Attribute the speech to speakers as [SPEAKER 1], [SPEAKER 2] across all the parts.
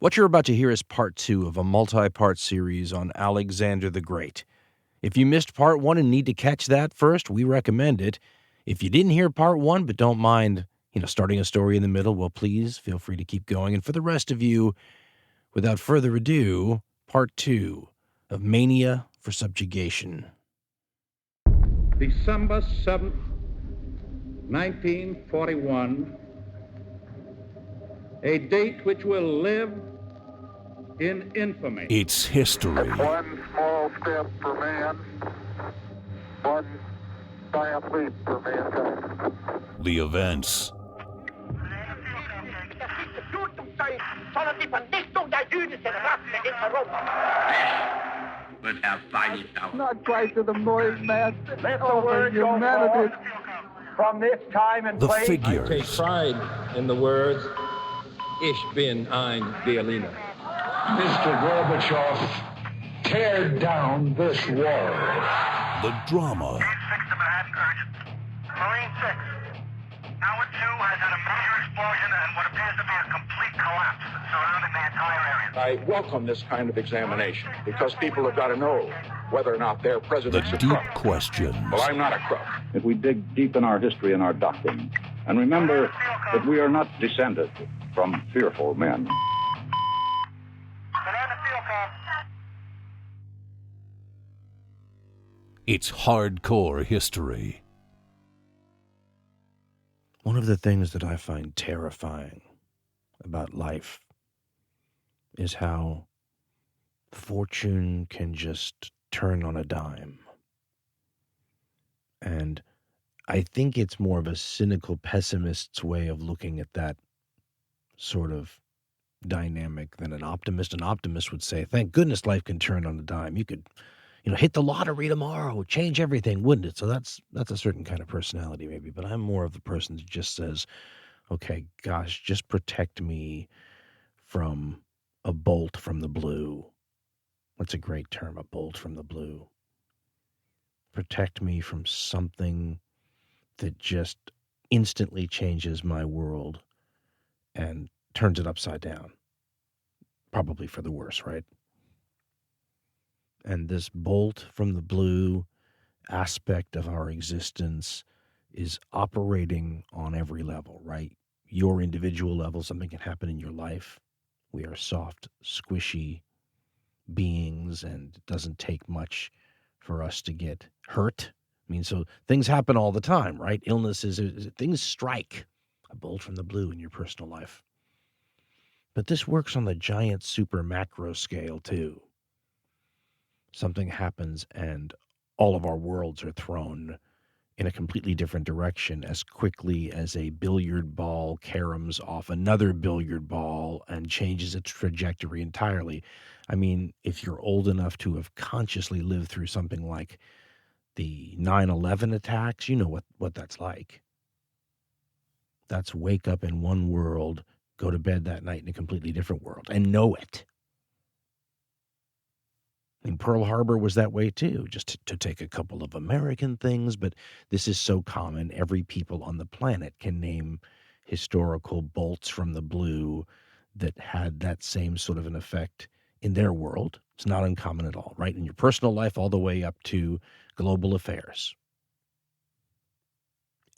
[SPEAKER 1] What you're about to hear is part 2 of a multi-part series on Alexander the Great. If you missed part 1 and need to catch that first, we recommend it. If you didn't hear part 1 but don't mind, starting a story in the middle, well, please feel free to keep going. And for the rest of you, without further ado, part 2 of Mania for Subjugation.
[SPEAKER 2] December 7th, 1941, a date which will live in infamy.
[SPEAKER 3] It's history.
[SPEAKER 4] One small step for man, one giant leap for mankind.
[SPEAKER 3] The events.
[SPEAKER 4] Not quite to the Moorish master. Let the word humanity from this time and
[SPEAKER 3] The
[SPEAKER 4] place.
[SPEAKER 3] figures.
[SPEAKER 5] I take pride in the words, Ich bin ein Berliner.
[SPEAKER 6] Mr. Gorbachev, tear down this wall.
[SPEAKER 3] The drama.
[SPEAKER 7] Marine 6. Howard 2 has had a major explosion and what appears to be a complete collapse surrounding the entire area.
[SPEAKER 6] I welcome this kind of examination because people have got to know whether or not their
[SPEAKER 3] The
[SPEAKER 6] president's a
[SPEAKER 3] deep
[SPEAKER 6] crook.
[SPEAKER 3] questions.
[SPEAKER 6] Well, I'm not a crook.
[SPEAKER 8] If we dig deep in our history and our doctrine, and remember that we are not descended from fearful men.
[SPEAKER 3] It's hardcore history.
[SPEAKER 1] One of the things that I find terrifying about life is how fortune can just turn on a dime. And I think it's more of a cynical pessimist's way of looking at that sort of dynamic than an optimist. An optimist would say, thank goodness life can turn on a dime. You could, hit the lottery tomorrow, change everything, wouldn't it? So that's a certain kind of personality maybe, but I'm more of the person that just says, okay, gosh, just protect me from a bolt from the blue. That's a great term, a bolt from the blue. Protect me from something that just instantly changes my world and turns it upside down. Probably for the worse, right? And this bolt from the blue aspect of our existence is operating on every level, right? Your individual level, something can happen in your life. We are soft, squishy beings, and it doesn't take much for us to get hurt. I mean, so things happen all the time, right? Illnesses, things strike. A bolt from the blue in your personal life. But this works on the giant super macro scale too. Something happens and all of our worlds are thrown in a completely different direction as quickly as a billiard ball caroms off another billiard ball and changes its trajectory entirely. I mean, if you're old enough to have consciously lived through something like the 9/11 attacks, you know what that's like. That's wake up in one world, go to bed that night in a completely different world, and know it. I mean, Pearl Harbor was that way too, just to take a couple of American things, but this is so common. Every people on the planet can name historical bolts from the blue that had that same sort of an effect in their world. It's not uncommon at all, right? In your personal life, all the way up to global affairs.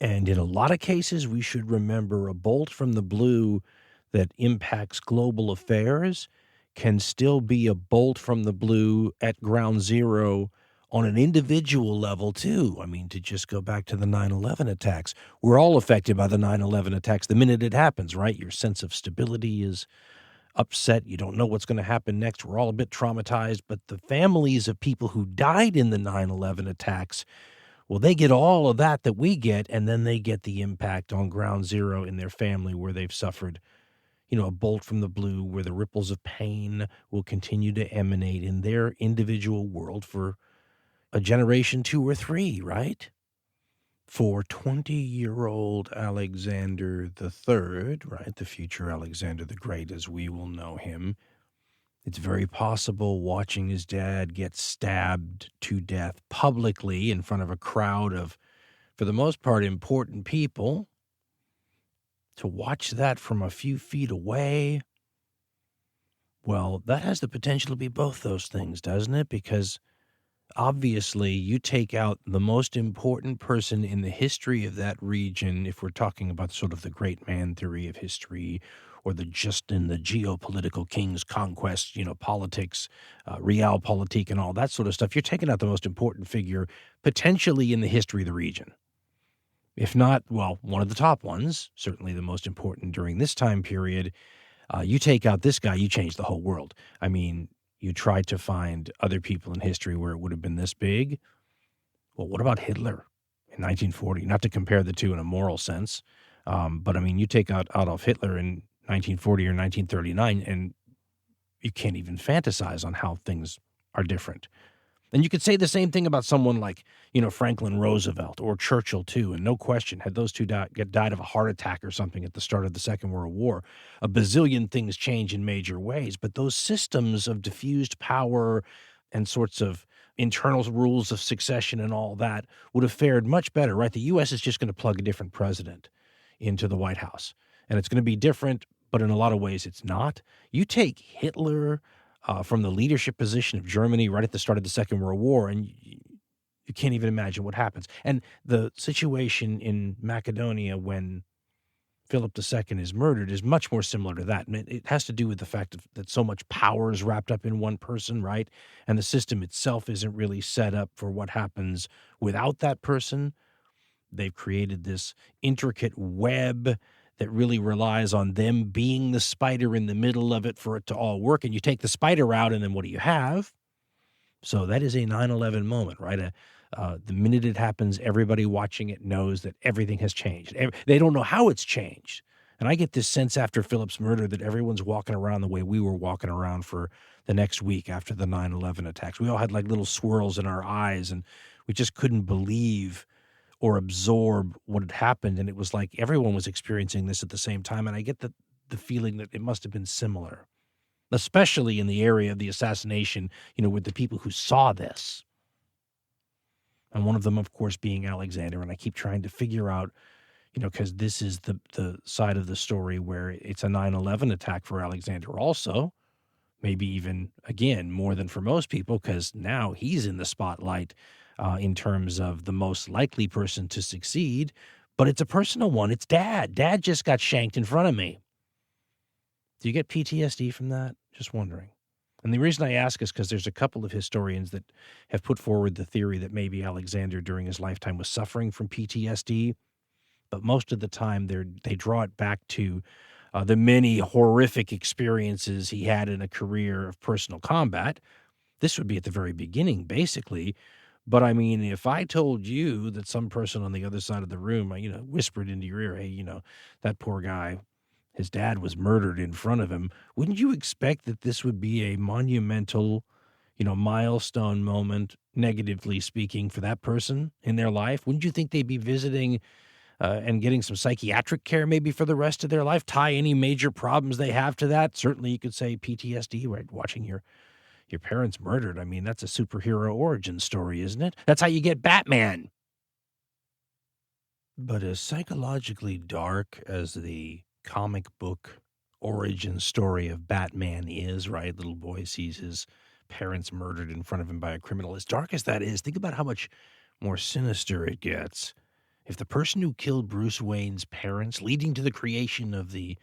[SPEAKER 1] And in a lot of cases, we should remember a bolt from the blue that impacts global affairs can still be a bolt from the blue at ground zero on an individual level too. I mean, to just go back to the 9/11 attacks, we're all affected by the 9/11 attacks the minute it happens, right? Your sense of stability is upset. You don't know what's going to happen next. We're all a bit traumatized, but the families of people who died in the 9/11 attacks, well, they get all of that we get, and then they get the impact on ground zero in their family where they've suffered, a bolt from the blue, where the ripples of pain will continue to emanate in their individual world for a generation, 2 or 3, right? For 20-year-old Alexander III, right, the future Alexander the Great as we will know him, it's very possible watching his dad get stabbed to death publicly in front of a crowd of, for the most part, important people, to watch that from a few feet away, Well, that has the potential to be both those things, doesn't it? Because obviously you take out the most important person in the history of that region, if we're talking about sort of the great man theory of history, or the geopolitical king's conquest, politics, realpolitik and all that sort of stuff. You're taking out the most important figure potentially in the history of the region. If not, well, one of the top ones, certainly the most important during this time period. You take out this guy, you change the whole world. I mean, you try to find other people in history where it would have been this big. Well, what about Hitler in 1940? Not to compare the two in a moral sense, but I mean, you take out Adolf Hitler in 1940 or 1939, and you can't even fantasize on how things are different. And you could say the same thing about someone like, Franklin Roosevelt or Churchill, too. And no question, had those two died of a heart attack or something at the start of the Second World War, a bazillion things change in major ways. But those systems of diffused power and sorts of internal rules of succession and all that would have fared much better, right? The U.S. is just going to plug a different president into the White House. And it's going to be different, but in a lot of ways it's not. You take Hitler from the leadership position of Germany right at the start of the Second World War, and you can't even imagine what happens. And the situation in Macedonia when Philip II is murdered is much more similar to that. And it has to do with the fact that so much power is wrapped up in one person, right? And the system itself isn't really set up for what happens without that person. They've created this intricate web that really relies on them being the spider in the middle of it for it to all work. And you take the spider out, and then what do you have? So that is a 9/11 moment, right? The minute it happens, everybody watching it knows that everything has changed. They don't know how it's changed. And I get this sense after Philip's murder that everyone's walking around the way we were walking around for the next week after the 9/11 attacks. We all had like little swirls in our eyes, and we just couldn't believe or absorb what had happened. And it was like everyone was experiencing this at the same time. And I get the feeling that it must have been similar, especially in the area of the assassination, with the people who saw this. And one of them, of course, being Alexander. And I keep trying to figure out, because this is the side of the story where it's a 9/11 attack for Alexander also. Maybe even, again, more than for most people, because now he's in the spotlight in terms of the most likely person to succeed. But it's a personal one. It's Dad. Dad just got shanked in front of me. Do you get PTSD from that? Just wondering. And the reason I ask is because there's a couple of historians that have put forward the theory that maybe Alexander during his lifetime was suffering from PTSD. But most of the time they draw it back to the many horrific experiences he had in a career of personal combat. This would be at the very beginning, basically. But I mean, if I told you that some person on the other side of the room, whispered into your ear, hey, that poor guy, his dad was murdered in front of him, wouldn't you expect that this would be a monumental, milestone moment, negatively speaking, for that person in their life? Wouldn't you think they'd be visiting and getting some psychiatric care maybe for the rest of their life? Tie any major problems they have to that? Certainly you could say PTSD, right? Watching your parents murdered. I mean, that's a superhero origin story, isn't it? That's how you get Batman. But as psychologically dark as the comic book origin story of Batman is, right? Little boy sees his parents murdered in front of him by a criminal. As dark as that is, think about how much more sinister it gets. If the person who killed Bruce Wayne's parents, leading to the creation of the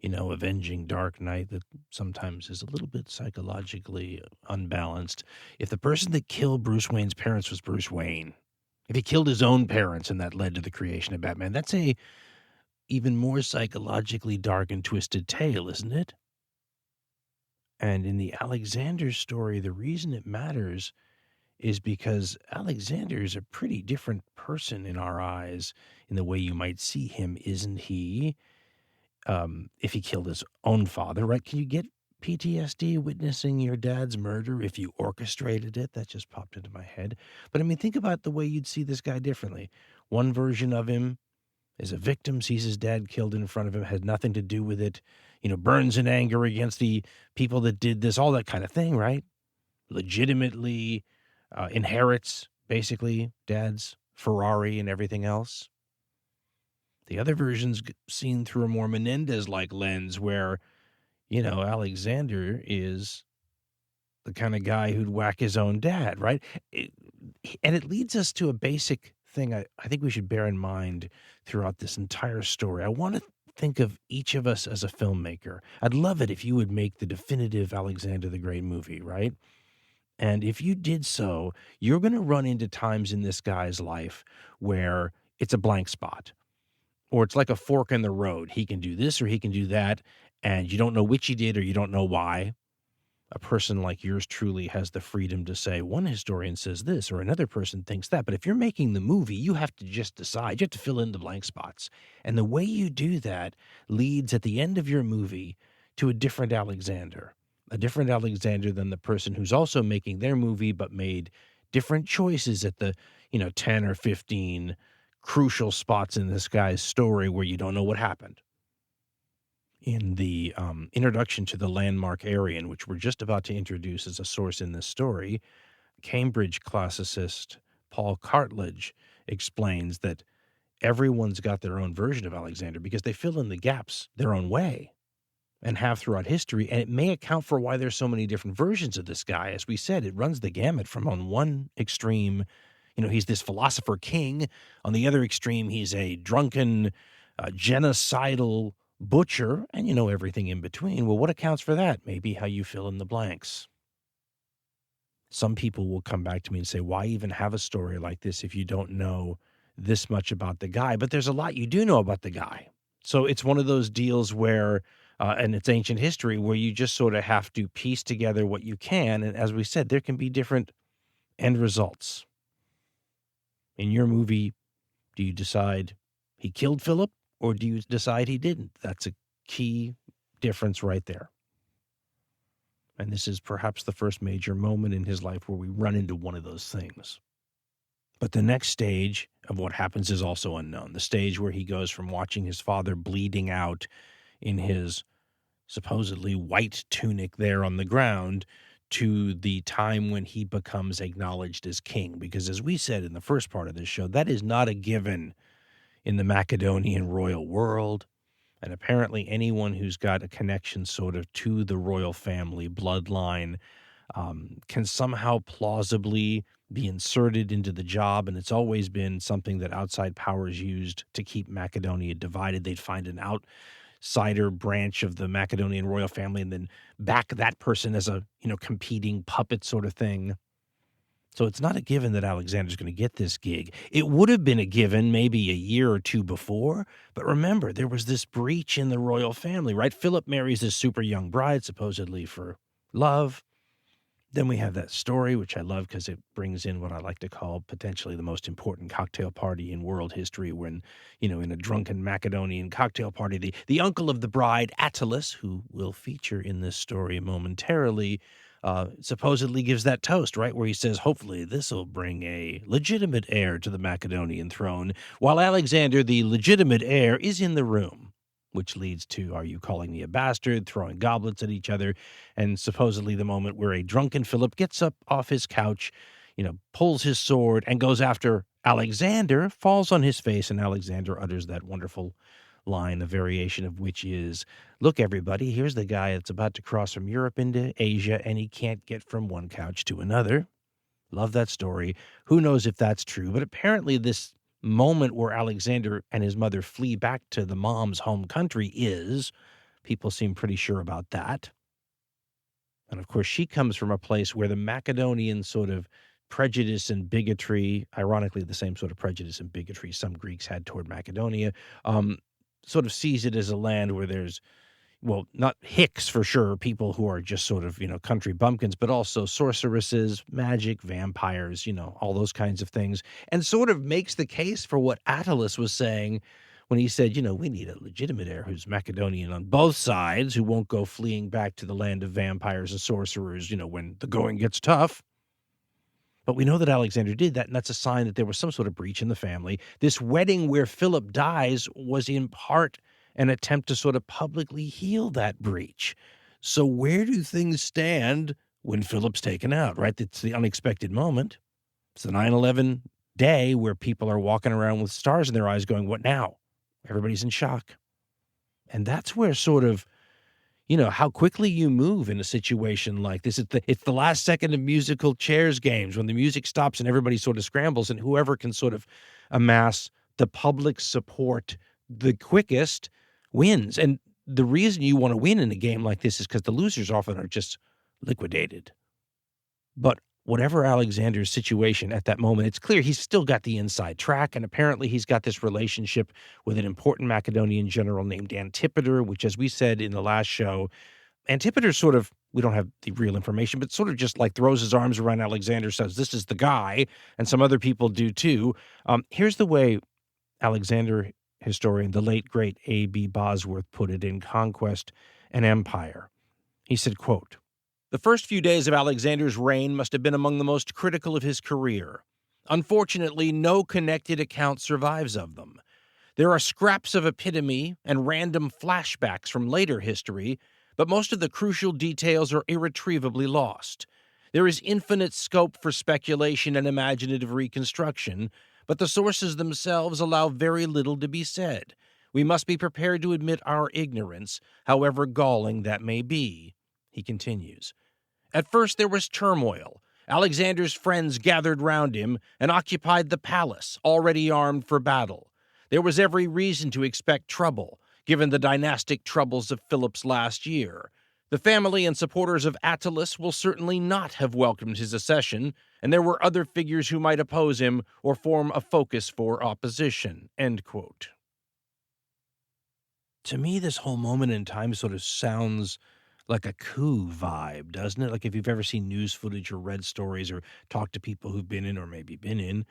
[SPEAKER 1] avenging Dark Knight that sometimes is a little bit psychologically unbalanced. If the person that killed Bruce Wayne's parents was Bruce Wayne, if he killed his own parents and that led to the creation of Batman, that's a even more psychologically dark and twisted tale, isn't it? And in the Alexander story, the reason it matters is because Alexander is a pretty different person in our eyes in the way you might see him, isn't he? If he killed his own father, right? Can you get PTSD witnessing your dad's murder if you orchestrated it? That just popped into my head. But I mean, think about the way you'd see this guy differently. One version of him is a victim, sees his dad killed in front of him, had nothing to do with it, burns in anger against the people that did this, all that kind of thing, right? Legitimately inherits, basically, dad's Ferrari and everything else. The other version's seen through a more Menendez-like lens where Alexander is the kind of guy who'd whack his own dad, right? And it leads us to a basic thing I think we should bear in mind throughout this entire story. I want to think of each of us as a filmmaker. I'd love it if you would make the definitive Alexander the Great movie, right? And if you did so, you're going to run into times in this guy's life where it's a blank spot, or it's like a fork in the road. He can do this or he can do that, and you don't know which he did or you don't know why. A person like yours truly has the freedom to say, one historian says this or another person thinks that. But if you're making the movie, you have to just decide. You have to fill in the blank spots. And the way you do that leads at the end of your movie to a different Alexander than the person who's also making their movie but made different choices at the, 10 or 15 crucial spots in this guy's story where you don't know what happened. In the introduction to the landmark Aryan, which we're just about to introduce as a source in this story, Cambridge classicist Paul Cartledge explains that everyone's got their own version of Alexander because they fill in the gaps their own way and have throughout history, and it may account for why there's so many different versions of this guy. As we said, it runs the gamut from on one extreme, he's this philosopher king. On the other extreme, he's a drunken, genocidal butcher, and everything in between. Well, what accounts for that? Maybe how you fill in the blanks. Some people will come back to me and say, why even have a story like this if you don't know this much about the guy? But there's a lot you do know about the guy. So it's one of those deals where, and it's ancient history, where you just sort of have to piece together what you can. And as we said, there can be different end results. In your movie, do you decide he killed Philip? Or do you decide he didn't? That's a key difference right there. And this is perhaps the first major moment in his life where we run into one of those things. But the next stage of what happens is also unknown. The stage where he goes from watching his father bleeding out in his supposedly white tunic there on the ground to the time when he becomes acknowledged as king. Because as we said in the first part of this show, that is not a given in the Macedonian royal world, and apparently anyone who's got a connection sort of to the royal family bloodline can somehow plausibly be inserted into the job, and it's always been something that outside powers used to keep Macedonia divided. They'd find an outsider branch of the Macedonian royal family and then back that person as a competing puppet sort of thing. So it's not a given that Alexander's going to get this gig. It would have been a given maybe a year or two before, but remember, there was this breach in the royal family, right? Philip marries this super young bride, supposedly for love. Then we have that story, which I love because it brings in what I like to call potentially the most important cocktail party in world history when, in a drunken Macedonian cocktail party, the uncle of the bride, Attalus, who will feature in this story momentarily, supposedly gives that toast, right, where he says, hopefully this will bring a legitimate heir to the Macedonian throne, while Alexander, the legitimate heir, is in the room, which leads to, are you calling me a bastard, throwing goblets at each other, and supposedly the moment where a drunken Philip gets up off his couch, pulls his sword and goes after Alexander, falls on his face, and Alexander utters that wonderful line, a variation of which is, look, everybody, here's the guy that's about to cross from Europe into Asia, and he can't get from one couch to another. Love that story. Who knows if that's true, but apparently this moment where Alexander and his mother flee back to the mom's home country people seem pretty sure about that. And of course, she comes from a place where the Macedonian sort of prejudice and bigotry, ironically the same sort of prejudice and bigotry some Greeks had toward Macedonia, sort of sees it as a land where there's, well, not hicks for sure, people who are just sort of, country bumpkins, but also sorceresses, magic, vampires, all those kinds of things, and sort of makes the case for what Attalus was saying when he said, we need a legitimate heir who's Macedonian on both sides, who won't go fleeing back to the land of vampires and sorcerers, when the going gets tough. But we know that Alexander did that, and that's a sign that there was some sort of breach in the family. This wedding where Philip dies was in part an attempt to sort of publicly heal that breach. So where do things stand when Philip's taken out, right? It's the unexpected moment. It's the 9/11 day where people are walking around with stars in their eyes going, what now? Everybody's in shock. And that's where sort of, how quickly you move in a situation like this. It's the last second of musical chairs games when the music stops and everybody sort of scrambles, and whoever can sort of amass the public support the quickest wins. And the reason you want to win in a game like this is because the losers often are just liquidated. But whatever Alexander's situation at that moment, it's clear he's still got the inside track, and apparently he's got this relationship with an important Macedonian general named Antipater, which, as we said in the last show, Antipater sort of, we don't have the real information, but sort of just like throws his arms around Alexander, says, this is the guy, and some other people do too. Here's the way Alexander historian, the late, great A.B. Bosworth, put it in Conquest and Empire. He said, quote, "The first few days of Alexander's reign must have been among the most critical of his career. Unfortunately, no connected account survives of them. There are scraps of epitome and random flashbacks from later history, but most of the crucial details are irretrievably lost. There is infinite scope for speculation and imaginative reconstruction, but the sources themselves allow very little to be said. We must be prepared to admit our ignorance, however galling that may be." He continues, "At first there was turmoil. Alexander's friends gathered round him and occupied the palace, already armed for battle. There was every reason to expect trouble, given the dynastic troubles of Philip's last year. The family and supporters of Attalus will certainly not have welcomed his accession, and there were other figures who might oppose him or form a focus for opposition." End quote. To me, this whole moment in time sort of sounds like a coup vibe, doesn't it? Like if you've ever seen news footage or read stories or talked to people who've been in or maybe been in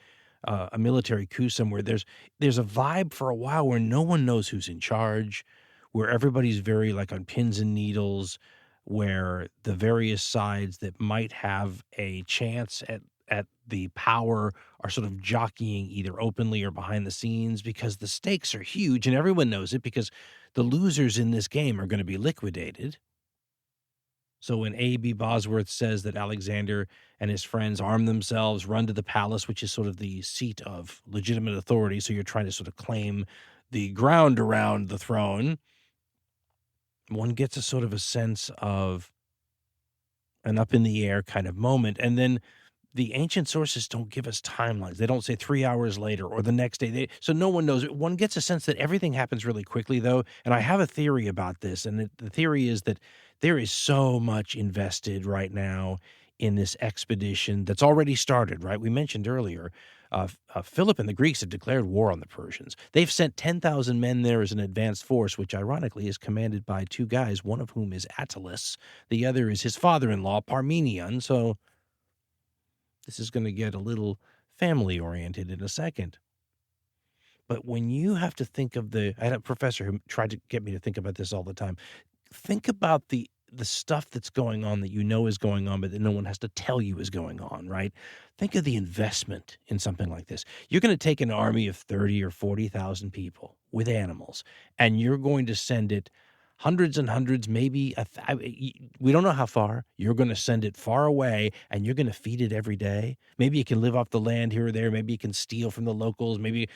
[SPEAKER 1] a military coup somewhere, there's a vibe for a while where no one knows who's in charge, where everybody's very like on pins and needles, where the various sides that might have a chance at the power are sort of jockeying either openly or behind the scenes because the stakes are huge and everyone knows it because the losers in this game are going to be liquidated. So when A.B. Bosworth says that Alexander and his friends arm themselves, run to the palace, which is sort of the seat of legitimate authority, so you're trying to sort of claim the ground around the throne, one gets a sort of a sense of an up-in-the-air kind of moment. And then the ancient sources don't give us timelines. They don't say 3 hours later or the next day. So no one knows. One gets a sense that everything happens really quickly, though. And I have a theory about this. And the theory is that there is so much invested right now in this expedition that's already started, right? We mentioned earlier, Philip and the Greeks have declared war on the Persians. They've sent 10,000 men there as an advanced force, which ironically is commanded by two guys, one of whom is Attalus. The other is his father-in-law, Parmenion. So this is going to get a little family-oriented in a second. But when you have to think of I had a professor who tried to get me to think about this all the time. Think about the stuff that's going on that you know is going on, but that no one has to tell you is going on, right? Think of the investment in something like this. You're going to take an army of 30 or 40,000 people with animals, and you're going to send it hundreds and hundreds, maybe we don't know how far. You're going to send it far away, and you're going to feed it every day. Maybe it can live off the land here or there. Maybe it can steal from the locals. Maybe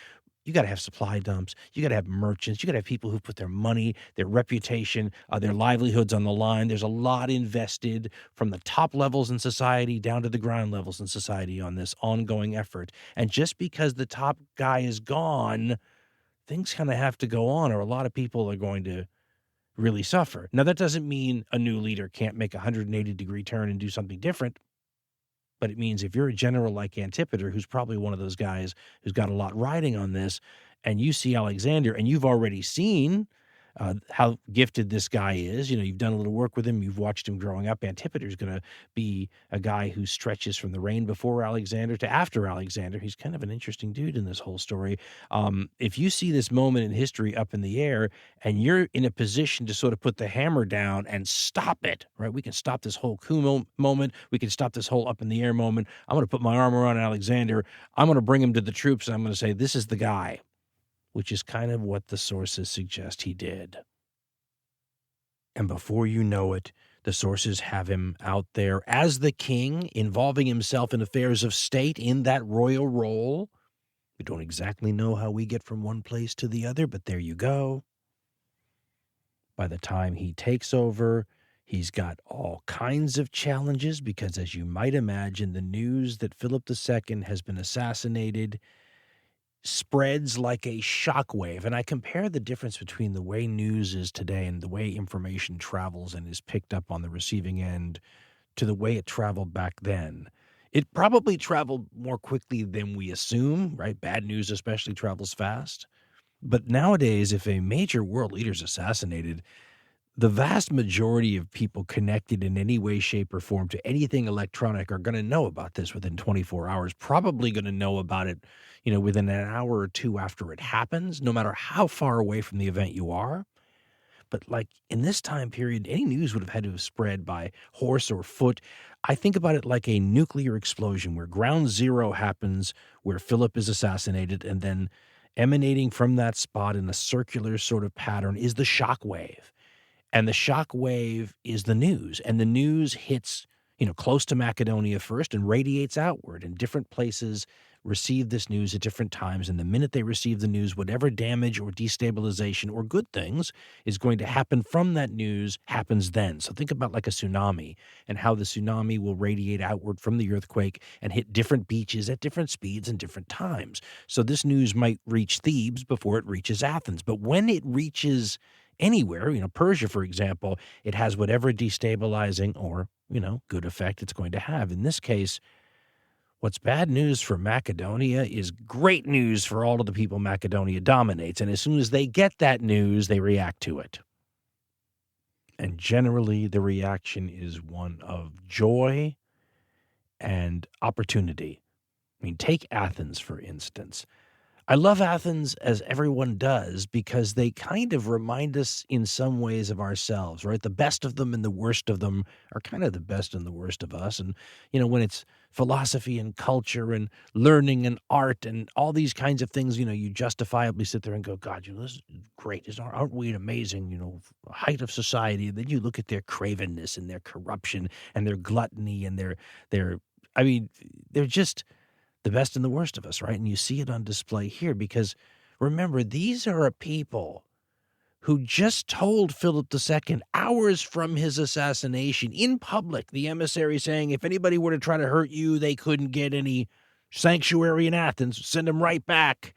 [SPEAKER 1] you got to have supply dumps. You got to have merchants. You got to have people who put their money, their reputation, their livelihoods on the line. There's a lot invested from the top levels in society down to the ground levels in society on this ongoing effort. And just because the top guy is gone, things kind of have to go on, or a lot of people are going to really suffer. Now, that doesn't mean a new leader can't make a 180-degree turn and do something different. But it means if you're a general like Antipater, who's probably one of those guys who's got a lot riding on this, and you see Alexander, and you've already seen how gifted this guy is. You know, you've done a little work with him. You've watched him growing up. Antipater's going to be a guy who stretches from the reign before Alexander to after Alexander. He's kind of an interesting dude in this whole story. If you see this moment in history up in the air and you're in a position to sort of put the hammer down and stop it, right? We can stop this whole coup moment. We can stop this whole up in the air moment. I'm going to put my arm around Alexander. I'm going to bring him to the troops, and I'm going to say, this is the guy, which is kind of what the sources suggest he did. And before you know it, the sources have him out there as the king, involving himself in affairs of state in that royal role. We don't exactly know how we get from one place to the other, but there you go. By the time he takes over, he's got all kinds of challenges because, as you might imagine, the news that Philip II has been assassinated spreads like a shockwave. And I compare the difference between the way news is today and the way information travels and is picked up on the receiving end to the way it traveled back then. It probably traveled more quickly than we assume, right? Bad news especially travels fast. But nowadays, if a major world leader is assassinated, the vast majority of people connected in any way, shape, or form to anything electronic are going to know about this within 24 hours, probably going to know about it, within an hour or two after it happens, no matter how far away from the event you are. But like in this time period, any news would have had to have spread by horse or foot. I think about it like a nuclear explosion where ground zero happens, where Philip is assassinated, and then emanating from that spot in a circular sort of pattern is the shock wave. And the shock wave is the news. And the news hits, close to Macedonia first and radiates outward. And different places receive this news at different times. And the minute they receive the news, whatever damage or destabilization or good things is going to happen from that news happens then. So think about like a tsunami and how the tsunami will radiate outward from the earthquake and hit different beaches at different speeds and different times. So this news might reach Thebes before it reaches Athens. But when it reaches anywhere, Persia, for example, it has whatever destabilizing or, good effect it's going to have. In this case, what's bad news for Macedonia is great news for all of the people Macedonia dominates. And as soon as they get that news, they react to it. And generally, the reaction is one of joy and opportunity. I mean, take Athens, for instance. I love Athens, as everyone does, because they kind of remind us in some ways of ourselves, right? The best of them and the worst of them are kind of the best and the worst of us. And, when it's philosophy and culture and learning and art and all these kinds of things, you justifiably sit there and go, God, this is great. Aren't we an amazing, height of society? And then you look at their cravenness and their corruption and their gluttony and they're just the best and the worst of us, right? And you see it on display here because, remember, these are a people who just told Philip II hours from his assassination in public, the emissary saying, if anybody were to try to hurt you, they couldn't get any sanctuary in Athens, send them right back.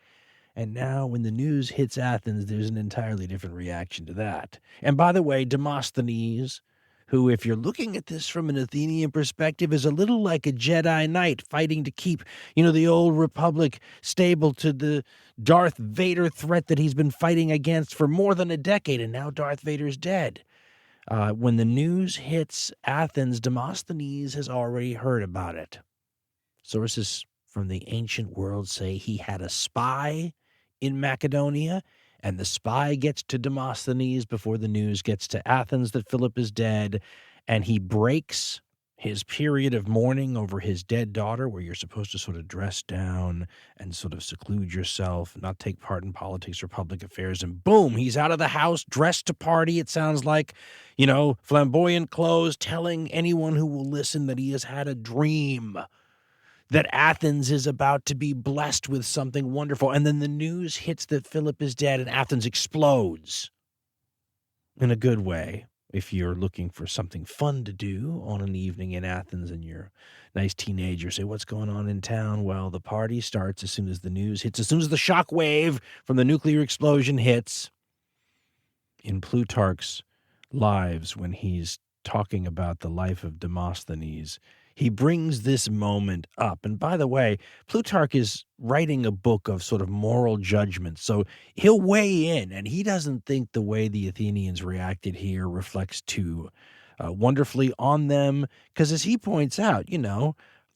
[SPEAKER 1] And now when the news hits Athens, there's an entirely different reaction to that. And by the way, Demosthenes, who, if you're looking at this from an Athenian perspective, is a little like a Jedi Knight fighting to keep, the old republic stable to the Darth Vader threat that he's been fighting against for more than a decade, and now Darth Vader's dead. When the news hits Athens, Demosthenes has already heard about it. Sources from the ancient world say he had a spy in Macedonia, and the spy gets to Demosthenes before the news gets to Athens that Philip is dead, and he breaks his period of mourning over his dead daughter, where you're supposed to sort of dress down and sort of seclude yourself, not take part in politics or public affairs, and boom, he's out of the house, dressed to party, it sounds like, flamboyant clothes, telling anyone who will listen that he has had a dream that Athens is about to be blessed with something wonderful. And then the news hits that Philip is dead and Athens explodes in a good way. If you're looking for something fun to do on an evening in Athens and you're a nice teenager, say, what's going on in town? Well, the party starts as soon as the news hits, as soon as the shock wave from the nuclear explosion hits. In Plutarch's Lives, when he's talking about the life of Demosthenes, he brings this moment up. And by the way, Plutarch is writing a book of sort of moral judgment. So he'll weigh in, and he doesn't think the way the Athenians reacted here reflects too wonderfully on them. Because as he points out,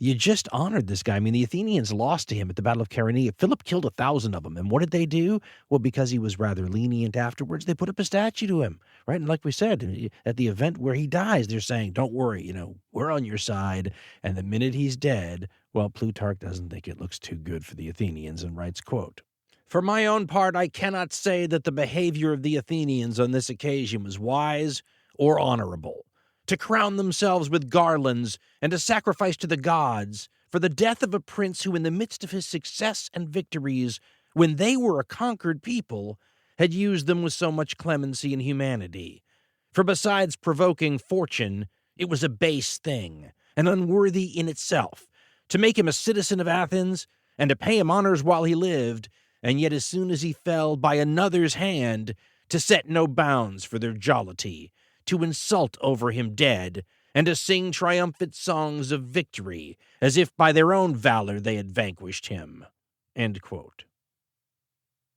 [SPEAKER 1] you just honored this guy. I mean, the Athenians lost to him at the Battle of Chaeronea. Philip killed 1,000 of them. And what did they do? Well, because he was rather lenient afterwards, they put up a statue to him, right? And like we said, at the event where he dies, they're saying, don't worry, we're on your side. And the minute he's dead, well, Plutarch doesn't think it looks too good for the Athenians and writes, quote, "For my own part, I cannot say that the behavior of the Athenians on this occasion was wise or honorable. To crown themselves with garlands and to sacrifice to the gods for the death of a prince who, in the midst of his success and victories, when they were a conquered people, had used them with so much clemency and humanity. For besides provoking fortune, it was a base thing, and unworthy in itself, to make him a citizen of Athens, and to pay him honors while he lived, and yet as soon as he fell by another's hand, to set no bounds for their jollity, to insult over him dead, and to sing triumphant songs of victory, as if by their own valor they had vanquished him." End quote.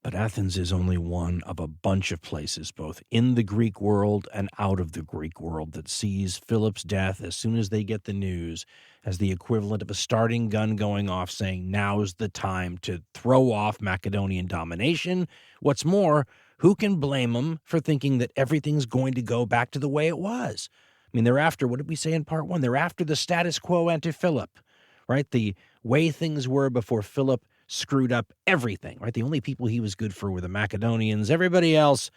[SPEAKER 1] But Athens is only one of a bunch of places, both in the Greek world and out of the Greek world, that sees Philip's death as soon as they get the news as the equivalent of a starting gun going off saying, now's the time to throw off Macedonian domination. What's more, who can blame them for thinking that everything's going to go back to the way it was? I mean, they're after, what did we say in part one? They're after the status quo ante Philip, right? The way things were before Philip screwed up everything, right? The only people he was good for were the Macedonians. Everybody else,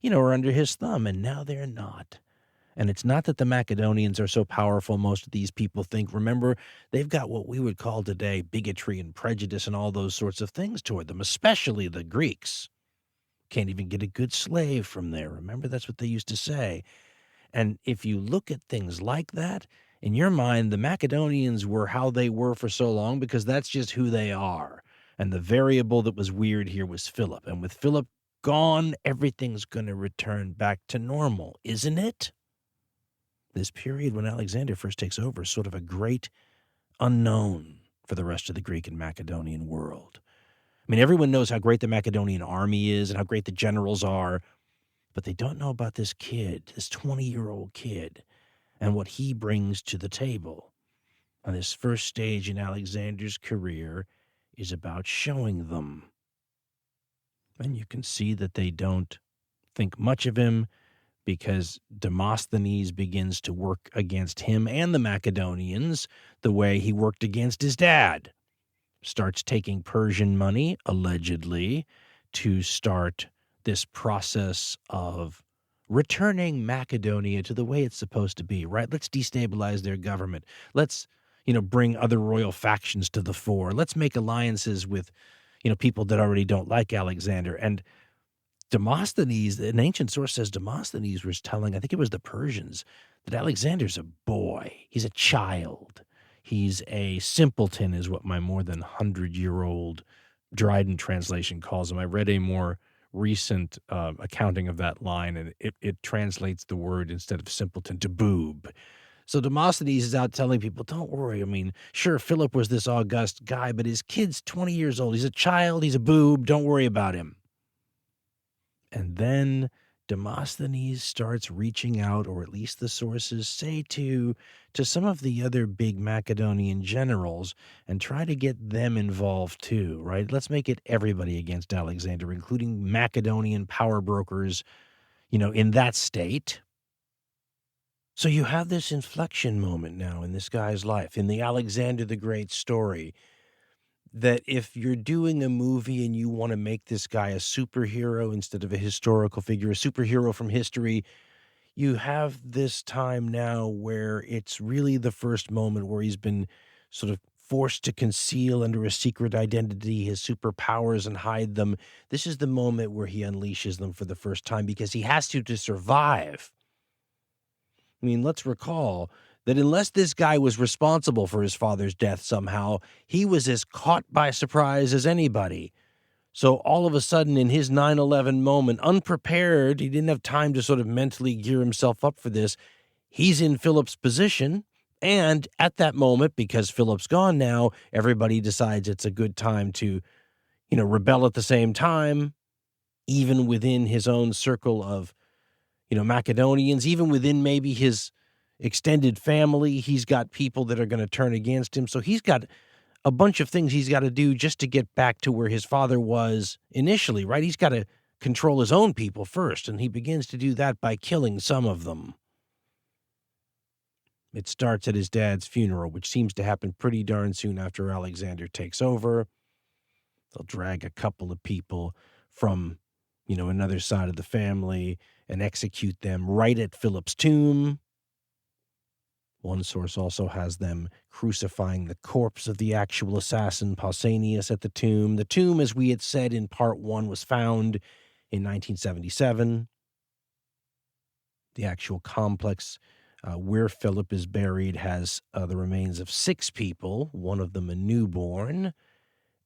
[SPEAKER 1] are under his thumb, and now they're not. And it's not that the Macedonians are so powerful, most of these people think. Remember, they've got what we would call today bigotry and prejudice and all those sorts of things toward them, especially the Greeks. Can't even get a good slave from there. Remember, that's what they used to say. And if you look at things like that, in your mind, the Macedonians were how they were for so long because that's just who they are. And the variable that was weird here was Philip. And with Philip gone, everything's going to return back to normal, isn't it? This period when Alexander first takes over is sort of a great unknown for the rest of the Greek and Macedonian world. I mean, everyone knows how great the Macedonian army is and how great the generals are, but they don't know about this kid, this 20-year-old kid, and what he brings to the table. On this first stage in Alexander's career is about showing them. And you can see that they don't think much of him because Demosthenes begins to work against him and the Macedonians the way he worked against his dad. Starts taking Persian money, allegedly, to start this process of returning Macedonia to the way it's supposed to be, right? Let's destabilize their government. Let's bring other royal factions to the fore. Let's make alliances with, people that already don't like Alexander. And Demosthenes, an ancient source says Demosthenes was telling, I think it was the Persians, that Alexander's a boy. He's a child. He's a simpleton is what my more than 100-year-old Dryden translation calls him. I read a more recent accounting of that line, and it translates the word instead of simpleton to boob. So Demosthenes is out telling people, don't worry. I mean, sure, Philip was this august guy, but his kid's 20 years old. He's a child. He's a boob. Don't worry about him. And then Demosthenes starts reaching out, or at least the sources say to some of the other big Macedonian generals and try to get them involved too, right? Let's make it everybody against Alexander, including Macedonian power brokers, in that state. So you have this inflection moment now in this guy's life, in the Alexander the Great story, that if you're doing a movie and you want to make this guy a superhero instead of a historical figure, a superhero from history, you have this time now where it's really the first moment where he's been sort of forced to conceal under a secret identity his superpowers and hide them. This is the moment where he unleashes them for the first time because he has to survive. I mean, let's recall that unless this guy was responsible for his father's death somehow, he was as caught by surprise as anybody. So all of a sudden in his 9/11 moment, unprepared, he didn't have time to sort of mentally gear himself up for this. He's in Philip's position, and at that moment, because Philip's gone now, everybody decides it's a good time to, rebel at the same time, even within his own circle of, Macedonians, even within maybe his extended family. He's got people that are going to turn against him. So he's got a bunch of things he's got to do just to get back to where his father was initially, right? He's got to control his own people first, and he begins to do that by killing some of them. It starts at his dad's funeral, which seems to happen pretty darn soon after Alexander takes over. They'll drag a couple of people from, another side of the family and execute them right at Philip's tomb. One source also has them crucifying the corpse of the actual assassin, Pausanias, at the tomb. The tomb, as we had said in part one, was found in 1977. The actual complex where Philip is buried has the remains of 6 people, one of them a newborn.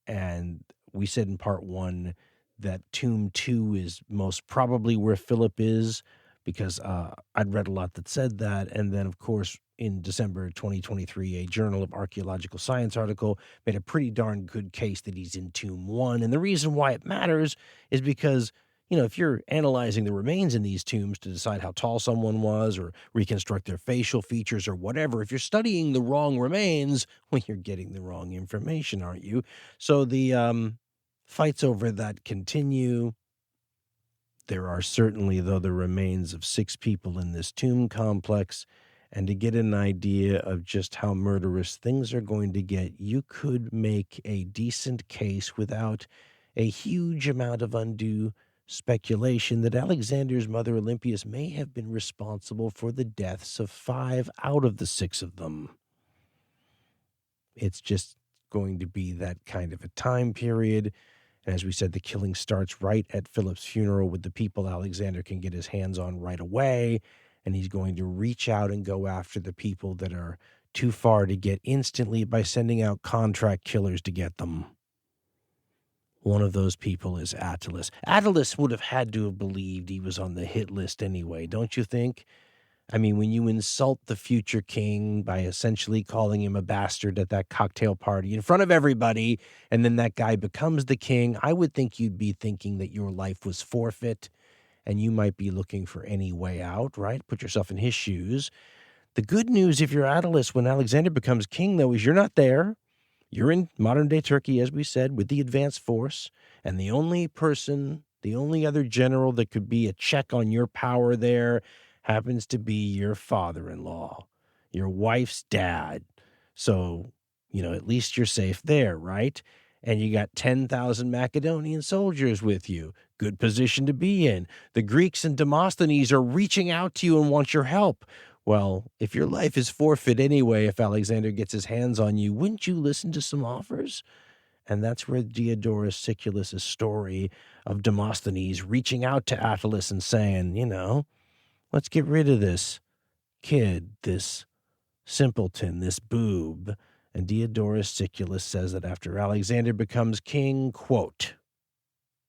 [SPEAKER 1] And we said in part 1 that tomb 2 is most probably where Philip is, because I'd read a lot that said that. And then, of course, in December 2023, a Journal of Archaeological Science article made a pretty darn good case that he's in tomb 1. And the reason why it matters is because, if you're analyzing the remains in these tombs to decide how tall someone was or reconstruct their facial features or whatever, if you're studying the wrong remains, well, you're getting the wrong information, aren't you? So the fights over that continue. There are certainly, though, the remains of 6 people in this tomb complex. And to get an idea of just how murderous things are going to get, you could make a decent case without a huge amount of undue speculation that Alexander's mother Olympias may have been responsible for the deaths of 5 out of the 6 of them. It's just going to be that kind of a time period. And as we said, the killing starts right at Philip's funeral with the people Alexander can get his hands on right away. And he's going to reach out and go after the people that are too far to get instantly by sending out contract killers to get them. One of those people is Attalus. Attalus would have had to have believed he was on the hit list anyway, don't you think? I mean, when you insult the future king by essentially calling him a bastard at that cocktail party in front of everybody, and then that guy becomes the king, I would think you'd be thinking that your life was forfeit, and you might be looking for any way out, right? Put yourself in his shoes. The good news, if you're Attalus, when Alexander becomes king, though, is you're not there. You're in modern-day Turkey, as we said, with the advanced force, and the only other general that could be a check on your power there happens to be your father-in-law, your wife's dad. So, at least you're safe there, right? And you got 10,000 Macedonian soldiers with you. Good position to be in. The Greeks and Demosthenes are reaching out to you and want your help. Well, if your life is forfeit anyway, if Alexander gets his hands on you, wouldn't you listen to some offers? And that's where Diodorus Siculus' story of Demosthenes reaching out to Attalus and saying, let's get rid of this kid, this simpleton, this boob. And Diodorus Siculus says that after Alexander becomes king, quote,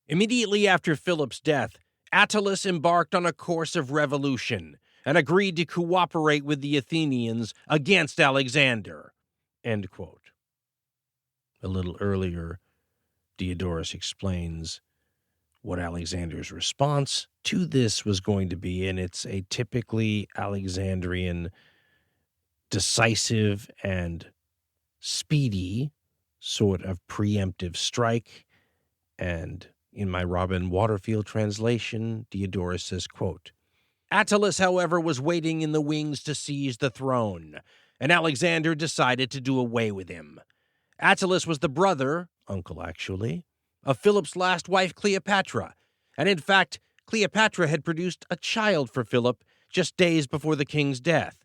[SPEAKER 1] "Immediately after Philip's death, Attalus embarked on a course of revolution and agreed to cooperate with the Athenians against Alexander." End quote. A little earlier, Diodorus explains what Alexander's response to this was going to be, and it's a typically Alexandrian, decisive and speedy sort of preemptive strike. And in my Robin Waterfield translation, Diodorus says, quote, "Attalus, however, was waiting in the wings to seize the throne, and Alexander decided to do away with him. Attalus was the brother, uncle actually, of Philip's last wife, Cleopatra, and in fact, Cleopatra had produced a child for Philip just days before the king's death.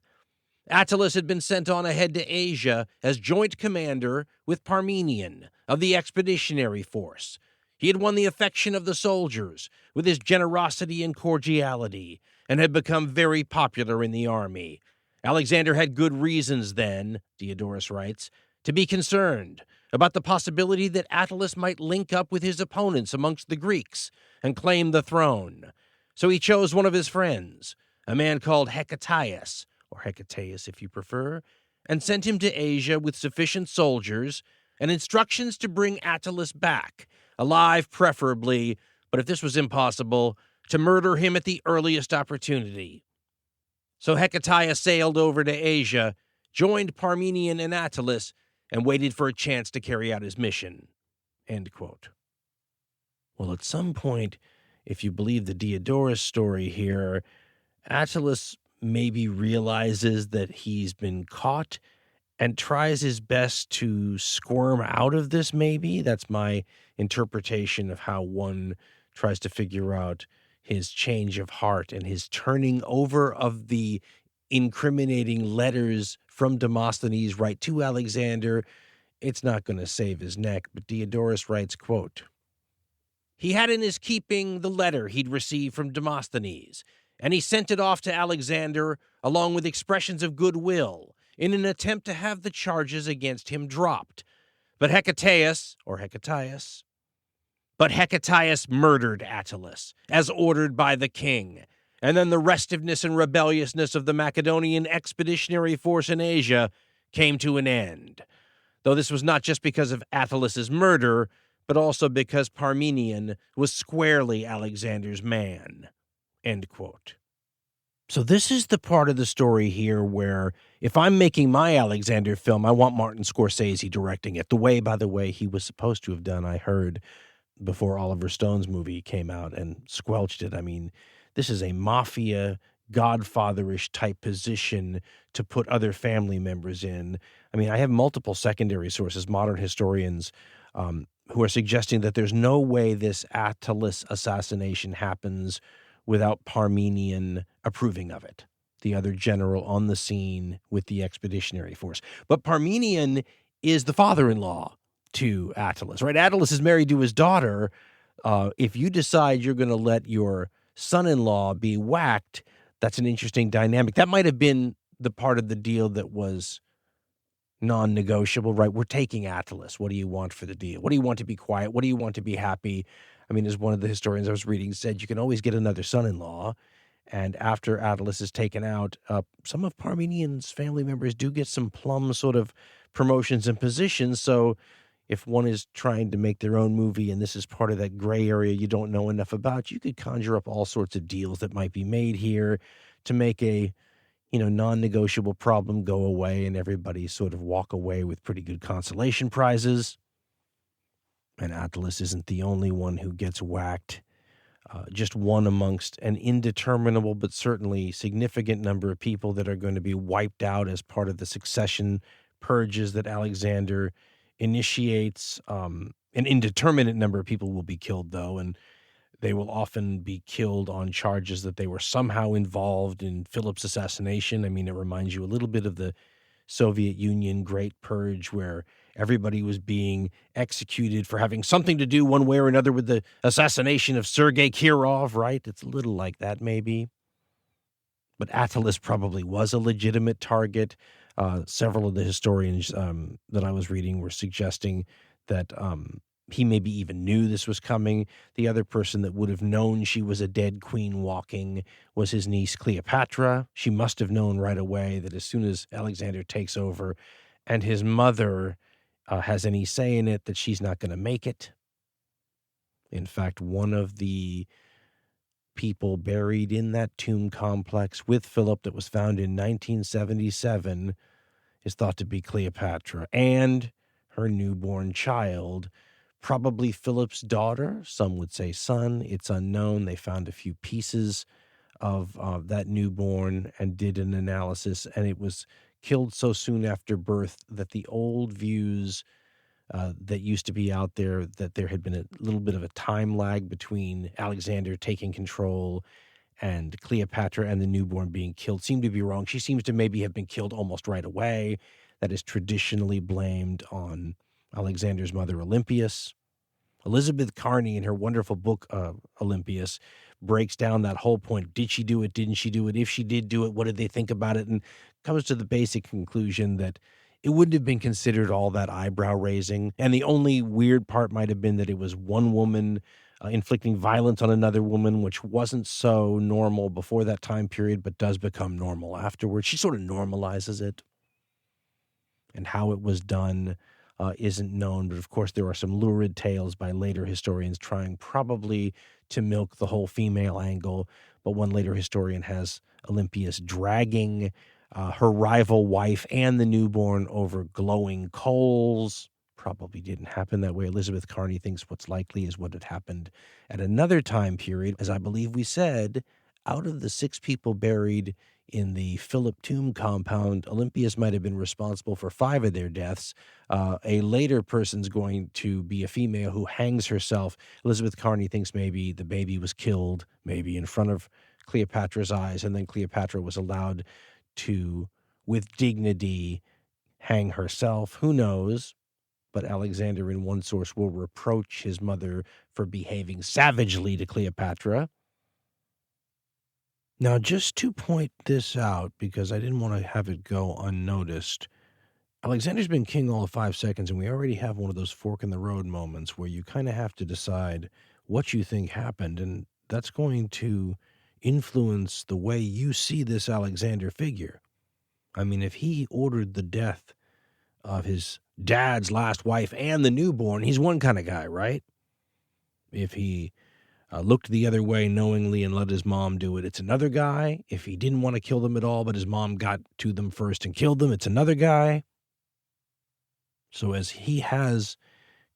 [SPEAKER 1] Attalus had been sent on ahead to Asia as joint commander with Parmenion of the expeditionary force. He had won the affection of the soldiers with his generosity and cordiality, and had become very popular in the army. Alexander had good reasons then, Diodorus writes, to be concerned about the possibility that Attalus might link up with his opponents amongst the Greeks and claim the throne. So he chose one of his friends, a man called Getae, or Hecataeus if you prefer, and sent him to Asia with sufficient soldiers and instructions to bring Attalus back, alive preferably, but if this was impossible, to murder him at the earliest opportunity. So Getae sailed over to Asia, joined Parmenion and Attalus, and waited for a chance to carry out his mission." End quote. Well, at some point, if you believe the Diodorus story here, Attalus maybe realizes that he's been caught and tries his best to squirm out of this, maybe. That's my interpretation of how one tries to figure out his change of heart and his turning over of the incriminating letters from Demosthenes right to Alexander. It's not going to save his neck, but Diodorus writes, quote, He had in his keeping the letter he'd received from Demosthenes, and he sent it off to Alexander along with expressions of goodwill in an attempt to have the charges against him dropped. But Hecataeus murdered Attalus, as ordered by the king, and then the restiveness and rebelliousness of the Macedonian expeditionary force in Asia came to an end, though this was not just because of Attalus's murder, but also because Parmenion was squarely Alexander's man." End quote. So this is the part of the story here where if I'm making my Alexander film, I want Martin Scorsese directing it, the way, by the way, he was supposed to have done, I heard, before Oliver Stone's movie came out and squelched it. I mean, this is a mafia, Godfather-ish type position to put other family members in. I mean, I have multiple secondary sources, modern historians, who are suggesting that there's no way this Attalus assassination happens without Parmenion approving of it, the other general on the scene with the expeditionary force. But Parmenion is the father-in-law to Attalus, right? Attalus is married to his daughter. If you decide you're going to let your son-in-law be whacked, that's an interesting dynamic. That might have been the part of the deal that was non-negotiable, right? We're taking Attalus. What do you want for the deal? What do you want to be quiet? What do you want to be happy? I mean, as one of the historians I was reading said, you can always get another son-in-law. And after Attalus is taken out, some of Parmenion's family members do get some plum sort of promotions and positions. So if one is trying to make their own movie and this is part of that gray area you don't know enough about, you could conjure up all sorts of deals that might be made here to make a, non-negotiable problem go away and everybody sort of walk away with pretty good consolation prizes. And Attalus isn't the only one who gets whacked. Just one amongst an indeterminable but certainly significant number of people that are going to be wiped out as part of the succession purges that Alexander initiates. An indeterminate number of people will be killed, though, and they will often be killed on charges that they were somehow involved in Philip's assassination. I mean, it reminds you a little bit of the Soviet Union Great Purge, where everybody was being executed for having something to do one way or another with the assassination of Sergei Kirov, right? It's a little like that, maybe. But Attalus probably was a legitimate target. Several of the historians that I was reading were suggesting that he maybe even knew this was coming. The other person that would have known she was a dead queen walking was his niece Cleopatra. She must have known right away that as soon as Alexander takes over and his mother has any say in it, that she's not going to make it. In fact, one of the people buried in that tomb complex with Philip that was found in 1977 is thought to be Cleopatra and her newborn child, probably Philip's daughter. Some would say son. It's unknown. They found a few pieces of that newborn and did an analysis, and it was killed so soon after birth that the old views that used to be out there, that there had been a little bit of a time lag between Alexander taking control and Cleopatra and the newborn being killed, seemed to be wrong. She seems to maybe have been killed almost right away. That is traditionally blamed on Alexander's mother, Olympias. Elizabeth Carney, in her wonderful book, Olympias, breaks down that whole point. Did she do it? Didn't she do it? If she did do it, what did they think about it? And comes to the basic conclusion that it wouldn't have been considered all that eyebrow-raising. And the only weird part might have been that it was one woman inflicting violence on another woman, which wasn't so normal before that time period, but does become normal afterwards. She sort of normalizes it. And how it was done isn't known. But, of course, there are some lurid tales by later historians trying probably to milk the whole female angle. But one later historian has Olympias dragging her rival wife and the newborn over glowing coals. Probably didn't happen that way. Elizabeth Carney thinks what's likely is what had happened at another time period. As I believe we said, out of the 6 people buried in the Philip tomb compound, Olympias might have been responsible for 5 of their deaths. A later person's going to be a female who hangs herself. Elizabeth Carney thinks maybe the baby was killed, maybe in front of Cleopatra's eyes, and then Cleopatra was allowed to, with dignity, hang herself. Who knows? but Alexander in one source will reproach his mother for behaving savagely to Cleopatra. Now, just to point this out, because I didn't want to have it go unnoticed, Alexander's been king all of 5 seconds, and we already have one of those fork-in-the-road moments where you kind of have to decide what you think happened, and that's going to influence the way you see this Alexander figure. I mean, if he ordered the death of his dad's last wife and the newborn, he's one kind of guy, right? If he looked the other way knowingly and let his mom do it, it's another guy. If he didn't want to kill them at all, but his mom got to them first and killed them, it's another guy. So as he has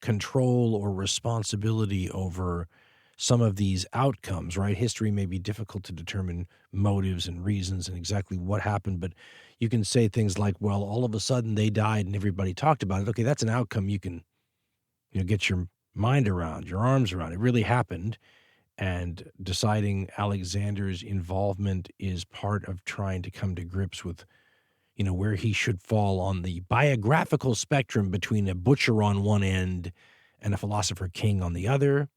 [SPEAKER 1] control or responsibility over some of these outcomes, right? History may be difficult to determine motives and reasons and exactly what happened, but you can say things like, well, all of a sudden they died and everybody talked about it. Okay, that's an outcome you can get your mind around, your arms around. It really happened. And deciding Alexander's involvement is part of trying to come to grips with where he should fall on the biographical spectrum between a butcher on one end and a philosopher king on the other.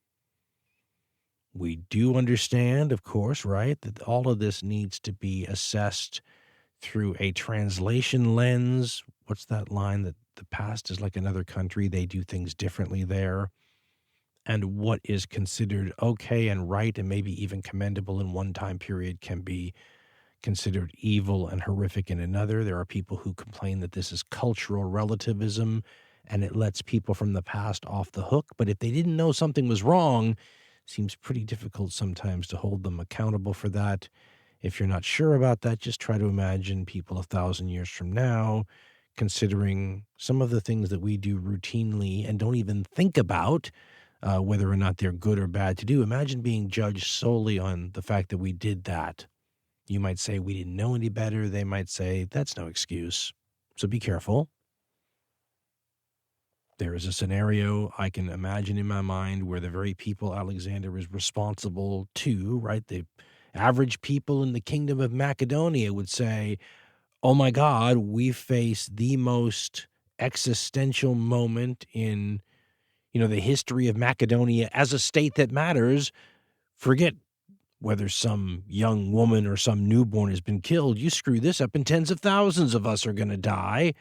[SPEAKER 1] We do understand, of course, right, that all of this needs to be assessed through a translation lens. What's that line that the past is like another country? They do things differently there. And what is considered okay and right and maybe even commendable in one time period can be considered evil and horrific in another. There are people who complain that this is cultural relativism and it lets people from the past off the hook. But if they didn't know something was wrong, it seems pretty difficult sometimes to hold them accountable for that. If you're not sure about that, just try to imagine people 1,000 years from now considering some of the things that we do routinely and don't even think about whether or not they're good or bad to do. Imagine being judged solely on the fact that we did that. You might say, we didn't know any better. They might say, that's no excuse. So be careful. There is a scenario I can imagine in my mind where the very people Alexander is responsible to, right, the average people in the kingdom of Macedonia would say, oh my God, we face the most existential moment in the history of Macedonia as a state that matters. Forget whether some young woman or some newborn has been killed. You screw this up and tens of thousands of us are going to die.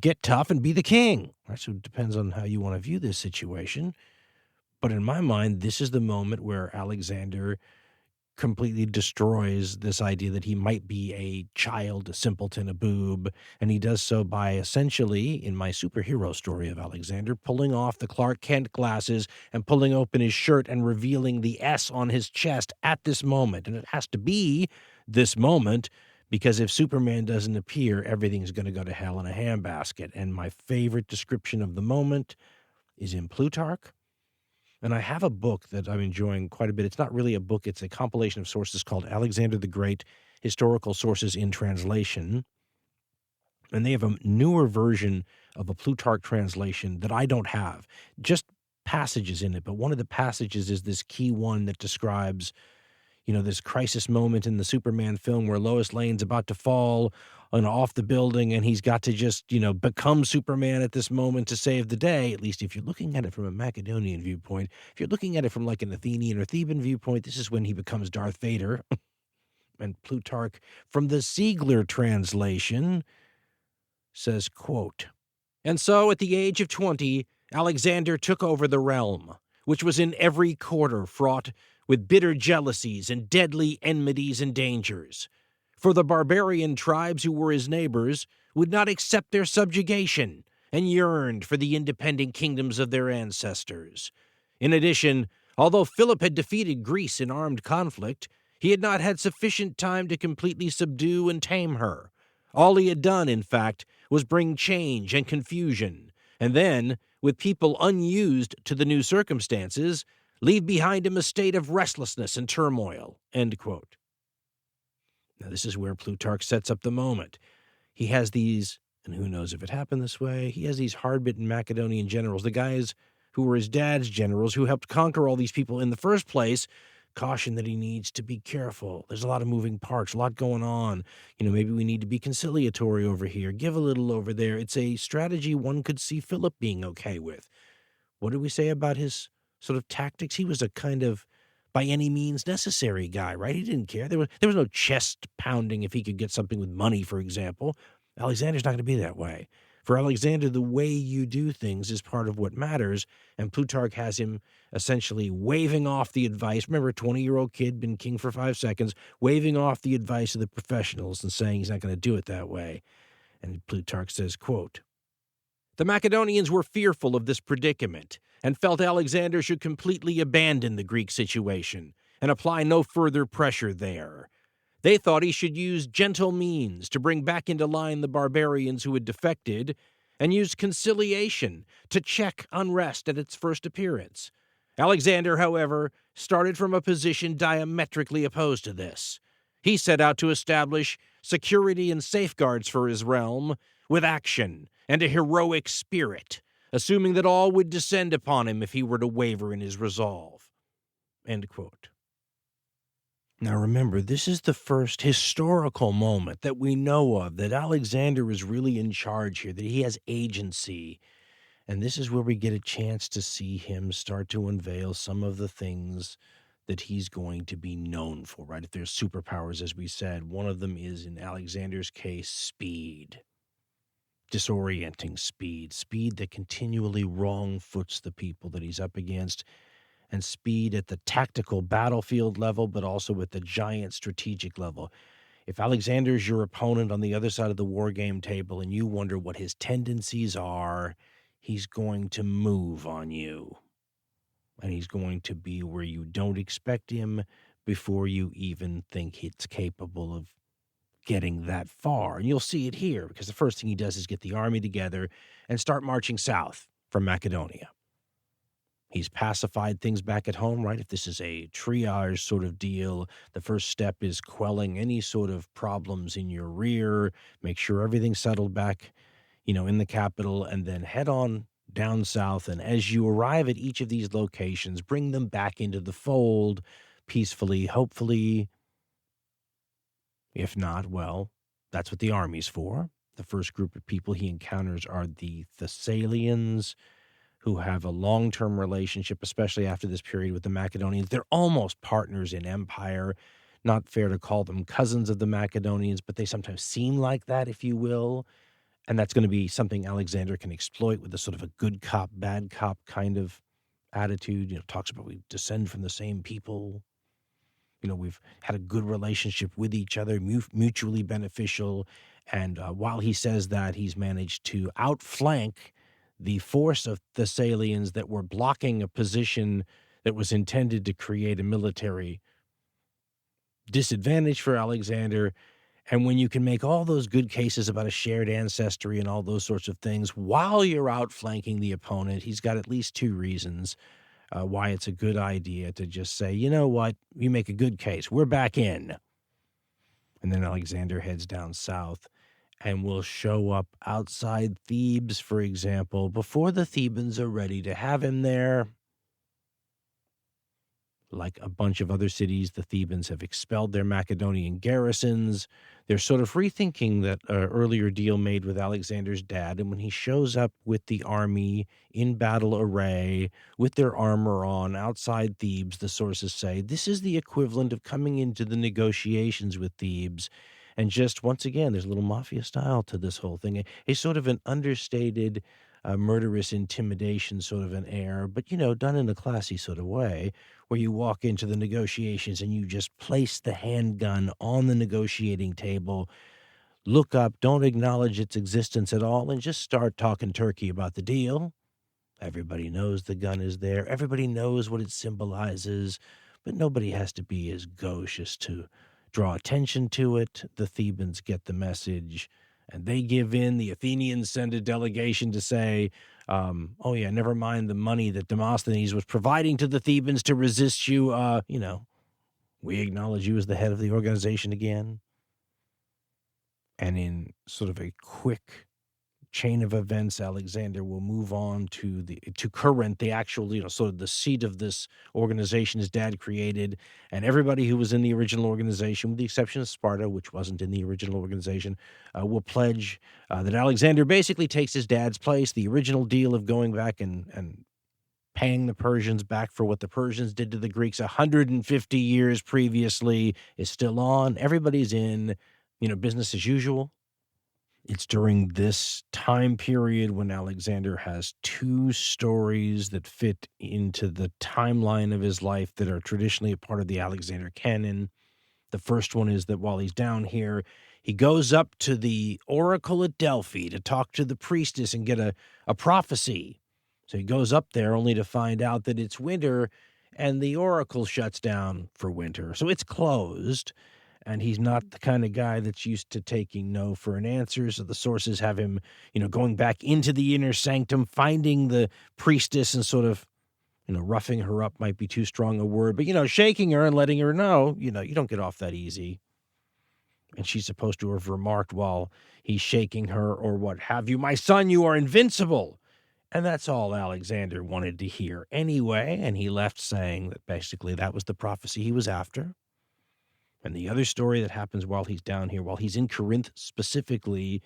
[SPEAKER 1] Get tough and be the king. Right? So it depends on how you want to view this situation. But in my mind, this is the moment where Alexander completely destroys this idea that he might be a child, a simpleton, a boob, and he does so by essentially, in my superhero story of Alexander, pulling off the Clark Kent glasses and pulling open his shirt and revealing the S on his chest at this moment. And it has to be this moment because if Superman doesn't appear, everything's going to go to hell in a handbasket. And my favorite description of the moment is in Plutarch. And I have a book that I'm enjoying quite a bit. It's not really a book. It's a compilation of sources called Alexander the Great, Historical Sources in Translation. And they have a newer version of a Plutarch translation that I don't have. Just passages in it. But one of the passages is this key one that describes, this crisis moment in the Superman film where Lois Lane's about to fall off the building and he's got to just, become Superman at this moment to save the day. At least if you're looking at it from a Macedonian viewpoint. If you're looking at it from like an Athenian or Theban viewpoint, this is when he becomes Darth Vader. And Plutarch, from the Ziegler translation, says, quote, "And so at the age of 20, Alexander took over the realm, which was in every quarter fraught with bitter jealousies and deadly enmities and dangers. For the barbarian tribes who were his neighbors would not accept their subjugation and yearned for the independent kingdoms of their ancestors. In addition, although Philip had defeated Greece in armed conflict, he had not had sufficient time to completely subdue and tame her. All he had done, in fact, was bring change and confusion, and then, with people unused to the new circumstances, leave behind him a state of restlessness and turmoil." End quote. Now, this is where Plutarch sets up the moment. He has these, and who knows if it happened this way, he has these hard-bitten Macedonian generals, the guys who were his dad's generals, who helped conquer all these people in the first place, caution that he needs to be careful. There's a lot of moving parts, a lot going on. Maybe we need to be conciliatory over here, give a little over there. It's a strategy one could see Philip being okay with. What did we say about his sort of tactics? He was a kind of by any means necessary guy, right? He didn't care. There was no chest pounding if he could get something with money, for example. Alexander's not going to be that way. For Alexander, the way you do things is part of what matters, and Plutarch has him essentially waving off the advice. Remember, a 20-year-old kid, been king for 5 seconds, waving off the advice of the professionals and saying he's not going to do it that way. And Plutarch says, quote, "The Macedonians were fearful of this predicament and felt Alexander should completely abandon the Greek situation and apply no further pressure there. They thought he should use gentle means to bring back into line the barbarians who had defected and use conciliation to check unrest at its first appearance. Alexander, however, started from a position diametrically opposed to this. He set out to establish security and safeguards for his realm with action and a heroic spirit, assuming that all would descend upon him if he were to waver in his resolve." End quote. Now remember, this is the first historical moment that we know of that Alexander is really in charge here, that he has agency. And this is where we get a chance to see him start to unveil some of the things that he's going to be known for, right? If there's superpowers, as we said, one of them is, in Alexander's case, speed. Disorienting speed that continually wrong-foots the people that he's up against, and speed at the tactical battlefield level, but also at the giant strategic level. If Alexander's your opponent on the other side of the war game table and you wonder what his tendencies are, he's going to move on you. And he's going to be where you don't expect him before you even think it's capable of getting that far. And you'll see it here, because the first thing he does is get the army together and start marching south from Macedonia. He's pacified things back at home, right? If this is a triage sort of deal, the first step is quelling any sort of problems in your rear, make sure everything's settled back, in the capital, and then head on down south. And as you arrive at each of these locations, bring them back into the fold peacefully, hopefully. If not, well, that's what the army's for. The first group of people he encounters are the Thessalians, who have a long-term relationship, especially after this period, with the Macedonians. They're almost partners in empire. Not fair to call them cousins of the Macedonians, but they sometimes seem like that, if you will. And that's going to be something Alexander can exploit with a sort of a good cop, bad cop kind of attitude. Talks about we descend from the same people. We've had a good relationship with each other, mutually beneficial. And while he says that, he's managed to outflank the force of Thessalians that were blocking a position that was intended to create a military disadvantage for Alexander. And when you can make all those good cases about a shared ancestry and all those sorts of things while you're outflanking the opponent, he's got at least two reasons why it's a good idea to just say, you know what, you make a good case. We're back in. And then Alexander heads down south and will show up outside Thebes, for example, before the Thebans are ready to have him there. Like a bunch of other cities, the Thebans have expelled their Macedonian garrisons. They're sort of rethinking that earlier deal made with Alexander's dad. And when he shows up with the army in battle array, with their armor on, outside Thebes, the sources say, this is the equivalent of coming into the negotiations with Thebes. And just, once again, there's a little mafia style to this whole thing. A sort of an understated, murderous intimidation sort of an air, but, done in a classy sort of way, where you walk into the negotiations and you just place the handgun on the negotiating table, look up, don't acknowledge its existence at all, and just start talking turkey about the deal. Everybody knows the gun is there. Everybody knows what it symbolizes, but nobody has to be as gauche as to draw attention to it. The Thebans get the message, and they give in. The Athenians send a delegation to say, oh yeah, never mind the money that Demosthenes was providing to the Thebans to resist you. We acknowledge you as the head of the organization again. And in sort of a quick chain of events, Alexander will move on to Corinth, the actual, sort of the seat of this organization his dad created, and everybody who was in the original organization, with the exception of Sparta, which wasn't in the original organization, will pledge that Alexander basically takes his dad's place. The original deal of going back and paying the Persians back for what the Persians did to the Greeks 150 years previously is still on. Everybody's in, business as usual. It's during this time period when Alexander has two stories that fit into the timeline of his life that are traditionally a part of the Alexander canon. The first one is that while he's down here, he goes up to the oracle at Delphi to talk to the priestess and get a prophecy. So he goes up there only to find out that it's winter and the oracle shuts down for winter. So it's closed. And he's not the kind of guy that's used to taking no for an answer. So the sources have him, going back into the inner sanctum, finding the priestess and sort of, roughing her up might be too strong a word, but, shaking her and letting her know, you don't get off that easy. And she's supposed to have remarked while he's shaking her or what have you, "My son, you are invincible." And that's all Alexander wanted to hear anyway. And he left saying that basically that was the prophecy he was after. And the other story that happens while he's down here, while he's in Corinth specifically,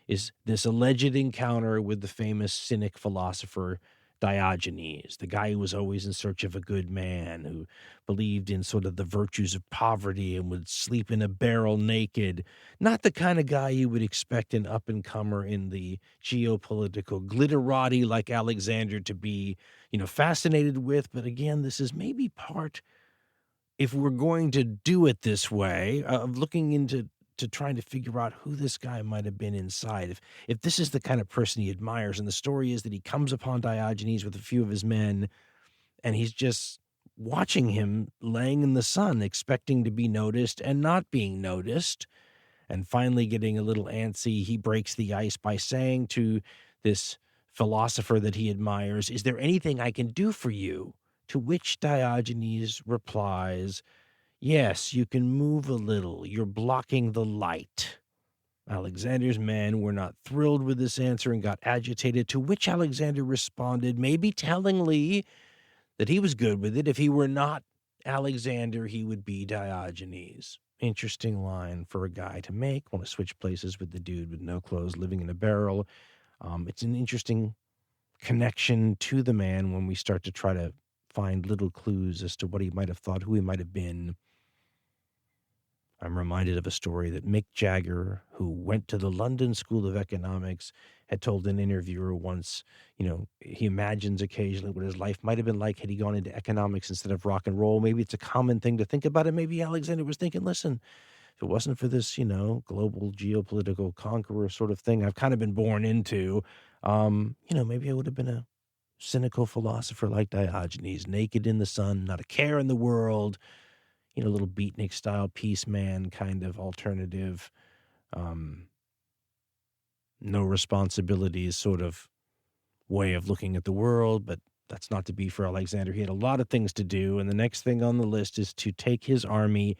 [SPEAKER 1] is this alleged encounter with the famous Cynic philosopher Diogenes, the guy who was always in search of a good man, who believed in sort of the virtues of poverty and would sleep in a barrel naked. Not the kind of guy you would expect an up-and-comer in the geopolitical glitterati like Alexander to be, fascinated with. But again, this is maybe part, if we're going to do it this way, of looking into trying to figure out who this guy might have been inside, if this is the kind of person he admires. And the story is that he comes upon Diogenes with a few of his men, and he's just watching him laying in the sun, expecting to be noticed and not being noticed. And finally getting a little antsy, he breaks the ice by saying to this philosopher that he admires, "Is there anything I can do for you?" To which Diogenes replies, "Yes, you can move a little. You're blocking the light." Alexander's men were not thrilled with this answer and got agitated, to which Alexander responded, maybe tellingly, that he was good with it. If he were not Alexander, he would be Diogenes. Interesting line for a guy to make. Want to switch places with the dude with no clothes living in a barrel. It's an interesting connection to the man when we start to try to find little clues as to what he might have thought, who he might have been. I'm reminded of a story that Mick Jagger, who went to the London School of Economics, had told an interviewer once, he imagines occasionally what his life might have been like had he gone into economics instead of rock and roll. Maybe it's a common thing to think about it. Maybe Alexander was thinking, listen, if it wasn't for this, global geopolitical conqueror sort of thing I've kind of been born into, maybe I would have been a cynical philosopher like Diogenes, naked in the sun, not a care in the world, little beatnik-style peace man kind of alternative, no responsibilities sort of way of looking at the world. But that's not to be for Alexander. He had a lot of things to do, and the next thing on the list is to take his army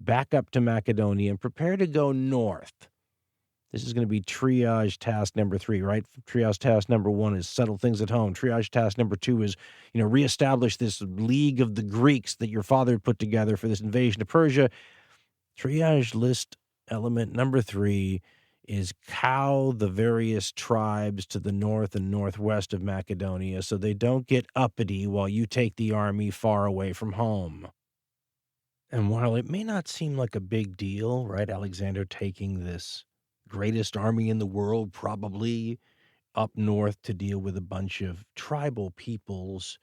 [SPEAKER 1] back up to Macedonia and prepare to go north. This is going to be triage task number 3, right? Triage task number 1 is settle things at home. Triage task number 2 is, reestablish this league of the Greeks that your father put together for this invasion of Persia. Triage list element number 3 is cow the various tribes to the north and northwest of Macedonia so they don't get uppity while you take the army far away from home. And while it may not seem like a big deal, right, Alexander taking this greatest army in the world, probably up north to deal with a bunch of tribal peoples,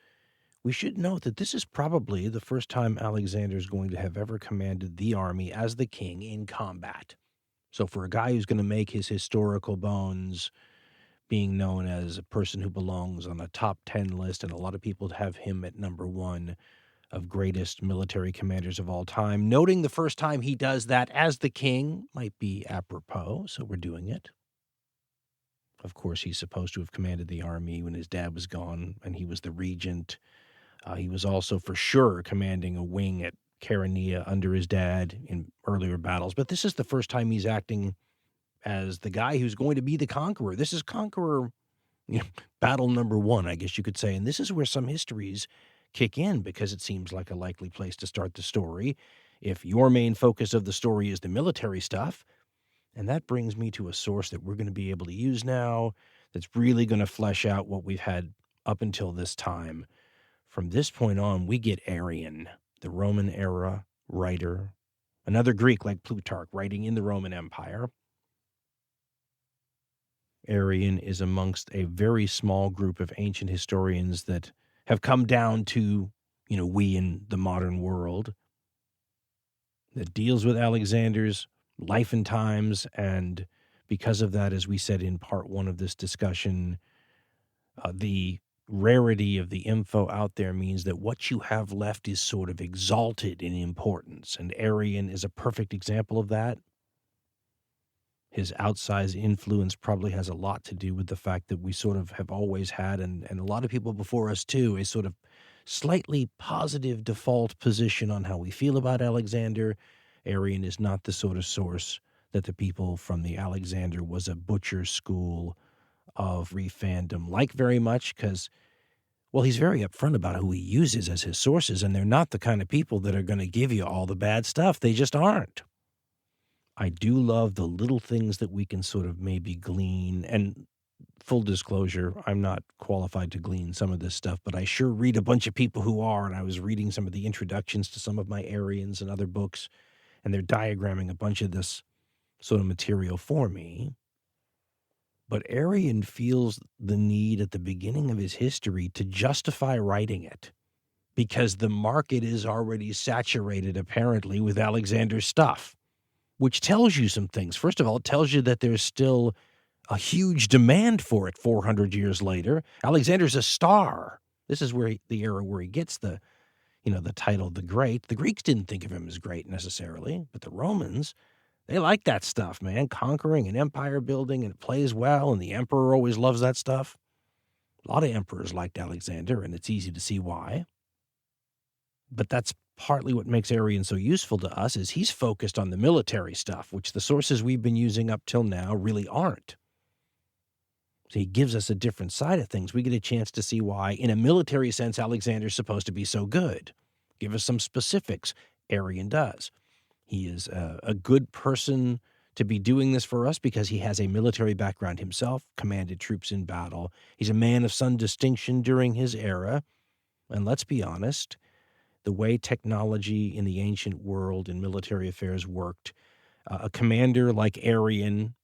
[SPEAKER 1] we should note that this is probably the first time Alexander is going to have ever commanded the army as the king in combat. So for a guy who's going to make his historical bones being known as a person who belongs on a top 10 list, and a lot of people have him at number 1 of greatest military commanders of all time, noting the first time he does that as the king might be apropos, so we're doing it. Of course, he's supposed to have commanded the army when his dad was gone and he was the regent. He was also for sure commanding a wing at Chaeronea under his dad in earlier battles, but this is the first time he's acting as the guy who's going to be the conqueror. This is conqueror battle number one, I guess you could say. And this is where some histories kick in, because it seems like a likely place to start the story if your main focus of the story is the military stuff. And that brings me to a source that we're going to be able to use now that's really going to flesh out what we've had up until this time. From this point on, we get Arrian, the Roman era writer, another Greek like Plutarch, writing in the Roman Empire. Arrian is amongst a very small group of ancient historians that have come down to, we in the modern world, that deals with Alexander's life and times. And because of that, as we said in part one of this discussion, the rarity of the info out there means that what you have left is sort of exalted in importance. And Arrian is a perfect example of that. His outsized influence probably has a lot to do with the fact that we sort of have always had, and a lot of people before us too, a sort of slightly positive default position on how we feel about Alexander. Arrian is not the sort of source that the people from the Alexander was a butcher school of fandom like very much, because, well, he's very upfront about who he uses as his sources, and they're not the kind of people that are going to give you all the bad stuff. They just aren't. I do love the little things that we can sort of maybe glean, and full disclosure, I'm not qualified to glean some of this stuff, but I sure read a bunch of people who are, and I was reading some of the introductions to some of my Arrians and other books, and they're diagramming a bunch of this sort of material for me. But Arrian feels the need at the beginning of his history to justify writing it, because the market is already saturated, apparently, with Alexander's stuff, which tells you some things. First of all, it tells you that there's still a huge demand for it 400 years later. Alexander's a star. This is where the era where he gets the title the Great. The Greeks didn't think of him as great necessarily, but the Romans, they like that stuff, man. Conquering and empire building, and it plays well, and the emperor always loves that stuff. A lot of emperors liked Alexander, and it's easy to see why. But that's partly what makes Arrian so useful to us, is he's focused on the military stuff, which the sources we've been using up till now really aren't. So he gives us a different side of things. We get a chance to see why, in a military sense, Alexander's supposed to be so good. Give us some specifics. Arrian does. He is a good person to be doing this for us because he has a military background himself, commanded troops in battle. He's a man of some distinction during his era. And let's be honest, the way technology in the ancient world in military affairs worked, a commander like Arrian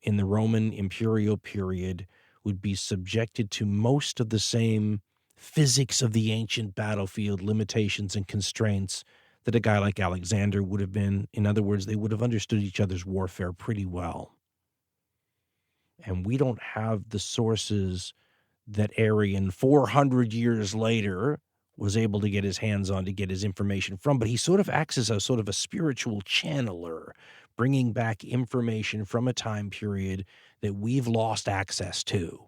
[SPEAKER 1] in the Roman imperial period would be subjected to most of the same physics of the ancient battlefield limitations and constraints that a guy like Alexander would have been. In other words, they would have understood each other's warfare pretty well. And we don't have the sources that Arrian 400 years later was able to get his hands on to get his information from, but he sort of acts as a sort of a spiritual channeler, bringing back information from a time period that we've lost access to.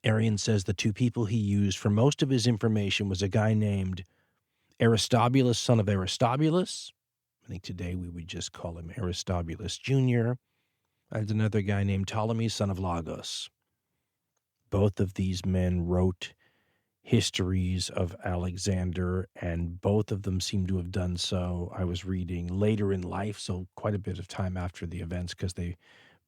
[SPEAKER 1] Arrian says the two people he used for most of his information was a guy named Aristobulus, son of Aristobulus. I think today we would just call him Aristobulus Jr. And another guy named Ptolemy, son of Lagos. Both of these men wrote histories of Alexander, and both of them seem to have done so, I was reading, later in life, so quite a bit of time after the events, because they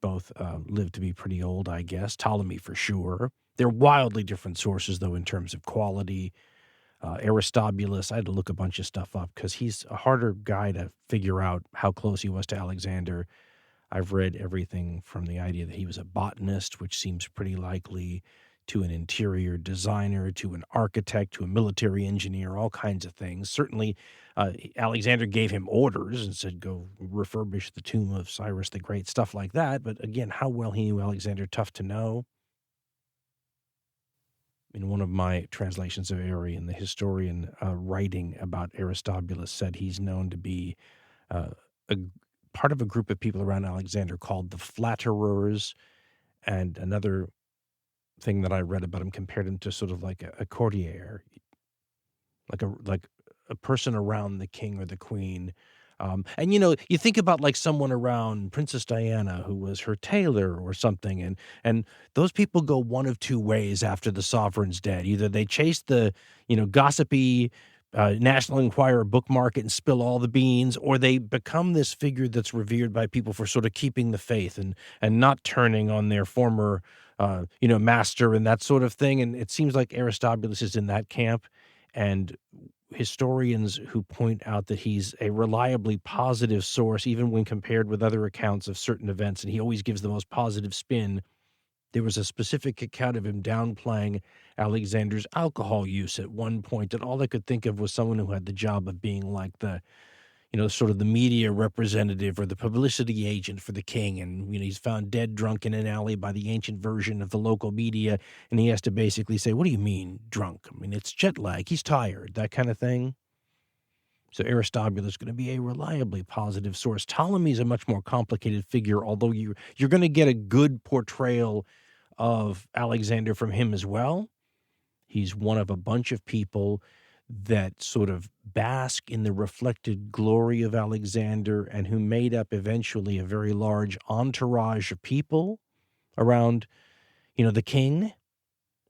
[SPEAKER 1] both lived to be pretty old, I guess. Ptolemy for sure. They're wildly different sources, though, in terms of quality. Aristobulus, I had to look a bunch of stuff up because he's a harder guy to figure out how close he was to Alexander. I've read everything from the idea that he was a botanist, which seems pretty likely, to an interior designer, to an architect, to a military engineer, all kinds of things. Certainly, Alexander gave him orders and said, go refurbish the tomb of Cyrus the Great, stuff like that. But again, how well he knew Alexander, tough to know. In one of my translations of Arrian, the historian writing about Aristobulus said he's known to be a part of a group of people around Alexander called the flatterers. And another thing that I read about him compared him to sort of like a courtier, like a person around the king or the queen, And, you think about like someone around Princess Diana who was her tailor or something, and those people go one of two ways after the sovereign's dead. Either they chase the, gossipy National Enquirer book market and spill all the beans, or they become this figure that's revered by people for sort of keeping the faith and not turning on their former, master and that sort of thing. And it seems like Aristobulus is in that camp. And historians who point out that he's a reliably positive source, even when compared with other accounts of certain events, and he always gives the most positive spin. There was a specific account of him downplaying Alexander's alcohol use at one point, and all I could think of was someone who had the job of being like the, sort of the media representative or the publicity agent for the king. And, he's found dead drunk in an alley by the ancient version of the local media. And he has to basically say, what do you mean drunk? I mean, it's jet lag. He's tired, that kind of thing. So Aristobulus is going to be a reliably positive source. Ptolemy is a much more complicated figure, although you're going to get a good portrayal of Alexander from him as well. He's one of a bunch of people that sort of bask in the reflected glory of Alexander and who made up eventually a very large entourage of people around, the king.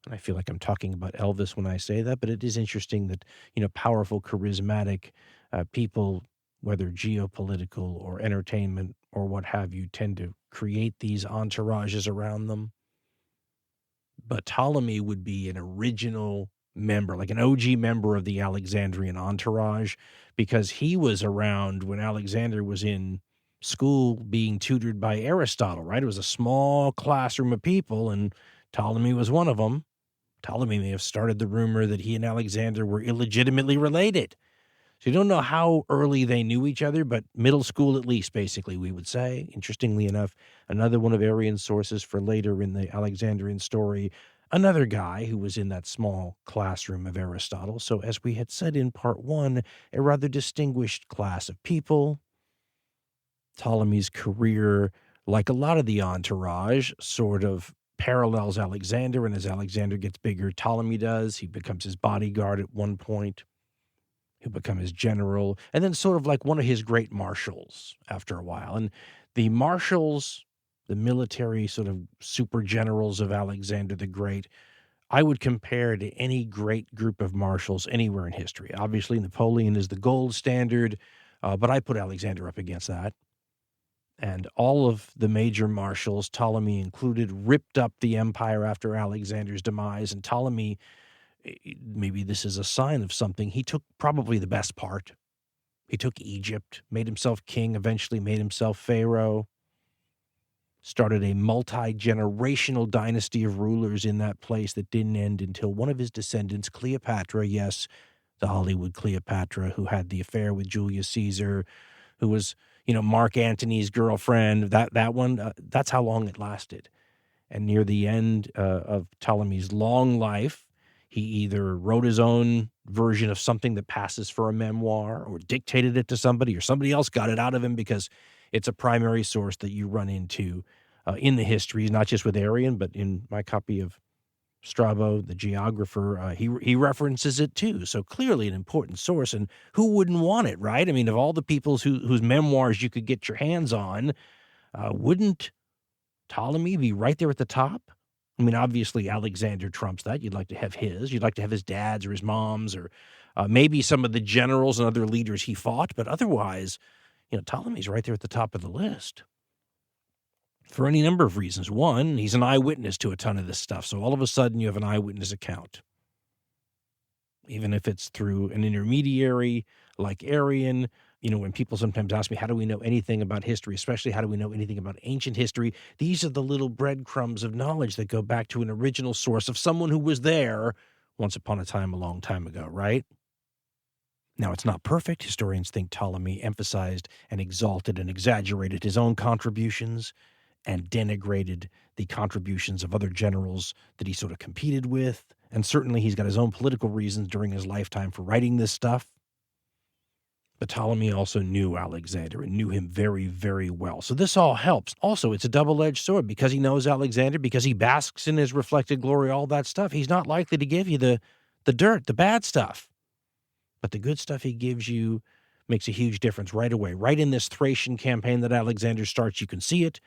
[SPEAKER 1] And I feel like I'm talking about Elvis when I say that, but it is interesting that, powerful, charismatic people, whether geopolitical or entertainment or what have you, tend to create these entourages around them. But Ptolemy would be an original member, like an OG member of the Alexandrian entourage, because he was around when Alexander was in school being tutored by Aristotle, right? It was a small classroom of people, and Ptolemy was one of them. Ptolemy may have started the rumor that he and Alexander were illegitimately related. So you don't know how early they knew each other, but middle school at least, basically, we would say. Interestingly enough, another one of Arrian's sources for later in the Alexandrian story, another guy who was in that small classroom of Aristotle. So as we had said in part one, a rather distinguished class of people. Ptolemy's career, like a lot of the entourage, sort of parallels Alexander, and as Alexander gets bigger, Ptolemy does. He becomes his bodyguard at one point. He'll become his general, and then sort of like one of his great marshals after a while. And the marshals, the military sort of super generals of Alexander the Great, I would compare to any great group of marshals anywhere in history. Obviously, Napoleon is the gold standard, but I put Alexander up against that. And all of the major marshals, Ptolemy included, ripped up the empire after Alexander's demise. And Ptolemy, maybe this is a sign of something, he took probably the best part. He took Egypt, made himself king, eventually made himself pharaoh, started a multi-generational dynasty of rulers in that place that didn't end until one of his descendants, Cleopatra, yes, the Hollywood Cleopatra, who had the affair with Julius Caesar, who was, Mark Antony's girlfriend, that one, that's how long it lasted. And near the end of Ptolemy's long life, he either wrote his own version of something that passes for a memoir or dictated it to somebody, or somebody else got it out of him, because it's a primary source that you run into in the histories, not just with Arrian, but in my copy of Strabo, the geographer, he references it too. So clearly an important source, and who wouldn't want it, right? I mean, of all the people whose memoirs you could get your hands on, wouldn't Ptolemy be right there at the top? I mean, obviously Alexander trumps that. You'd like to have his. You'd like to have his dad's or his mom's, or maybe some of the generals and other leaders he fought. But otherwise, Ptolemy's right there at the top of the list for any number of reasons. One, he's an eyewitness to a ton of this stuff. So all of a sudden you have an eyewitness account, even if it's through an intermediary like Arrian. When people sometimes ask me, how do we know anything about history, especially how do we know anything about ancient history? These are the little breadcrumbs of knowledge that go back to an original source of someone who was there once upon a time, a long time ago, right? Now, it's not perfect. Historians think Ptolemy emphasized and exalted and exaggerated his own contributions and denigrated the contributions of other generals that he sort of competed with. And certainly he's got his own political reasons during his lifetime for writing this stuff. But Ptolemy also knew Alexander and knew him very, very well. So this all helps. Also, it's a double-edged sword. Because he knows Alexander, because he basks in his reflected glory, all that stuff, he's not likely to give you the dirt, the bad stuff. But the good stuff he gives you Makes a huge difference right away. Right in this Thracian campaign that Alexander starts, you can see it,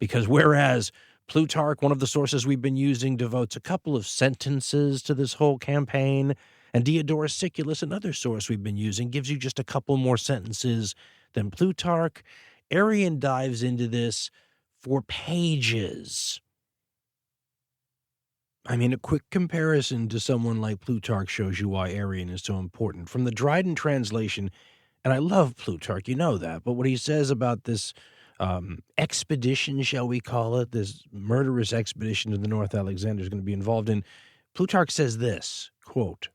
[SPEAKER 1] because whereas Plutarch, one of the sources we've been using, devotes a couple of sentences to this whole campaign, and Diodorus Siculus, another source we've been using, gives you just a couple more sentences than Plutarch, Arrian dives into this for pages. I mean, a quick comparison to someone like Plutarch shows you why Arrian is so important. From the Dryden translation, and I love Plutarch, you know that, but what he says about this expedition, shall we call it, this murderous expedition to the north Alexander is going to be involved in, Plutarch says this, quote,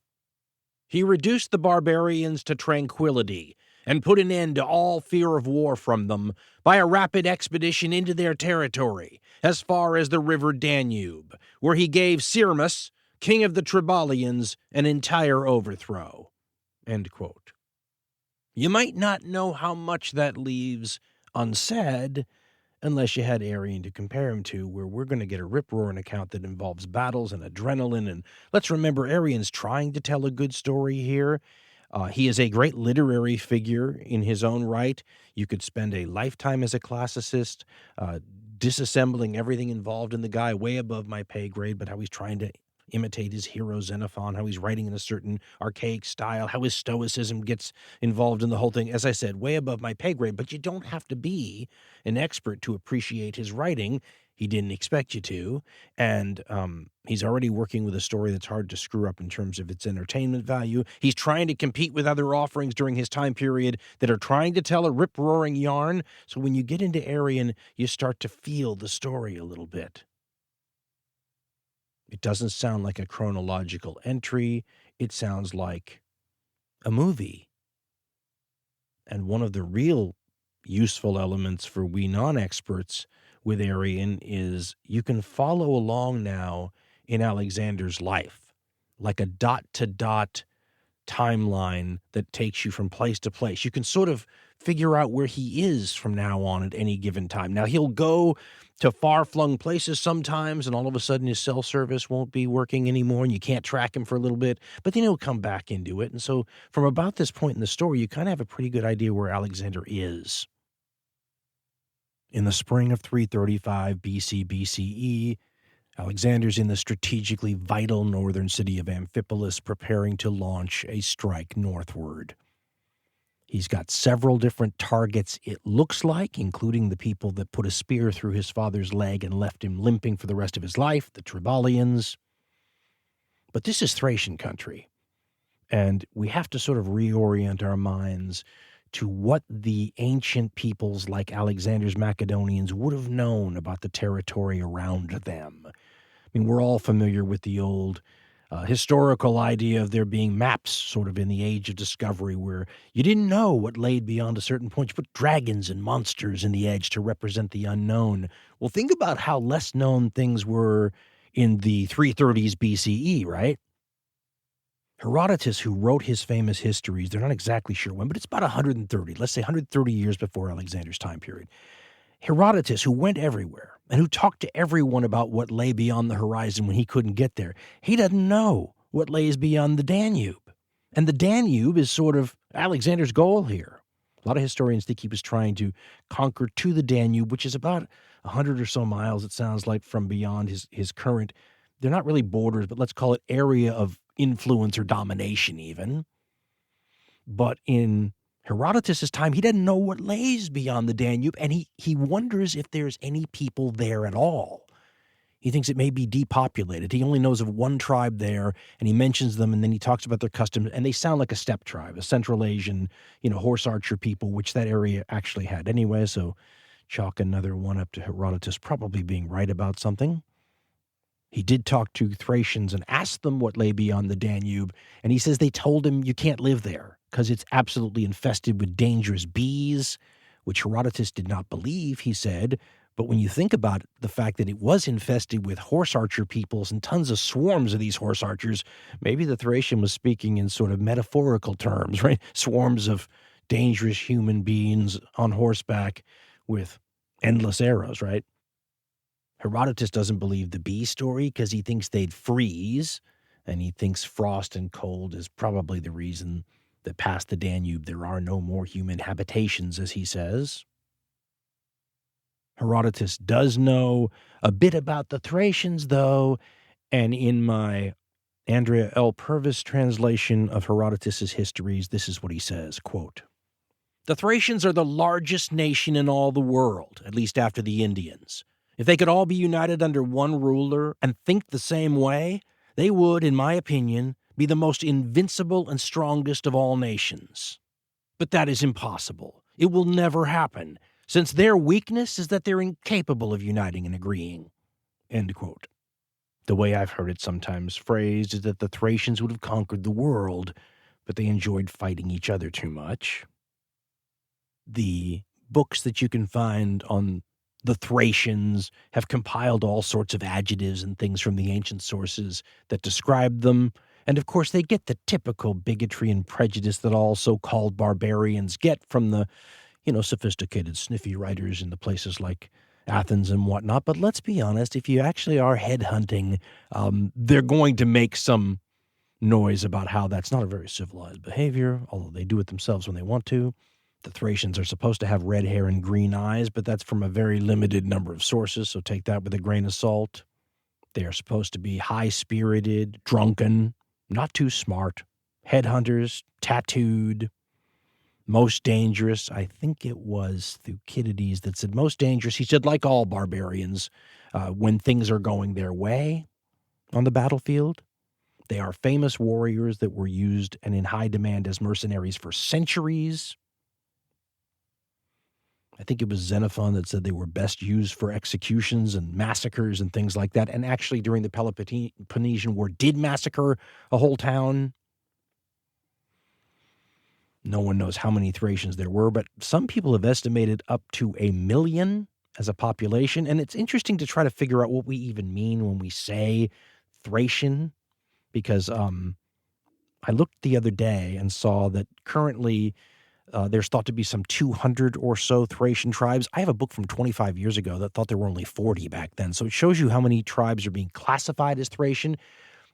[SPEAKER 1] "He reduced the barbarians to tranquility and put an end to all fear of war from them by a rapid expedition into their territory, as far as the river Danube, where he gave Syrmus, king of the Triballians, an entire overthrow." End quote. You might not know how much that leaves unsaid unless you had Arrian to compare him to, where we're going to get a rip-roaring account that involves battles and adrenaline. And let's remember, Arrian's trying to tell a good story here. He is a great literary figure in his own right. You could spend a lifetime as a classicist, disassembling everything involved in the guy, way above my pay grade, but how he's trying to imitate his hero Xenophon, how he's writing in a certain archaic style, how his stoicism gets involved in the whole thing. As I said, way above my pay grade, but you don't have to be an expert to appreciate his writing. He didn't expect you to, and he's already working with a story that's hard to screw up in terms of its entertainment value. He's trying to compete with other offerings during his time period that are trying to tell a rip-roaring yarn. So when you get into Arrian, you start to feel the story a little bit. It doesn't sound like a chronological entry. It sounds like a movie. And one of the real useful elements for we non-experts with Arrian is you can follow along now in Alexander's life, like a dot-to-dot timeline that takes you from place to place. You can sort of figure out where he is from now on at any given time. Now, he'll go to far-flung places sometimes, and all of a sudden his cell service won't be working anymore, and you can't track him for a little bit, but then he'll come back into it. And so from about this point in the story, you kind of have a pretty good idea where Alexander is. In the spring of 335 BC BCE, Alexander's in the strategically vital northern city of Amphipolis, preparing to launch a strike northward. He's got several different targets, it looks like, including the people that put a spear through his father's leg and left him limping for the rest of his life, the Triballians. But this is Thracian country, and we have to sort of reorient our minds to what the ancient peoples like Alexander's Macedonians would have known about the territory around them. I mean, we're all familiar with the old historical idea of there being maps sort of in the age of discovery where you didn't know what laid beyond a certain point. You put dragons and monsters in the edge to represent the unknown. Well, think about how less known things were in the 330s BCE, right? Herodotus, who wrote his famous histories, they're not exactly sure when, but it's about 130, let's say 130 years before Alexander's time period. Herodotus, who went everywhere and who talked to everyone about what lay beyond the horizon when he couldn't get there, he doesn't know what lays beyond the Danube. And the Danube is sort of Alexander's goal here. A lot of historians think he was trying to conquer to the Danube, which is about 100 or so miles, it sounds like, from beyond his current, they're not really borders, but let's call it area of influence or domination even. But in Herodotus' time, he doesn't know what lays beyond the Danube, and he wonders if there's any people there at all. He thinks it may be depopulated. He only knows of one tribe there, and he mentions them, and then he talks about their customs, and they sound like a steppe tribe, a Central Asian, horse archer people, which that area actually had anyway, so chalk another one up to Herodotus probably being right about something. He did talk to Thracians and asked them what lay beyond the Danube, and he says they told him you can't live there because it's absolutely infested with dangerous bees, which Herodotus did not believe, he said. But when you think about it, the fact that it was infested with horse archer peoples and tons of swarms of these horse archers, maybe the Thracian was speaking in sort of metaphorical terms, right? Swarms of dangerous human beings on horseback with endless arrows, right? Herodotus doesn't believe the bee story because he thinks they'd freeze, and he thinks frost and cold is probably the reason that past the Danube there are no more human habitations, as he says. Herodotus does know a bit about the Thracians, though, and in my Andrea L. Purvis translation of Herodotus's histories, this is what he says, quote, "The Thracians are the largest nation in all the world, at least after the Indians. If they could all be united under one ruler and think the same way, they would, in my opinion, be the most invincible and strongest of all nations. But that is impossible. It will never happen, since their weakness is that they're incapable of uniting and agreeing." End quote. The way I've heard it sometimes phrased is that the Thracians would have conquered the world, but they enjoyed fighting each other too much. The books that you can find on the Thracians have compiled all sorts of adjectives and things from the ancient sources that describe them. And of course, they get the typical bigotry and prejudice that all so-called barbarians get from the, sophisticated, sniffy writers in the places like Athens and whatnot. But let's be honest, if you actually are headhunting, they're going to make some noise about how that's not a very civilized behavior, although they do it themselves when they want to. The Thracians are supposed to have red hair and green eyes, but that's from a very limited number of sources, so take that with a grain of salt. They are supposed to be high-spirited, drunken, not too smart, headhunters, tattooed, most dangerous. I think it was Thucydides that said most dangerous. He said, like all barbarians, when things are going their way on the battlefield. They are famous warriors that were used and in high demand as mercenaries for centuries. I think it was Xenophon that said they were best used for executions and massacres and things like that. And actually, during the Peloponnesian War, did massacre a whole town. No one knows how many Thracians there were, but some people have estimated up to 1 million as a population. And it's interesting to try to figure out what we even mean when we say Thracian, because I looked the other day and saw that currently there's thought to be some 200 or so Thracian tribes. I have a book from 25 years ago that thought there were only 40 back then. So it shows you how many tribes are being classified as Thracian.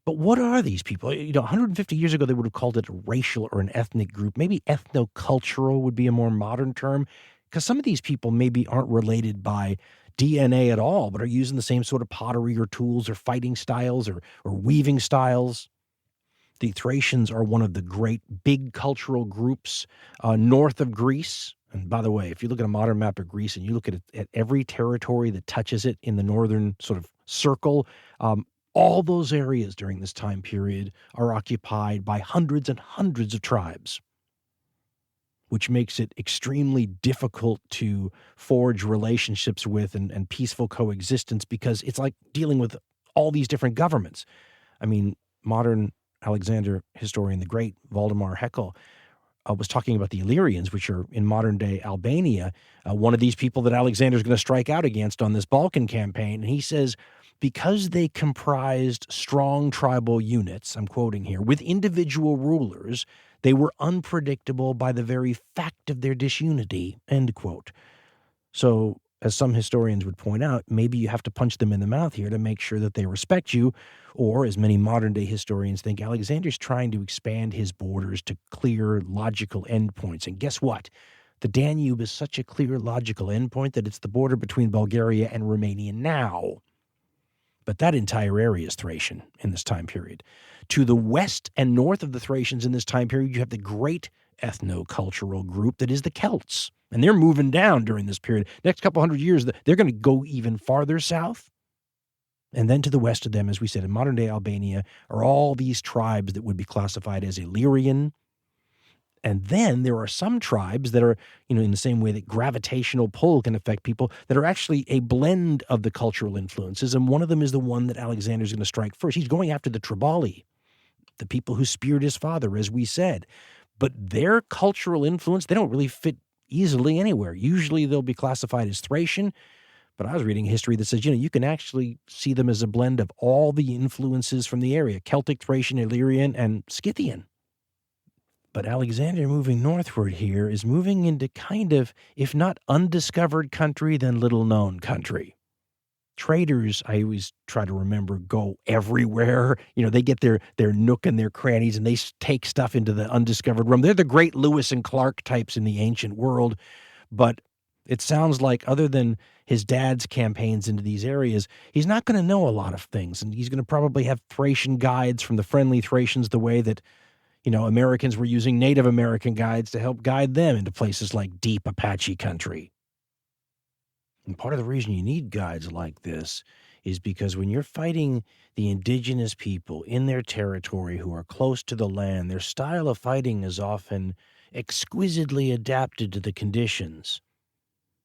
[SPEAKER 1] But what are these people? 150 years ago, they would have called it a racial or an ethnic group. Maybe ethnocultural would be a more modern term, because some of these people maybe aren't related by DNA at all, but are using the same sort of pottery or tools or fighting styles or weaving styles. The Thracians are one of the great big cultural groups north of Greece. And by the way, if you look at a modern map of Greece and you look at every territory that touches it in the northern sort of circle, all those areas during this time period are occupied by hundreds and hundreds of tribes, which makes it extremely difficult to forge relationships with and peaceful coexistence, because it's like dealing with all these different governments. I mean, modern Alexander historian, the great Valdemar Heckel, was talking about the Illyrians, which are in modern-day Albania, one of these people that Alexander's going to strike out against on this Balkan campaign. And he says, because they comprised strong tribal units, I'm quoting here, with individual rulers, they were unpredictable by the very fact of their disunity, end quote. So, as some historians would point out, maybe you have to punch them in the mouth here to make sure that they respect you, or, as many modern-day historians think, Alexander's trying to expand his borders to clear, logical endpoints. And guess what? The Danube is such a clear, logical endpoint that it's the border between Bulgaria and Romania now. But that entire area is Thracian in this time period. To the west and north of the Thracians in this time period, you have the great ethno-cultural group that is the Celts. And they're moving down during this period. Next couple hundred years, they're going to go even farther south. And then to the west of them, as we said, in modern-day Albania, are all these tribes that would be classified as Illyrian. And then there are some tribes that are, in the same way that gravitational pull can affect people, that are actually a blend of the cultural influences. And one of them is the one that Alexander's going to strike first. He's going after the Triballi, the people who speared his father, as we said. But their cultural influence, they don't really fit easily anywhere. Usually they'll be classified as Thracian. But I was reading history that says, you can actually see them as a blend of all the influences from the area, Celtic, Thracian, Illyrian, and Scythian. But Alexander moving northward here is moving into kind of, if not undiscovered country, then little-known country. Traders, I always try to remember, go everywhere. They get their nook and their crannies, and they take stuff into the undiscovered realm. They're the great Lewis and Clark types in the ancient world. But it sounds like, other than his dad's campaigns into these areas, he's not going to know a lot of things. And he's going to probably have Thracian guides from the friendly Thracians, the way that, Americans were using Native American guides to help guide them into places like deep Apache country. And part of the reason you need guides like this is because when you're fighting the indigenous people in their territory who are close to the land, their style of fighting is often exquisitely adapted to the conditions.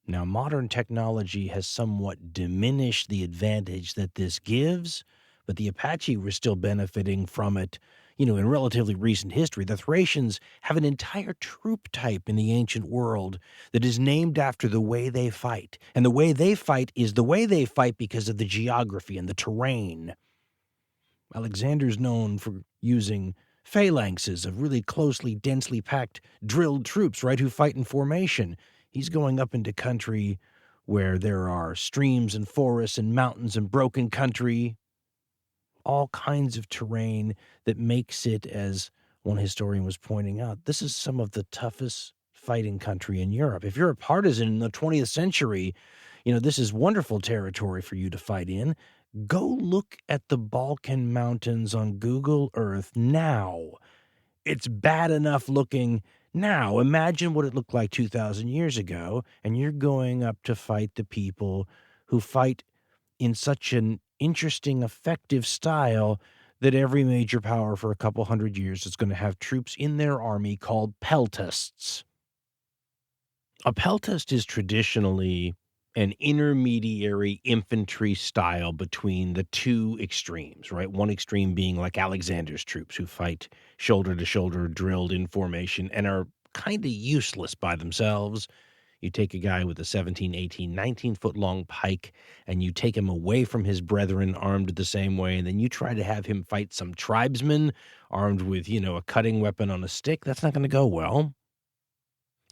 [SPEAKER 1] Now, modern technology has somewhat diminished the advantage that this gives, but the Apache were still benefiting from it, in relatively recent history. The Thracians have an entire troop type in the ancient world that is named after the way they fight. And the way they fight is the way they fight because of the geography and the terrain. Alexander's known for using phalanxes of really closely, densely packed, drilled troops, right, who fight in formation. He's going up into country where there are streams and forests and mountains and broken country, all kinds of terrain that makes it, as one historian was pointing out, this is some of the toughest fighting country in Europe. If you're a partisan in the 20th century, this is wonderful territory for you to fight in. Go look at the Balkan mountains on Google Earth now. It's bad enough looking now. Imagine what it looked like 2,000 years ago, and you're going up to fight the people who fight in such an interesting, effective style that every major power for a couple hundred years is going to have troops in their army called peltasts. A peltast is traditionally an intermediary infantry style between the two extremes, right? One extreme being like Alexander's troops, who fight shoulder to shoulder, drilled in formation, and are kind of useless by themselves. You take a guy with a 17, 18, 19-foot long pike, and you take him away from his brethren armed the same way, and then you try to have him fight some tribesmen armed with, a cutting weapon on a stick. That's not going to go well.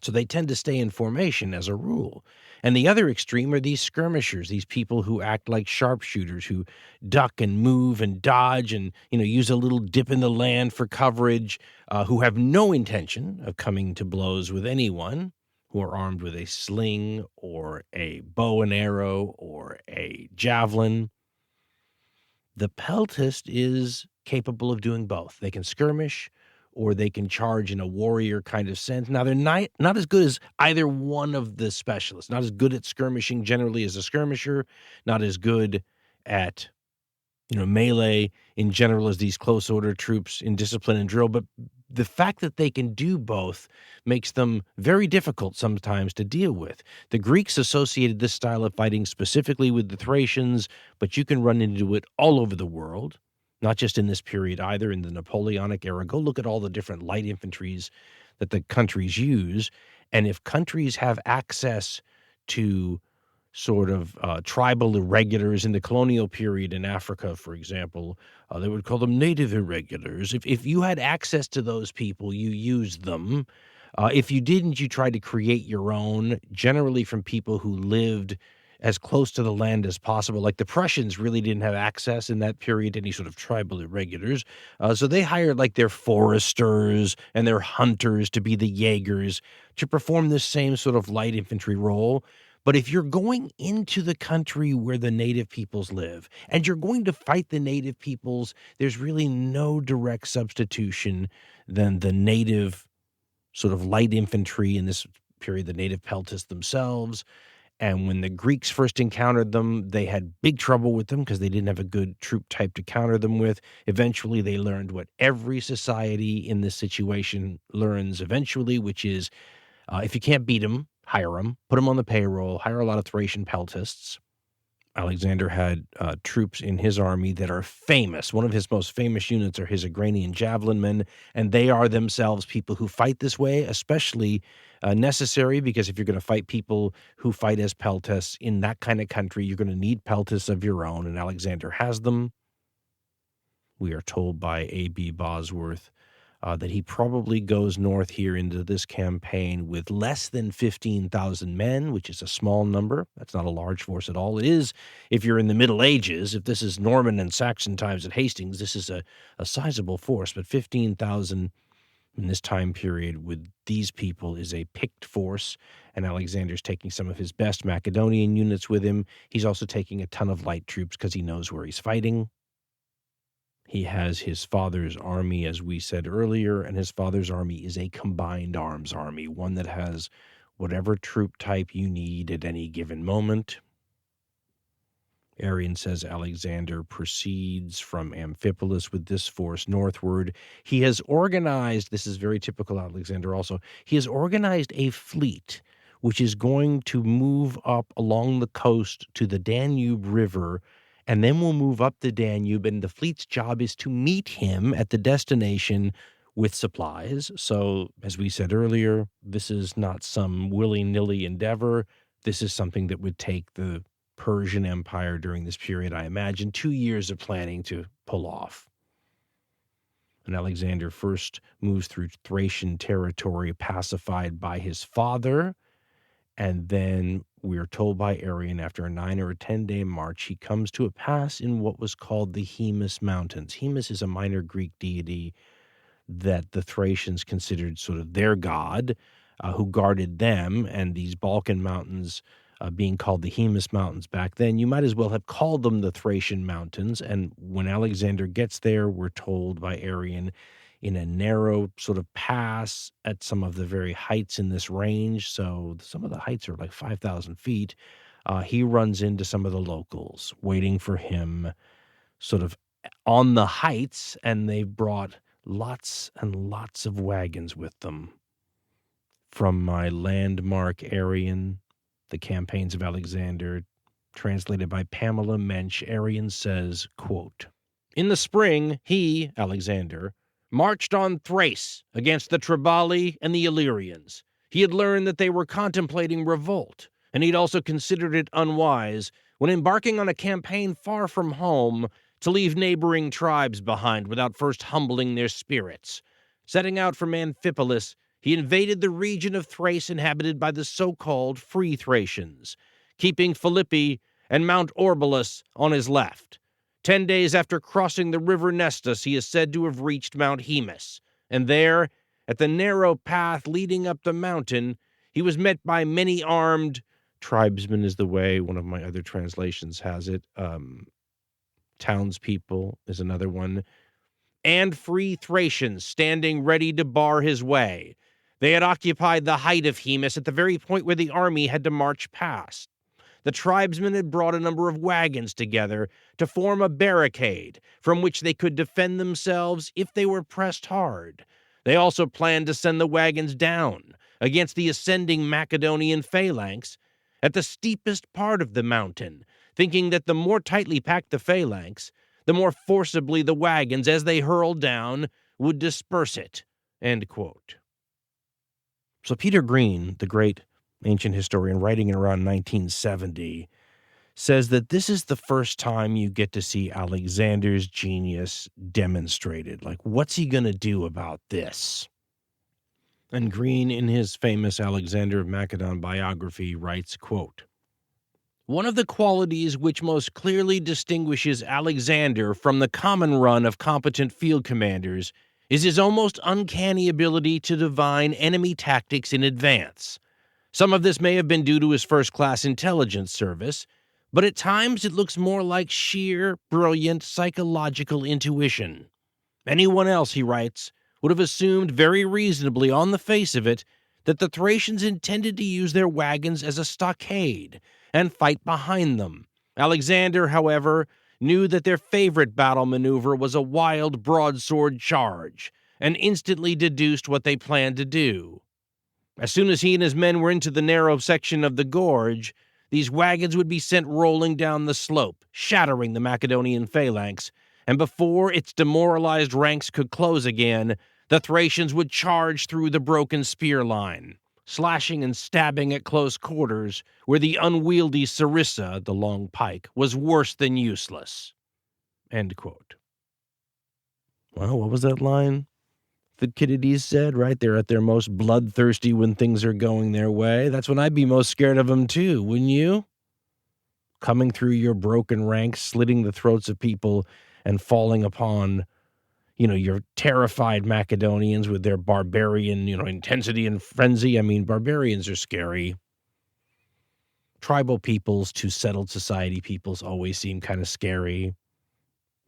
[SPEAKER 1] So they tend to stay in formation as a rule. And the other extreme are these skirmishers, these people who act like sharpshooters, who duck and move and dodge and, use a little dip in the land for coverage, who have no intention of coming to blows with anyone, who are armed with a sling or a bow and arrow or a javelin. The peltast is capable of doing both. They can skirmish, or they can charge in a warrior kind of sense. Now, they're not as good as either one of the specialists, not as good at skirmishing generally as a skirmisher, not as good at, melee in general as these close order troops in discipline and drill. But the fact that they can do both makes them very difficult sometimes to deal with. The Greeks associated this style of fighting specifically with the Thracians, but you can run into it all over the world. Not just in this period either, in the Napoleonic era. Go look at all the different light infantries that the countries use. And if countries have access to sort of tribal irregulars in the colonial period in Africa, for example, they would call them native irregulars. If you had access to those people, you used them. If you didn't, you tried to create your own, generally from people who lived as close to the land as possible. Like the Prussians really didn't have access in that period to any sort of tribal irregulars. So they hired like their foresters and their hunters to be the Jaegers to perform this same sort of light infantry role. But if you're going into the country where the native peoples live and you're going to fight the native peoples, there's really no direct substitution than the native sort of light infantry in this period, the native peltasts themselves. And when the Greeks first encountered them, they had big trouble with them because they didn't have a good troop type to counter them with. Eventually, they learned what every society in this situation learns eventually, which is if you can't beat them, hire them, put them on the payroll, hire a lot of Thracian peltasts. Alexander had troops in his army that are famous. One of his most famous units are his Agranian javelin men, and they are themselves people who fight this way, especially necessary because if you're going to fight people who fight as peltasts in that kind of country, you're going to need peltasts of your own, and Alexander has them. We are told by A.B. Bosworth that he probably goes north here into this campaign with less than 15,000 men, which is a small number. That's not a large force at all. It is, if you're in the Middle Ages, if this is Norman and Saxon times at Hastings, this is a sizable force, but 15,000 in this time period with these people is a picked force, and Alexander's taking some of his best Macedonian units with him. He's also taking a ton of light troops because he knows where he's fighting. He has his father's army, as we said earlier, and his father's army is a combined arms army, one that has whatever troop type you need at any given moment. Arrian says Alexander proceeds from Amphipolis with this force northward. He has organized, this is very typical Alexander also, he has organized a fleet which is going to move up along the coast to the Danube River, and then we'll move up the Danube, and the fleet's job is to meet him at the destination with supplies. So, as we said earlier, this is not some willy-nilly endeavor. This is something that would take the Persian Empire during this period, I imagine, 2 years of planning to pull off. And Alexander first moves through Thracian territory pacified by his father, and then we are told by Arrian after a 9 or a 10-day march, he comes to a pass in what was called the Hemus Mountains. Hemus is a minor Greek deity that the Thracians considered sort of their god, who guarded them, and these Balkan mountains being called the Hemus Mountains back then, you might as well have called them the Thracian Mountains. And when Alexander gets there, we're told by Arrian, in a narrow sort of pass at some of the very heights in this range, so some of the heights are like 5,000 feet, he runs into some of the locals waiting for him sort of on the heights, and they've brought lots and lots of wagons with them. From my landmark Arrian, The Campaigns of Alexander, translated by Pamela Mensch, Arrian says, quote, "In the spring, he, Alexander, marched on Thrace against the Triballi and the Illyrians. He had learned that they were contemplating revolt, and he'd also considered it unwise, when embarking on a campaign far from home, to leave neighboring tribes behind without first humbling their spirits. Setting out from Amphipolis, he invaded the region of Thrace inhabited by the so-called Free Thracians, keeping Philippi and Mount Orbulus on his left. 10 days after crossing the river Nestus, he is said to have reached Mount Hemus, and there, at the narrow path leading up the mountain, he was met by many armed tribesmen is the way one of my other translations has it. Townspeople is another one. And Free Thracians standing ready to bar his way. They had occupied the height of Hemus at the very point where the army had to march past. The tribesmen had brought a number of wagons together to form a barricade from which they could defend themselves if they were pressed hard. They also planned to send the wagons down against the ascending Macedonian phalanx at the steepest part of the mountain, thinking that the more tightly packed the phalanx, the more forcibly the wagons, as they hurled down, would disperse it." End quote. So Peter Green, the great ancient historian, writing in around 1970, says that this is the first time you get to see Alexander's genius demonstrated. Like, what's he going to do about this? And Green, in his famous Alexander of Macedon biography, writes, quote, "One of the qualities which most clearly distinguishes Alexander from the common run of competent field commanders is his almost uncanny ability to divine enemy tactics in advance. Some of this may have been due to his first-class intelligence service, but at times it looks more like sheer, brilliant psychological intuition. Anyone else," he writes, "would have assumed very reasonably on the face of it that the Thracians intended to use their wagons as a stockade and fight behind them. Alexander, however, knew that their favorite battle maneuver was a wild broadsword charge, and instantly deduced what they planned to do. As soon as he and his men were into the narrow section of the gorge, these wagons would be sent rolling down the slope, shattering the Macedonian phalanx, and before its demoralized ranks could close again, the Thracians would charge through the broken spear line, slashing and stabbing at close quarters, where the unwieldy sarissa, the long pike, was worse than useless." End quote. Well, what was that line? Thucydides said, right? They're at their most bloodthirsty when things are going their way. That's when I'd be most scared of them too, wouldn't you? Coming through your broken ranks, slitting the throats of people, and falling upon, your terrified Macedonians with their barbarian, intensity and frenzy. I mean, barbarians are scary. Tribal peoples to settled society peoples always seem kind of scary.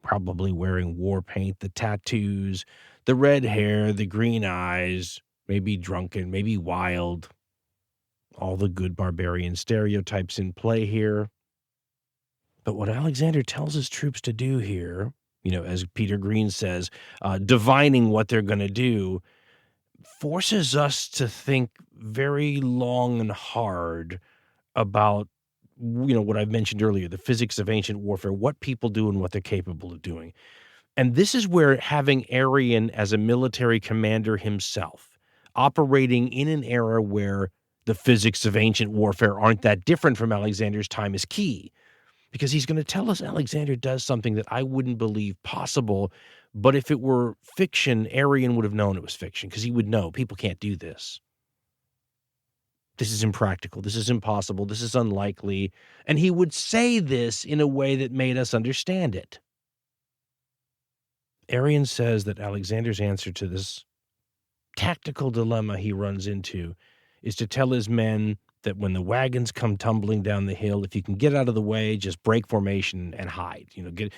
[SPEAKER 1] Probably wearing war paint, the tattoos, the red hair, the green eyes, maybe drunken, maybe wild. All the good barbarian stereotypes in play here. But what Alexander tells his troops to do here, as Peter Green says, divining what they're going to do, forces us to think very long and hard about, what I've mentioned earlier, the physics of ancient warfare, what people do and what they're capable of doing. And this is where having Arrian as a military commander himself, operating in an era where the physics of ancient warfare aren't that different from Alexander's time, is key. Because he's going to tell us Alexander does something that I wouldn't believe possible, but if it were fiction, Arrian would have known it was fiction, because he would know people can't do this. This is impractical. This is impossible. This is unlikely. And he would say this in a way that made us understand it. Arrian says that Alexander's answer to this tactical dilemma he runs into is to tell his men that when the wagons come tumbling down the hill, if you can get out of the way, just break formation and hide.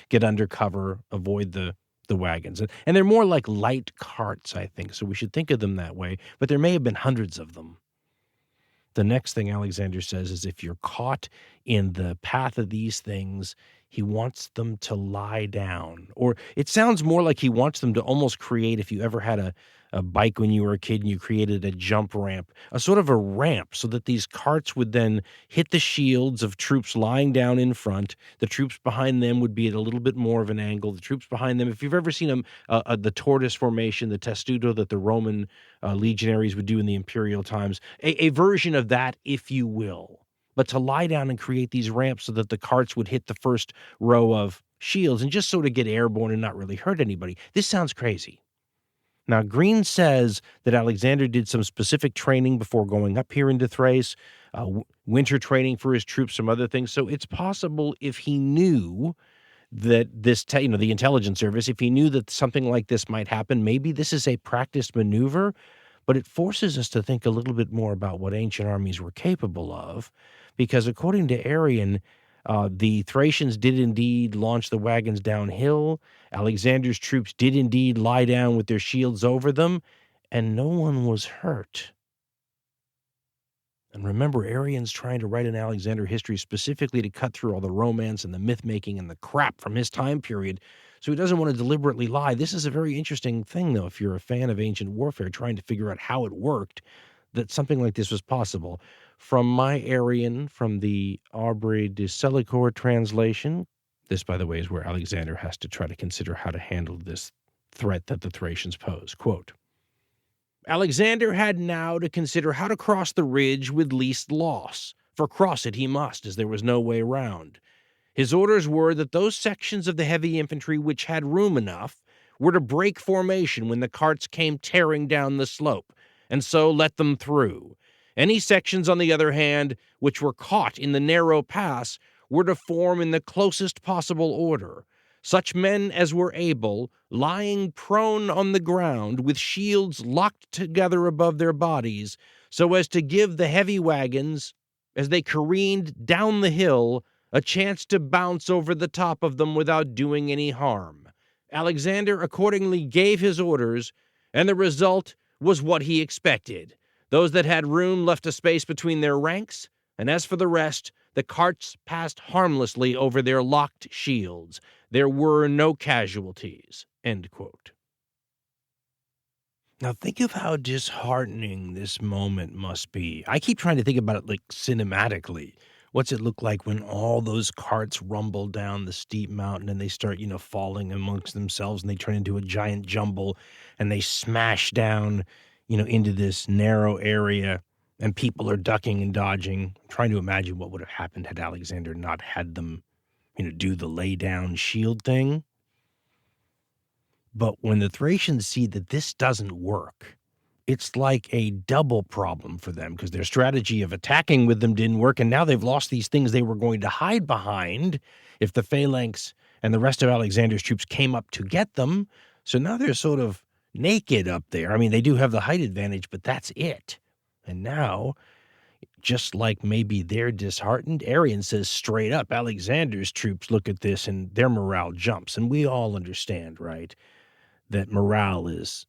[SPEAKER 1] Get under cover, avoid the wagons. And they're more like light carts, I think, so we should think of them that way. But there may have been hundreds of them. The next thing Alexander says is if you're caught in the path of these things, he wants them to lie down. Or it sounds more like he wants them to almost create, if you ever had a bike when you were a kid and you created a jump ramp, a sort of a ramp so that these carts would then hit the shields of troops lying down in front. The troops behind them would be at a little bit more of an angle. The troops behind them, if you've ever seen the tortoise formation, the testudo that the Roman legionaries would do in the imperial times, a version of that, if you will. But to lie down and create these ramps so that the carts would hit the first row of shields and just sort of get airborne and not really hurt anybody. This sounds crazy. Now, Green says that Alexander did some specific training before going up here into Thrace, winter training for his troops, some other things. So it's possible if he knew that this, the intelligence service, if he knew that something like this might happen, maybe this is a practiced maneuver, but it forces us to think a little bit more about what ancient armies were capable of, because according to Arrian, the Thracians did indeed launch the wagons downhill. Alexander's troops did indeed lie down with their shields over them, and no one was hurt. And remember, Arrian's trying to write an Alexander history specifically to cut through all the romance and the myth-making and the crap from his time period, so he doesn't want to deliberately lie. This is a very interesting thing, though, if you're a fan of ancient warfare, trying to figure out how it worked, that something like this was possible. From my Arrian, from the Aubrey de Selicourt translation, this, by the way, is where Alexander has to try to consider how to handle this threat that the Thracians pose. Quote, Alexander had now to consider how to cross the ridge with least loss, for cross it he must, as there was no way round. His orders were that those sections of the heavy infantry which had room enough were to break formation when the carts came tearing down the slope, and so let them through. Any sections, on the other hand, which were caught in the narrow pass were to form in the closest possible order. Such men as were able, lying prone on the ground with shields locked together above their bodies, so as to give the heavy wagons, as they careened down the hill, a chance to bounce over the top of them without doing any harm. Alexander accordingly gave his orders, and the result was what he expected. Those that had room left a space between their ranks, and as for the rest, the carts passed harmlessly over their locked shields. There were no casualties. End quote. Now think of how disheartening this moment must be. I keep trying to think about it like cinematically. What's it look like when all those carts rumble down the steep mountain and they start, falling amongst themselves and they turn into a giant jumble and they smash down into this narrow area, and people are ducking and dodging. I'm trying to imagine what would have happened had Alexander not had them, do the lay down shield thing. But when the Thracians see that this doesn't work, it's like a double problem for them, because their strategy of attacking with them didn't work, and now they've lost these things they were going to hide behind if the phalanx and the rest of Alexander's troops came up to get them. So now they're sort of naked up there. I mean, they do have the height advantage, but that's it. And now, just like maybe they're disheartened, Arrian says straight up, Alexander's troops look at this and their morale jumps. And we all understand, right, that morale is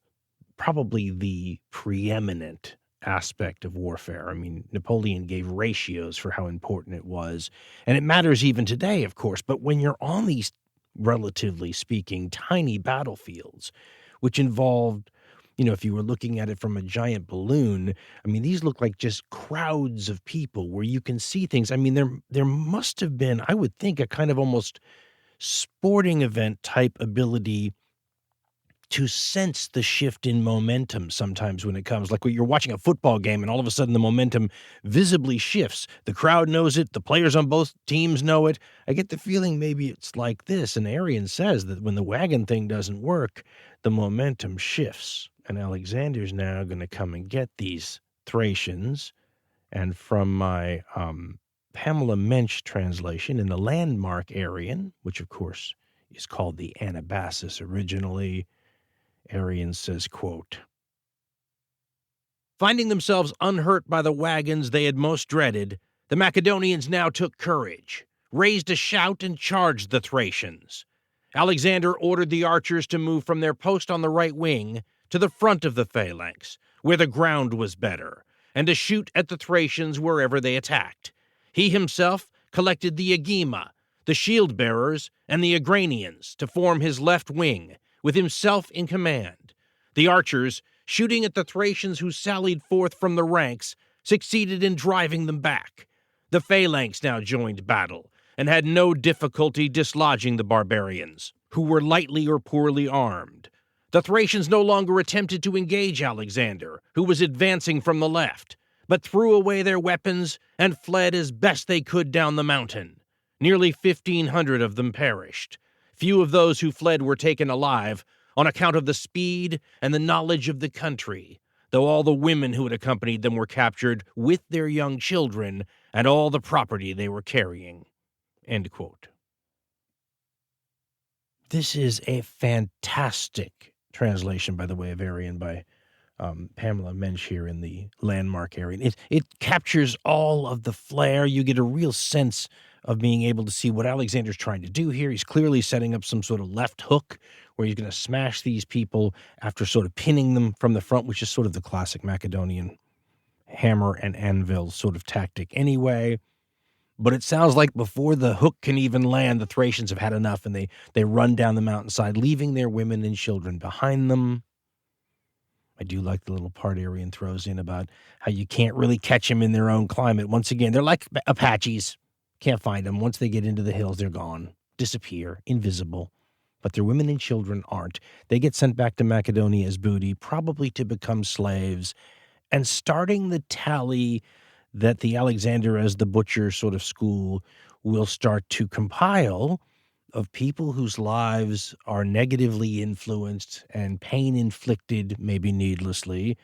[SPEAKER 1] probably the preeminent aspect of warfare. I mean, Napoleon gave ratios for how important it was, and it matters even today, of course. But when you're on these, relatively speaking, tiny battlefields, which involved, if you were looking at it from a giant balloon, I mean, these look like just crowds of people where you can see things. I mean, there must have been, I would think, a kind of almost sporting event type ability to sense the shift in momentum sometimes when it comes, like when you're watching a football game and all of a sudden the momentum visibly shifts. The crowd knows it. The players on both teams know it. I get the feeling maybe it's like this. And Arrian says that when the wagon thing doesn't work, the momentum shifts. And Alexander's now going to come and get these Thracians. And from my Pamela Mensch translation in the landmark Arrian, which of course is called the Anabasis originally, Arrian says, quote, "Finding themselves unhurt by the wagons they had most dreaded, the Macedonians now took courage, raised a shout, and charged the Thracians. Alexander ordered the archers to move from their post on the right wing to the front of the phalanx, where the ground was better, and to shoot at the Thracians wherever they attacked. He himself collected the Agema, the shield-bearers, and the Agranians to form his left wing, with himself in command. The archers, shooting at the Thracians who sallied forth from the ranks, succeeded in driving them back. The phalanx now joined battle, and had no difficulty dislodging the barbarians, who were lightly or poorly armed. The Thracians no longer attempted to engage Alexander, who was advancing from the left, but threw away their weapons and fled as best they could down the mountain. Nearly 1,500 of them perished. Few of those who fled were taken alive on account of the speed and the knowledge of the country, though all the women who had accompanied them were captured with their young children and all the property they were carrying." End quote. This is a fantastic translation, by the way, of Arrian by Pamela Mensch here in the landmark Arrian. It captures all of the flair. You get a real sense of being able to see what Alexander's trying to do here. He's clearly setting up some sort of left hook where he's going to smash these people after sort of pinning them from the front, which is sort of the classic Macedonian hammer and anvil sort of tactic anyway. But it sounds like before the hook can even land, the Thracians have had enough, and they run down the mountainside, leaving their women and children behind them. I do like the little part Arrian throws in about how you can't really catch them in their own climate. Once again, they're like Apaches. Can't find them. Once they get into the hills, they're gone, disappear, invisible. But their women and children aren't. They get sent back to Macedonia as booty, probably to become slaves, and starting the tally that the Alexander as the Butcher sort of school will start to compile of people whose lives are negatively influenced and pain inflicted, maybe needlessly,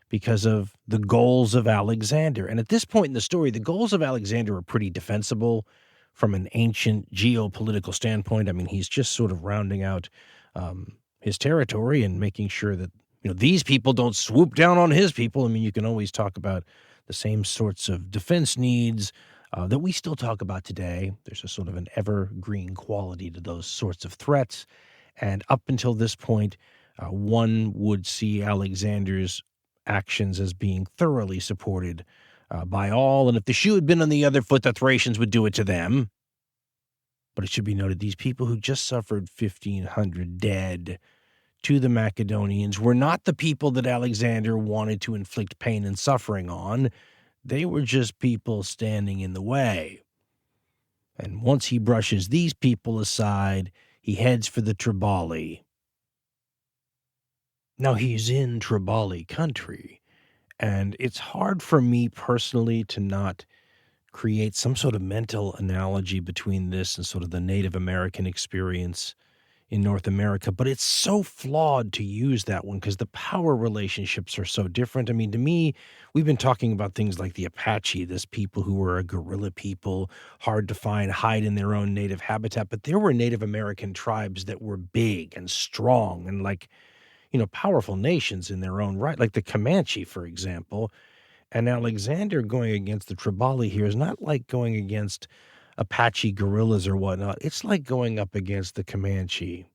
[SPEAKER 1] because of the goals of Alexander. And at this point in the story, the goals of Alexander are pretty defensible from an ancient geopolitical standpoint. I mean, he's just sort of rounding out his territory and making sure that, these people don't swoop down on his people. I mean, you can always talk about the same sorts of defense needs that we still talk about today. There's a sort of an evergreen quality to those sorts of threats. And up until this point, one would see Alexander's actions as being thoroughly supported by all. And if the shoe had been on the other foot, the Thracians would do it to them. But it should be noted, these people who just suffered 1,500 dead to the Macedonians were not the people that Alexander wanted to inflict pain and suffering on. They were just people standing in the way. And once he brushes these people aside, he heads for the Triballi. Now, he's in Triballi country, and it's hard for me personally to not create some sort of mental analogy between this and sort of the Native American experience in North America, but it's so flawed to use that one because the power relationships are so different. I mean, to me, we've been talking about things like the Apache, this people who were a guerrilla people, hard to find, hide in their own native habitat, but there were Native American tribes that were big and strong and powerful nations in their own right, like the Comanche, for example. And Alexander going against the Triballi here is not like going against Apache guerrillas or whatnot. It's like going up against the Comanche,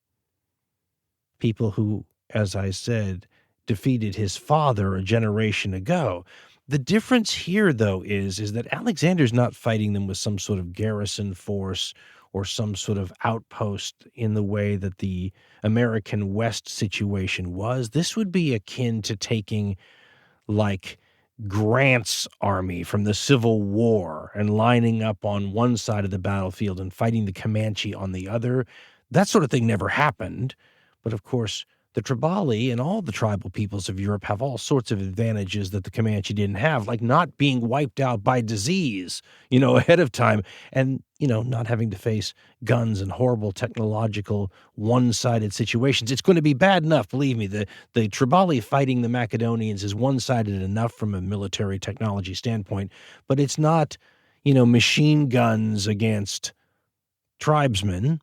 [SPEAKER 1] people who, as I said, defeated his father a generation ago. The difference here, though, is that Alexander's not fighting them with some sort of garrison force or some sort of outpost in the way that the American West situation was. This would be akin to taking, like, Grant's army from the Civil War and lining up on one side of the battlefield and fighting the Comanche on the other. That sort of thing never happened. But of course, the Triballi and all the tribal peoples of Europe have all sorts of advantages that the Comanche didn't have, like not being wiped out by disease, ahead of time, and, not having to face guns and horrible technological one-sided situations. It's going to be bad enough, believe me. The Triballi fighting the Macedonians is one-sided enough from a military technology standpoint, but it's not, machine guns against tribesmen.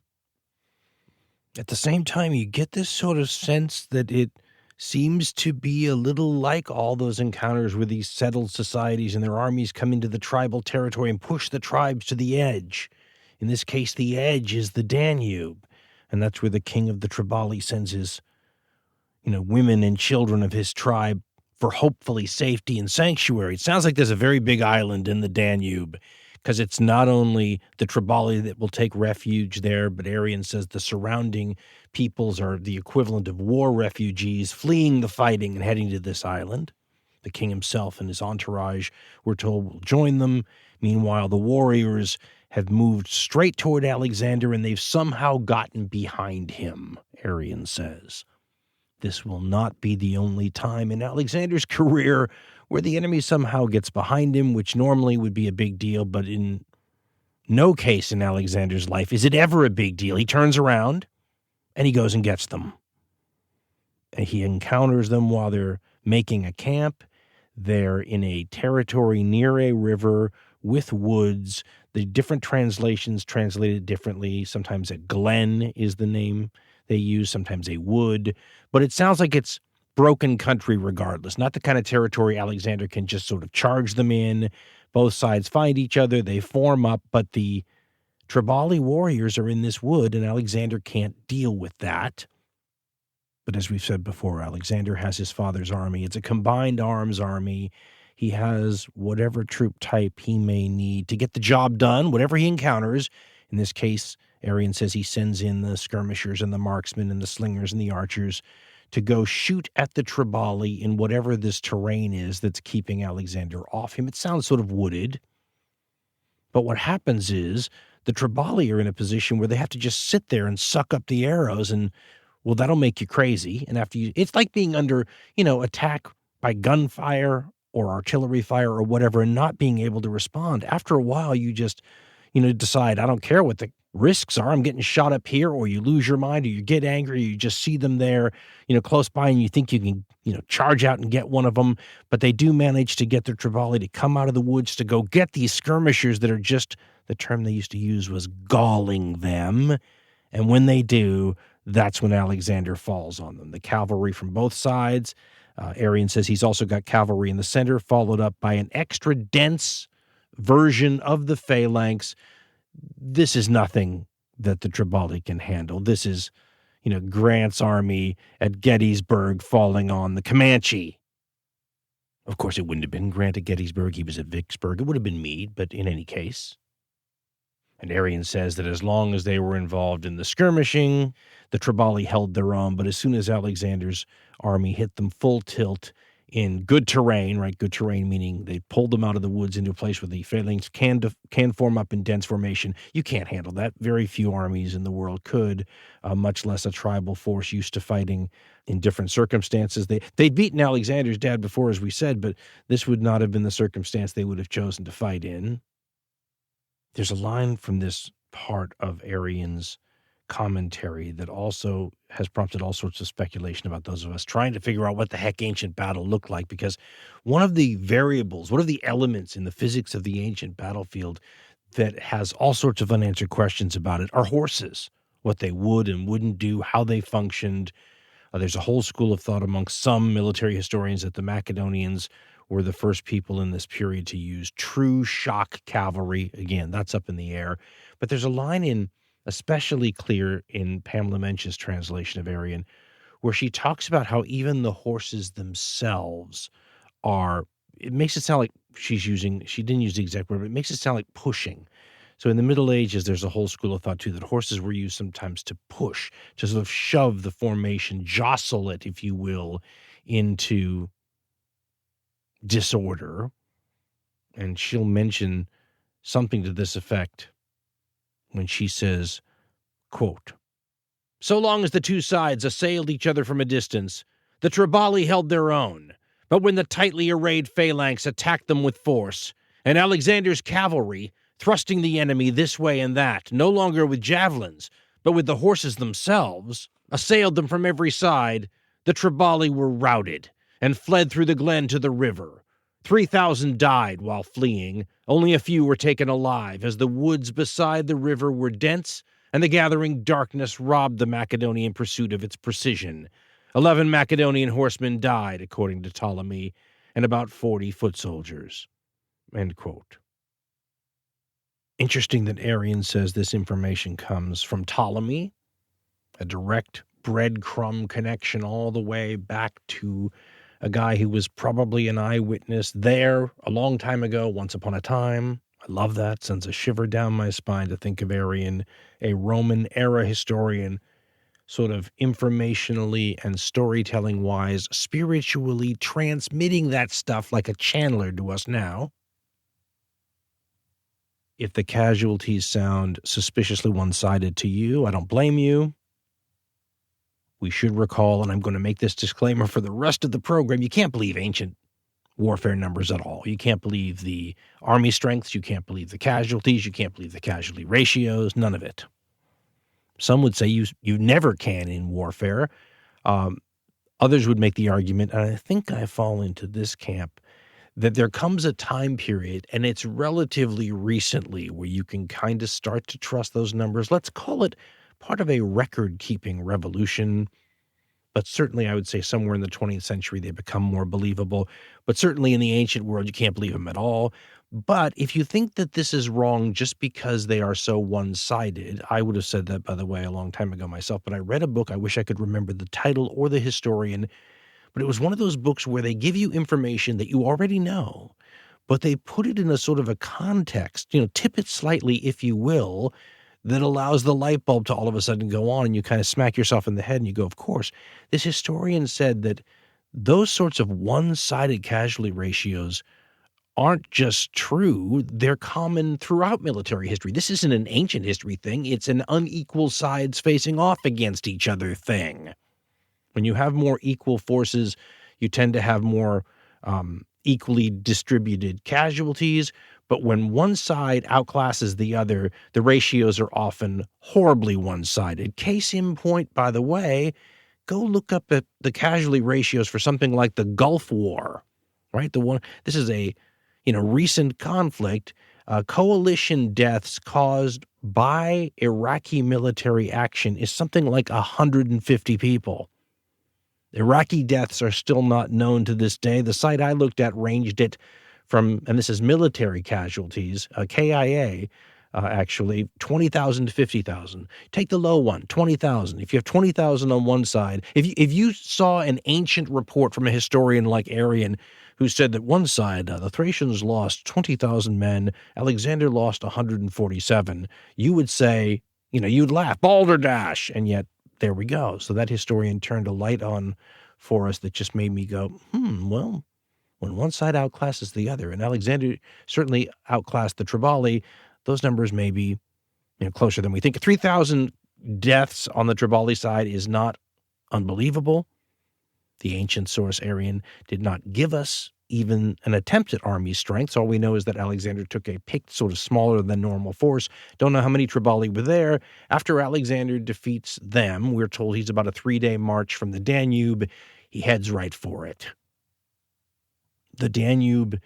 [SPEAKER 1] At the same time, you get this sort of sense that it seems to be a little like all those encounters where these settled societies and their armies come into the tribal territory and push the tribes to the edge. In this case, the edge is the Danube, and that's where the king of the Triballi sends his, women and children of his tribe for hopefully safety and sanctuary. It sounds like there's a very big island in the Danube, because it's not only the Triballi that will take refuge there, but Arrian says the surrounding peoples are the equivalent of war refugees fleeing the fighting and heading to this island. The king himself and his entourage, we're told, will join them. Meanwhile, the warriors have moved straight toward Alexander, and they've somehow gotten behind him, Arrian says. This will not be the only time in Alexander's career where the enemy somehow gets behind him, which normally would be a big deal, but in no case in Alexander's life is it ever a big deal. He turns around and he goes and gets them. And he encounters them while they're making a camp. They're in a territory near a river with woods. The different translations translate it differently. Sometimes a glen is the name they use, sometimes a wood. But it sounds like it's broken country regardless, not the kind of territory Alexander can just sort of charge them in. Both sides find each other, they form up, but the Triballi warriors are in this wood, and Alexander can't deal with that. But as we've said before, Alexander has his father's army. It's a combined arms army. He has whatever troop type he may need to get the job done, whatever he encounters. In this case, Arrian says he sends in the skirmishers and the marksmen and the slingers and the archers to go shoot at the Triballi in whatever this terrain is that's keeping Alexander off him. It sounds sort of wooded. But what happens is the Triballi are in a position where they have to just sit there and suck up the arrows, and, well, that'll make you crazy. And it's like being under, attack by gunfire or artillery fire or whatever and not being able to respond. After a while, you just, decide, I don't care what the risks are. I'm getting shot up here, or you lose your mind, or you get angry, or you just see them there, close by, and you think you can, charge out and get one of them. But they do manage to get the Triballi to come out of the woods to go get these skirmishers that are just, the term they used to use was galling them. And when they do, that's when Alexander falls on them. The cavalry from both sides. Arrian says he's also got cavalry in the center, followed up by an extra dense version of the phalanx. This is nothing that the Triballi can handle. This is, Grant's army at Gettysburg falling on the Comanche. Of course, it wouldn't have been Grant at Gettysburg. He was at Vicksburg. It would have been Meade, but in any case. And Arrian says that as long as they were involved in the skirmishing, the Triballi held their own. But as soon as Alexander's army hit them full tilt in good terrain, right? Good terrain meaning they pulled them out of the woods into a place where the phalanx can form up in dense formation. You can't handle that. Very few armies in the world could, much less a tribal force used to fighting in different circumstances. They'd beaten Alexander's dad before, as we said, but this would not have been the circumstance they would have chosen to fight in. There's a line from this part of Arrian's commentary that also has prompted all sorts of speculation about those of us trying to figure out what the heck ancient battle looked like, because one of the variables, one of the elements in the physics of the ancient battlefield that has all sorts of unanswered questions about it are horses, what they would and wouldn't do, how they functioned. There's a whole school of thought amongst some military historians that the Macedonians were the first people in this period to use true shock cavalry. Again, that's up in the air. But there's a line in especially clear in Pamela Mensch's translation of Arrian, where she talks about how even the horses themselves are, it makes it sound like she didn't use the exact word, but it makes it sound like pushing. So in the Middle Ages, there's a whole school of thought, too, that horses were used sometimes to push, to sort of shove the formation, jostle it, if you will, into disorder. And she'll mention something to this effect when she says, quote, "So long as the two sides assailed each other from a distance, the Triballi held their own. But when the tightly arrayed phalanx attacked them with force, and Alexander's cavalry, thrusting the enemy this way and that, no longer with javelins, but with the horses themselves, assailed them from every side, the Triballi were routed, and fled through the glen to the river. 3,000 died while fleeing. Only a few were taken alive, as the woods beside the river were dense, and the gathering darkness robbed the Macedonian pursuit of its precision. 11 Macedonian horsemen died, according to Ptolemy, and about 40 foot soldiers." End quote. Interesting that Arrian says this information comes from Ptolemy, a direct breadcrumb connection all the way back to a guy who was probably an eyewitness there a long time ago, once upon a time. I love that. Sends a shiver down my spine to think of Arrian, a Roman-era historian, sort of informationally and storytelling-wise, spiritually transmitting that stuff like a channeler to us now. If the casualties sound suspiciously one-sided to you, I don't blame you. We should recall, and I'm going to make this disclaimer for the rest of the program, you can't believe ancient warfare numbers at all. You can't believe the army strengths. You can't believe the casualties. You can't believe the casualty ratios. None of it. Some would say you never can in warfare. Others would make the argument, and I think I fall into this camp, that there comes a time period, and it's relatively recently, where you can kind of start to trust those numbers. Let's call it part of a record-keeping revolution. But certainly I would say somewhere in the 20th century they become more believable. But certainly in the ancient world you can't believe them at all. But if you think that this is wrong just because they are so one-sided, I would have said that, by the way, a long time ago myself. But I read a book, I wish I could remember the title or the historian, but it was one of those books where they give you information that you already know, but they put it in a sort of a context, tip it slightly, if you will, that allows the light bulb to all of a sudden go on, and you kind of smack yourself in the head and you go, of course. This historian said that those sorts of one-sided casualty ratios aren't just true, they're common throughout military history. This isn't an ancient history thing, it's an unequal sides facing off against each other thing. When you have more equal forces, you tend to have more equally distributed casualties. But when one side outclasses the other, the ratios are often horribly one-sided. Case in point, by the way, go look up at the casualty ratios for something like the Gulf War, right? This is a recent conflict. Coalition deaths caused by Iraqi military action is something like 150 people. Iraqi deaths are still not known to this day. The site I looked at ranged it from, and this is military casualties, KIA, actually, 20,000 to 50,000. Take the low one, 20,000. If you have 20,000 on one side, if you saw an ancient report from a historian like Arrian who said that one side, the Thracians lost 20,000 men, Alexander lost 147, you would say, you'd laugh, balderdash, and yet there we go. So that historian turned a light on for us that just made me go, well, when one side outclasses the other, and Alexander certainly outclassed the Triballi, those numbers may be closer than we think. 3,000 deaths on the Triballi side is not unbelievable. The ancient source Arrian did not give us even an attempt at army strength. So all we know is that Alexander took a picked, sort of smaller than normal force. Don't know how many Triballi were there. After Alexander defeats them, we're told he's about a 3-day march from the Danube. He heads right for it. The Danube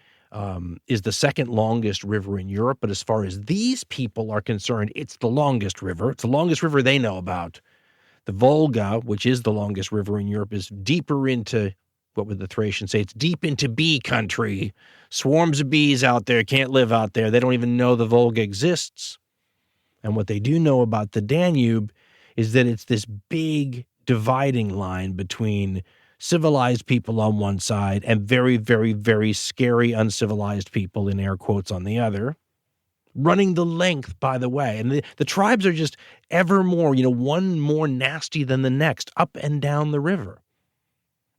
[SPEAKER 1] is the second longest river in Europe, but as far as these people are concerned, it's the longest river. It's the longest river they know about. The Volga, which is the longest river in Europe, is deeper into, what would the Thracians say? It's deep into bee country. Swarms of bees out there, can't live out there. They don't even know the Volga exists. And what they do know about the Danube is that it's this big dividing line between civilized people on one side and very, very, very scary, uncivilized people, in air quotes, on the other. Running the length, by the way. And the tribes are just ever more, one more nasty than the next, up and down the river.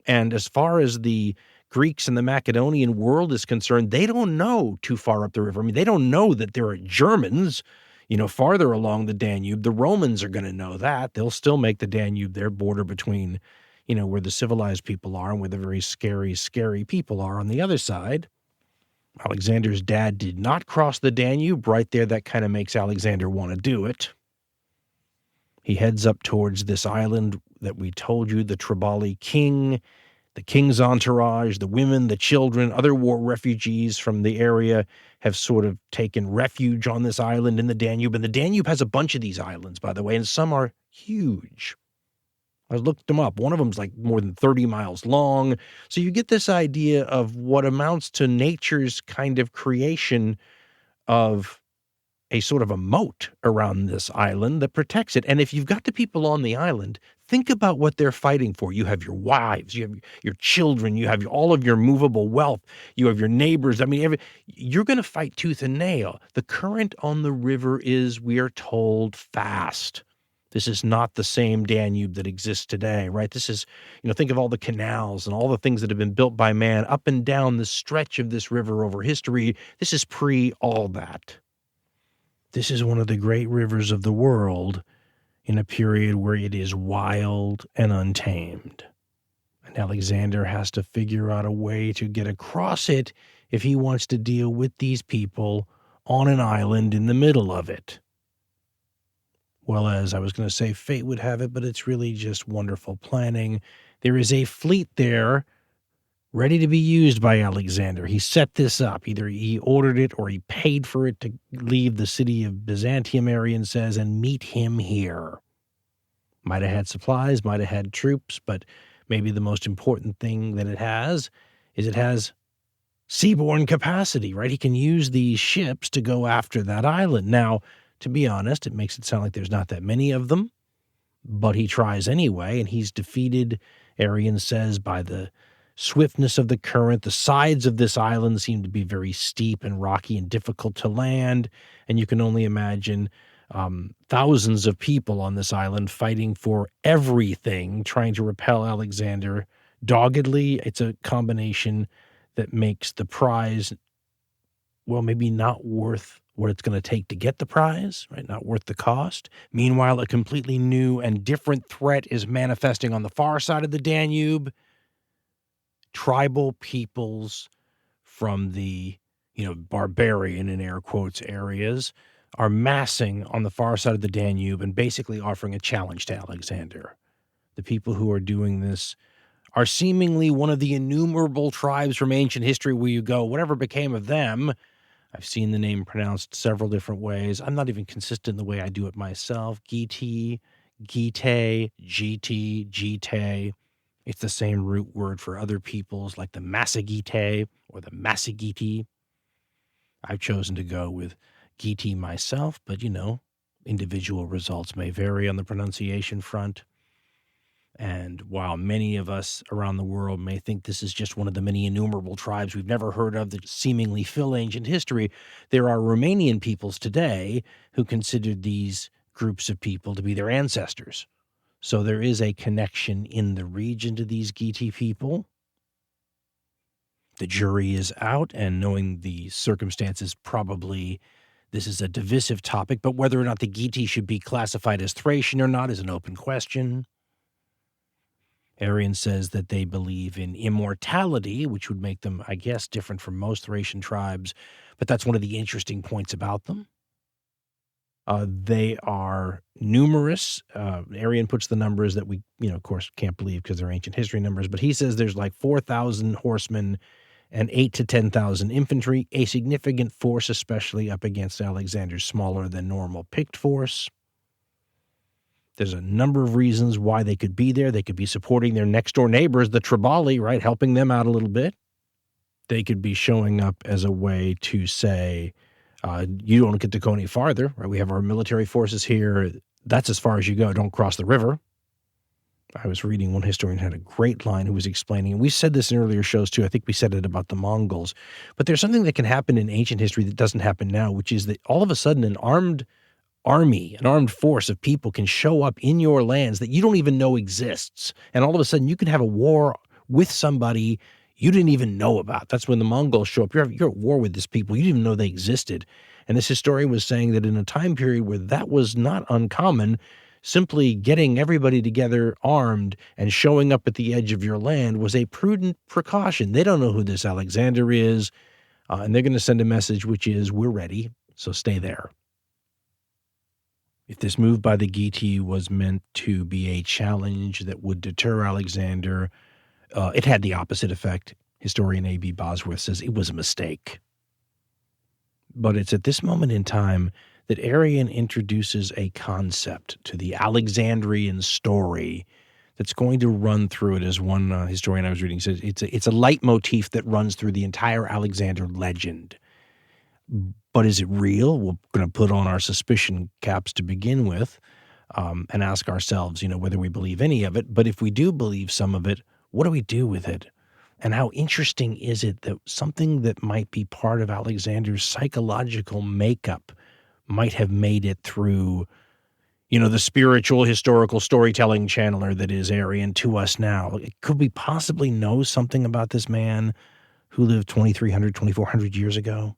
[SPEAKER 1] And as far as the Greeks and the Macedonian world is concerned, they don't know too far up the river. I mean, they don't know that there are Germans, farther along the Danube. The Romans are going to know that. They'll still make the Danube their border between, where the civilized people are and where the very scary, scary people are on the other side. Alexander's dad did not cross the Danube. Right there, that kind of makes Alexander want to do it. He heads up towards this island that we told you, the Triballi king, the king's entourage, the women, the children, other war refugees from the area have sort of taken refuge on this island in the Danube. And the Danube has a bunch of these islands, by the way, and some are huge. I looked them up. One of them's like more than 30 miles long. So you get this idea of what amounts to nature's kind of creation of a sort of a moat around this island that protects it. And if you've got the people on the island, think about what they're fighting for. You have your wives, you have your children, you have all of your movable wealth, you have your neighbors. I mean, you're going to fight tooth and nail. The current on the river is, we are told, fast. This is not the same Danube that exists today, right? This is, think of all the canals and all the things that have been built by man up and down the stretch of this river over history. This is pre all that. This is one of the great rivers of the world in a period where it is wild and untamed. And Alexander has to figure out a way to get across it if he wants to deal with these people on an island in the middle of it. Well, as I was going to say, fate would have it, but it's really just wonderful planning. There is a fleet there ready to be used by Alexander. He set this up. Either he ordered it or he paid for it to leave the city of Byzantium, Arian says, and meet him here. Might have had supplies, might have had troops, but maybe the most important thing that it has is it has seaborne capacity, right? He can use these ships to go after that island. Now, to be honest, it makes it sound like there's not that many of them, but he tries anyway, and he's defeated, Arian says, by the swiftness of the current. The sides of this island seem to be very steep and rocky and difficult to land, and you can only imagine thousands of people on this island fighting for everything, trying to repel Alexander doggedly. It's a combination that makes the prize, well, maybe not worth what it's going to take to get the prize, right? Not worth the cost. Meanwhile, a completely new and different threat is manifesting on the far side of the Danube. Tribal peoples from the, barbarian, in air quotes, areas are massing on the far side of the Danube and basically offering a challenge to Alexander. The people who are doing this are seemingly one of the innumerable tribes from ancient history where you go, whatever became of them. I've seen the name pronounced several different ways. I'm not even consistent in the way I do it myself. Getae, Getae, Getae. It's the same root word for other peoples like the Massagetae or the Massageti. I've chosen to go with Getae myself, but, individual results may vary on the pronunciation front. And while many of us around the world may think this is just one of the many innumerable tribes we've never heard of that seemingly fill ancient history, there are Romanian peoples today who considered these groups of people to be their ancestors. So there is a connection in the region to these Getae people. The jury is out, and knowing the circumstances, probably this is a divisive topic, but whether or not the Getae should be classified as Thracian or not is an open question. Arrian says that they believe in immortality, which would make them, I guess, different from most Thracian tribes, but that's one of the interesting points about them. They are numerous. Arrian puts the numbers that we, of course, can't believe because they're ancient history numbers, but he says there's like 4,000 horsemen and 8,000 to 10,000 infantry, a significant force, especially up against Alexander's smaller than normal picked force. There's a number of reasons why they could be there. They could be supporting their next-door neighbors, the Triballi, right, helping them out a little bit. They could be showing up as a way to say, you don't get to go any farther, right? We have our military forces here. That's as far as you go. Don't cross the river. I was reading, one historian had a great line who was explaining, and we said this in earlier shows too. I think we said it about the Mongols. But there's something that can happen in ancient history that doesn't happen now, which is that all of a sudden an armed army, an armed force of people can show up in your lands that you don't even know exists. And all of a sudden you can have a war with somebody you didn't even know about. That's when the Mongols show up. You're at war with these people. You didn't even know they existed. And this historian was saying that in a time period where that was not uncommon, simply getting everybody together armed and showing up at the edge of your land was a prudent precaution. They don't know who this Alexander is, and they're going to send a message which is, we're ready, so stay there. If this move by the Getae was meant to be a challenge that would deter Alexander, it had the opposite effect. Historian A.B. Bosworth says it was a mistake. But it's at this moment in time that Arrian introduces a concept to the Alexandrian story that's going to run through it, as one historian I was reading says. It's a leitmotif that runs through the entire Alexander legend. But is it real? We're going to put on our suspicion caps to begin with and ask ourselves, whether we believe any of it. But if we do believe some of it, what do we do with it? And how interesting is it that something that might be part of Alexander's psychological makeup might have made it through, the spiritual historical storytelling channeler that is Arrian to us now? Could we possibly know something about this man who lived 2,300, 2,400 years ago?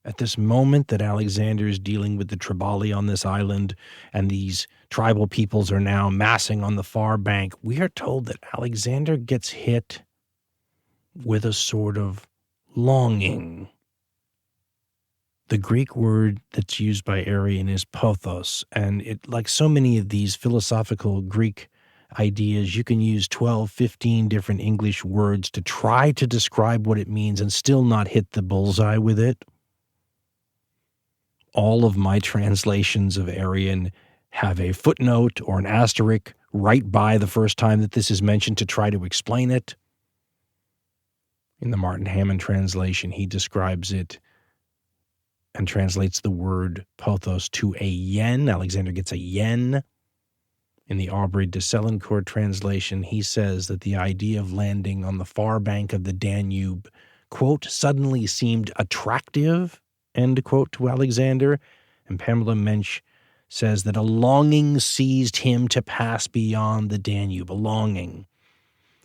[SPEAKER 1] At this moment that Alexander is dealing with the Triballi on this island and these tribal peoples are now massing on the far bank, we are told that Alexander gets hit with a sort of longing. The Greek word that's used by Arrian is Pothos, and it, like so many of these philosophical Greek ideas, you can use 12, 15 different English words to try to describe what it means and still not hit the bullseye with it. All of my translations of Arrian have a footnote or an asterisk right by the first time that this is mentioned to try to explain it. In the Martin Hammond translation, he describes it and translates the word Pothos to a yen. Alexander gets a yen. In the Aubrey de Selencourt translation, he says that the idea of landing on the far bank of the Danube, quote, suddenly seemed attractive, end quote, to Alexander. And Pamela Mensch says that a longing seized him to pass beyond the Danube, a longing.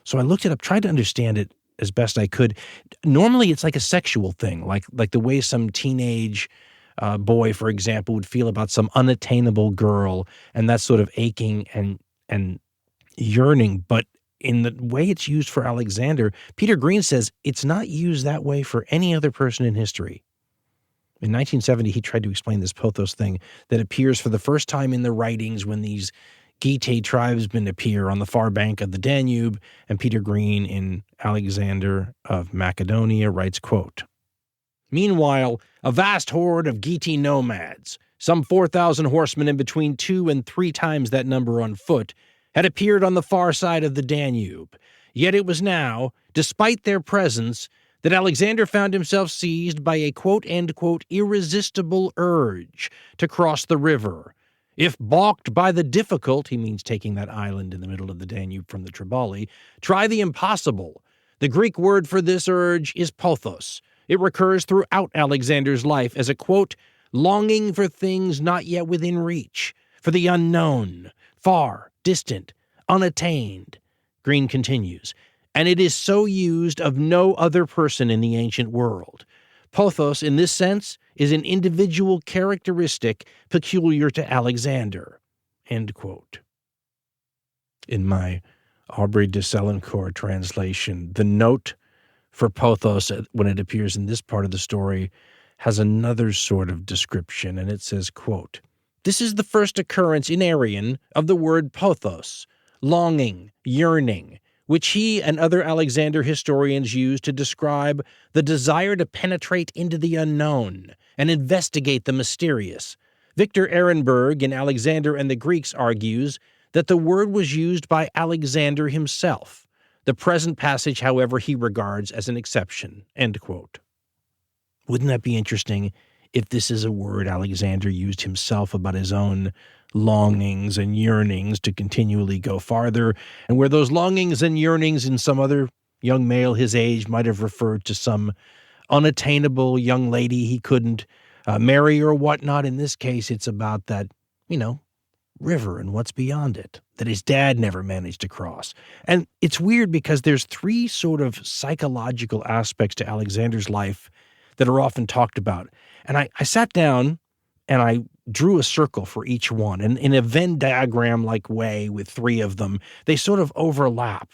[SPEAKER 1] So I looked it up, tried to understand it as best I could. Normally it's like a sexual thing, like the way some teenage boy, for example, would feel about some unattainable girl, and that sort of aching and yearning. But in the way it's used for Alexander, Peter Green says it's not used that way for any other person in history. In 1970, he tried to explain this Pothos thing that appears for the first time in the writings when these Getae tribesmen appear on the far bank of the Danube, and Peter Green in Alexander of Macedonia writes, quote, "Meanwhile, a vast horde of Getae nomads, some 4,000 horsemen and between 2 and 3 times that number on foot, had appeared on the far side of the Danube. Yet it was now, despite their presence, that Alexander found himself seized by a quote, end quote, irresistible urge to cross the river. If balked by the difficult," he means taking that island in the middle of the Danube from the Triballi, "try the impossible. The Greek word for this urge is Pothos. It recurs throughout Alexander's life as a, quote, longing for things not yet within reach, for the unknown, far, distant, unattained." Green continues, "And it is so used of no other person in the ancient world. Pothos, in this sense, is an individual characteristic peculiar to Alexander." End quote. in my Aubrey de Selencourt translation. The note for Pothos, when it appears in this part of the story, has another sort of description, and it says, quote, "This is the first occurrence in Aryan of the word Pothos, longing, yearning, which he and other Alexander historians use to describe the desire to penetrate into the unknown and investigate the mysterious. Victor Ehrenberg in Alexander and the Greeks argues that the word was used by Alexander himself. The present passage, however, he regards as an exception." End quote. Wouldn't that be interesting if this is a word Alexander used himself about his own longings and yearnings to continually go farther, and where those longings and yearnings in some other young male his age might have referred to some unattainable young lady he couldn't marry or whatnot. In this case, it's about that, river and what's beyond it that his dad never managed to cross. And it's weird because there's three sort of psychological aspects to Alexander's life that are often talked about. And I sat down and I drew a circle for each one. And in a Venn diagram-like way with three of them, they sort of overlap.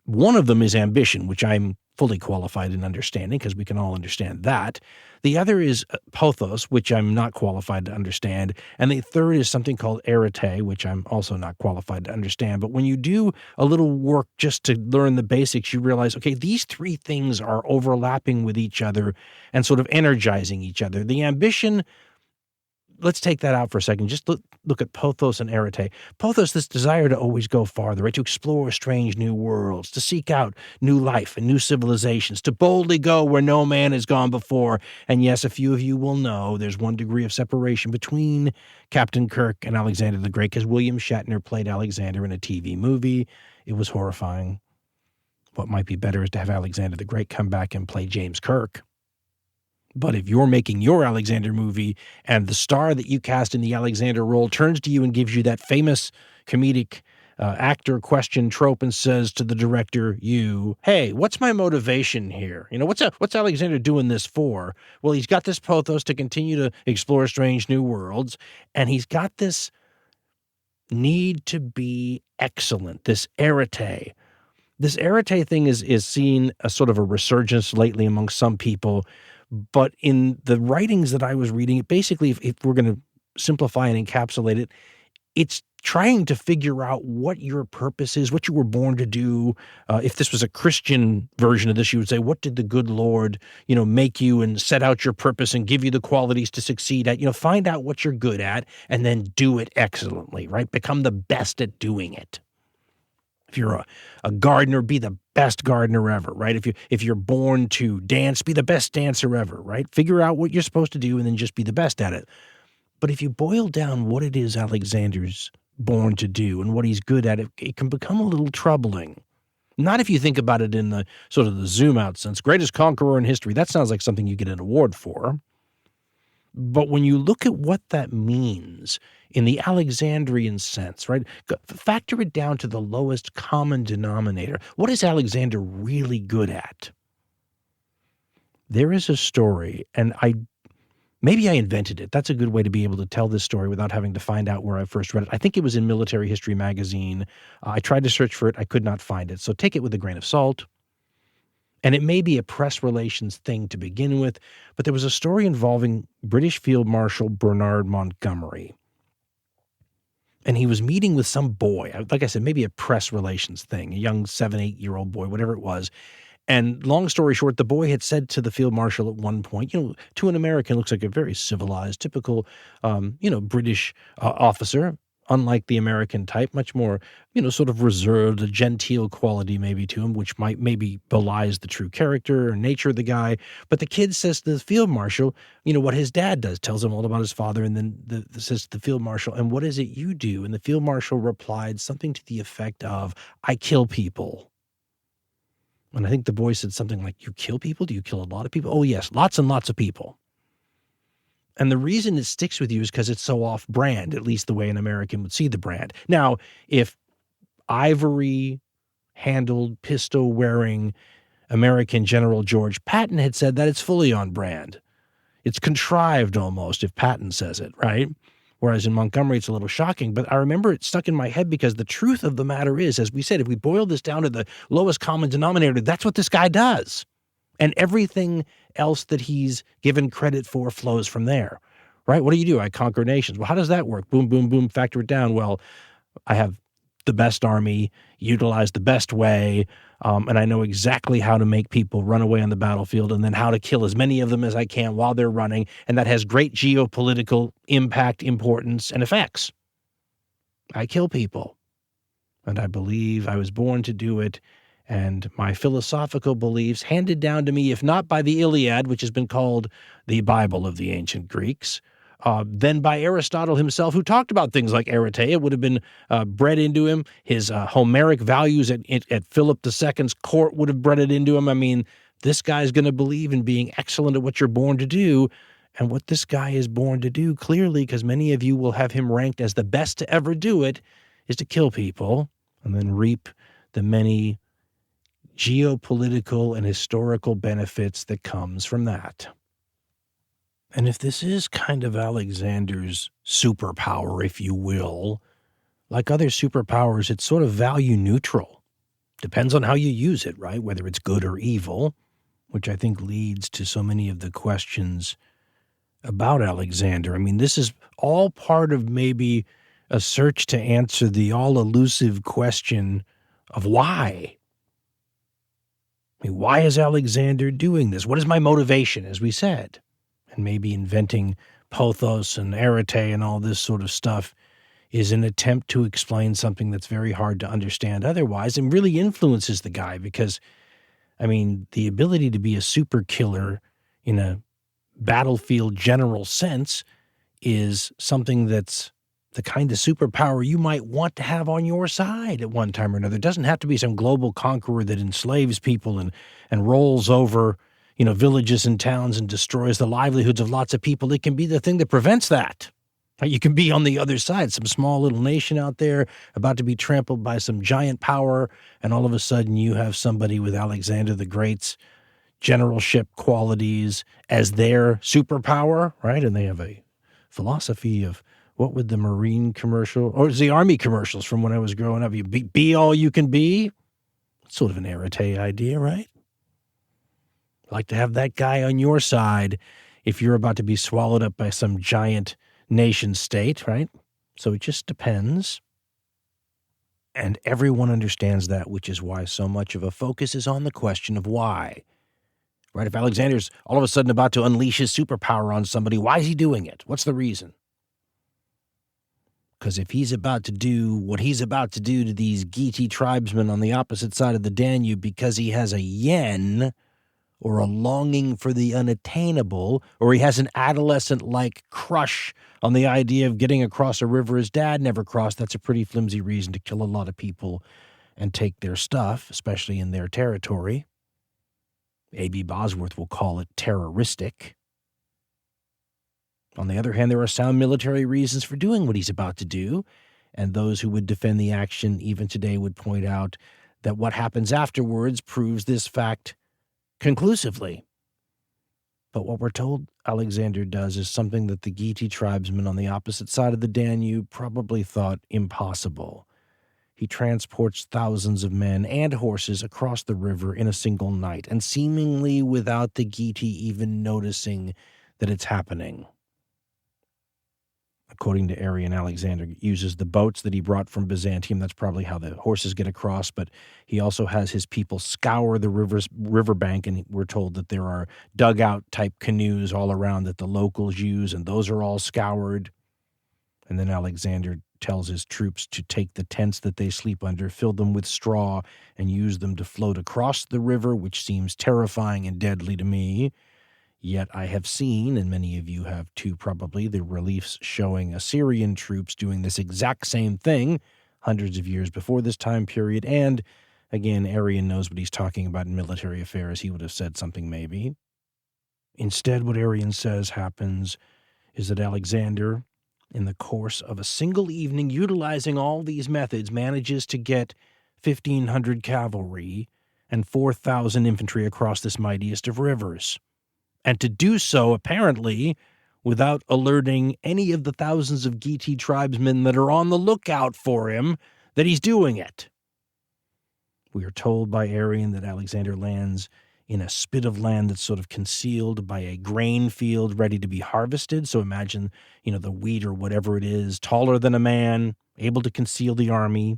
[SPEAKER 1] One of them is ambition, which I'm fully qualified in understanding because we can all understand that. The other is Pothos, which I'm not qualified to understand. And the third is something called arete, which I'm also not qualified to understand. But when you do a little work just to learn the basics, you realize, okay, these three things are overlapping with each other and sort of energizing each other. The ambition, let's take that out for a second. Just look at Pothos and arete. Pothos, this desire to always go farther, right? To explore strange new worlds, to seek out new life and new civilizations, to boldly go where no man has gone before. And yes, a few of you will know there's one degree of separation between Captain Kirk and Alexander the Great because William Shatner played Alexander in a TV movie. It was horrifying. What might be better is to have Alexander the Great come back and play James Kirk. But if you're making your Alexander movie and the star that you cast in the Alexander role turns to you and gives you that famous comedic actor question trope and says to the director, hey, what's my motivation here? What's Alexander doing this for? Well, he's got this Pothos to continue to explore strange new worlds, and he's got this need to be excellent, this arete. This arete thing is seen as sort of a resurgence lately among some people. But in the writings that I was reading, basically, if we're going to simplify and encapsulate it, it's trying to figure out what your purpose is, what you were born to do. If this was a Christian version of this, you would say, what did the good Lord, make you and set out your purpose and give you the qualities to succeed at? Find out what you're good at and then do it excellently, right? Become the best at doing it. If you're a gardener, be the best gardener ever, right? If you're born to dance, be the best dancer ever, right? Figure out what you're supposed to do and then just be the best at it. But if you boil down what it is Alexander's born to do and what he's good at, it can become a little troubling. Not if you think about it in the sort of the zoom out sense. Greatest conqueror in history, that sounds like something you get an award for. But when you look at what that means in the Alexandrian sense, right, factor it down to the lowest common denominator. What is Alexander really good at? There is a story, and maybe I invented it. That's a good way to be able to tell this story without having to find out where I first read it. I think it was in Military History magazine. I tried to search for it. I could not find it. So take it with a grain of salt. And it may be a press relations thing to begin with, but there was a story involving British Field Marshal Bernard Montgomery. And he was meeting with some boy, like I said, maybe a press relations thing, a young 7-8-year-old boy, whatever it was. And long story short, the boy had said to the field marshal at one point, to an American, looks like a very civilized, typical, British officer, unlike the American type, much more, sort of reserved, a genteel quality maybe to him, which might maybe belies the true character or nature of the guy. But the kid says to the field marshal, what his dad does, tells him all about his father, and then says to the field marshal, and what is it you do? And the field marshal replied something to the effect of, I kill people. And I think the boy said something like, you kill people? Do you kill a lot of people? Oh, yes, lots and lots of people. And the reason it sticks with you is because it's so off-brand, at least the way an American would see the brand. Now, if ivory-handled, pistol-wearing American General George Patton had said that, it's fully on brand. It's contrived almost if Patton says it, right? whereas in Montgomery it's a little shocking. But I remember it stuck in my head because the truth of the matter is, as we said, if we boil this down to the lowest common denominator, that's what this guy does. And everything else that he's given credit for flows from there, right? What do? I conquer nations. Well, how does that work? Boom, boom, boom, factor it down. Well, I have the best army, utilize the best way, and I know exactly how to make people run away on the battlefield and then how to kill as many of them as I can while they're running, and that has great geopolitical impact, importance, and effects. I kill people, and I believe I was born to do it, and my philosophical beliefs, handed down to me, if not by the Iliad, which has been called the Bible of the ancient Greeks, then by Aristotle himself, who talked about things like arete. It would have been bred into him. His Homeric values at Philip II's court would have bred it into him. I mean, this guy's going to believe in being excellent at what you're born to do. And what this guy is born to do, clearly, because many of you will have him ranked as the best to ever do it, is to kill people and then reap the many geopolitical and historical benefits that comes from that. And if this is kind of Alexander's superpower, if you will, like other superpowers, it's sort of value neutral. Depends on how you use it, right? Whether it's good or evil, which I think leads to so many of the questions about Alexander. I mean, this is all part of maybe a search to answer the all-elusive question of why. I mean, why is Alexander doing this? What is my motivation, as we said? And maybe inventing Pothos and arete and all this sort of stuff is an attempt to explain something that's very hard to understand otherwise and really influences the guy because, I mean, the ability to be a super killer in a battlefield general sense is something that's the kind of superpower you might want to have on your side at one time or another. It doesn't have to be some global conqueror that enslaves people and rolls over, villages and towns and destroys the livelihoods of lots of people. It can be the thing that prevents that. You can be on the other side, some small little nation out there about to be trampled by some giant power, and all of a sudden you have somebody with Alexander the Great's generalship qualities as their superpower, right? And they have a philosophy of what would the Marine commercial, or the Army commercials from when I was growing up, you be all you can be? Sort of an arete idea, right? Like to have that guy on your side if you're about to be swallowed up by some giant nation state, right? So it just depends. And everyone understands that, which is why so much of a focus is on the question of why. Right? If Alexander's all of a sudden about to unleash his superpower on somebody, why is he doing it? What's the reason? Because if he's about to do what he's about to do to these Getae tribesmen on the opposite side of the Danube because he has a yen or a longing for the unattainable, or he has an adolescent-like crush on the idea of getting across a river his dad never crossed, that's a pretty flimsy reason to kill a lot of people and take their stuff, especially in their territory. A.B. Bosworth will call it terroristic. On the other hand, there are sound military reasons for doing what he's about to do, and those who would defend the action even today would point out that what happens afterwards proves this fact conclusively. But what we're told Alexander does is something that the Getae tribesmen on the opposite side of the Danube probably thought impossible. He transports thousands of men and horses across the river in a single night, and seemingly without the Getae even noticing that it's happening. According to Arrian, Alexander uses the boats that he brought from Byzantium. That's probably how the horses get across, but he also has his people scour the riverbank, and we're told that there are dugout-type canoes all around that the locals use, and those are all scoured. And then Alexander tells his troops to take the tents that they sleep under, fill them with straw, and use them to float across the river, which seems terrifying and deadly to me. Yet I have seen, and many of you have too probably, the reliefs showing Assyrian troops doing this exact same thing hundreds of years before this time period. And again, Arrian knows what he's talking about in military affairs. He would have said something maybe. Instead, what Arrian says happens is that Alexander, in the course of a single evening, utilizing all these methods, manages to get 1,500 cavalry and 4,000 infantry across this mightiest of rivers. And to do so, apparently, without alerting any of the thousands of Getae tribesmen that are on the lookout for him that he's doing it. We are told by Arrian that Alexander lands in a spit of land that's sort of concealed by a grain field ready to be harvested. So imagine, the wheat or whatever it is, taller than a man, able to conceal the army.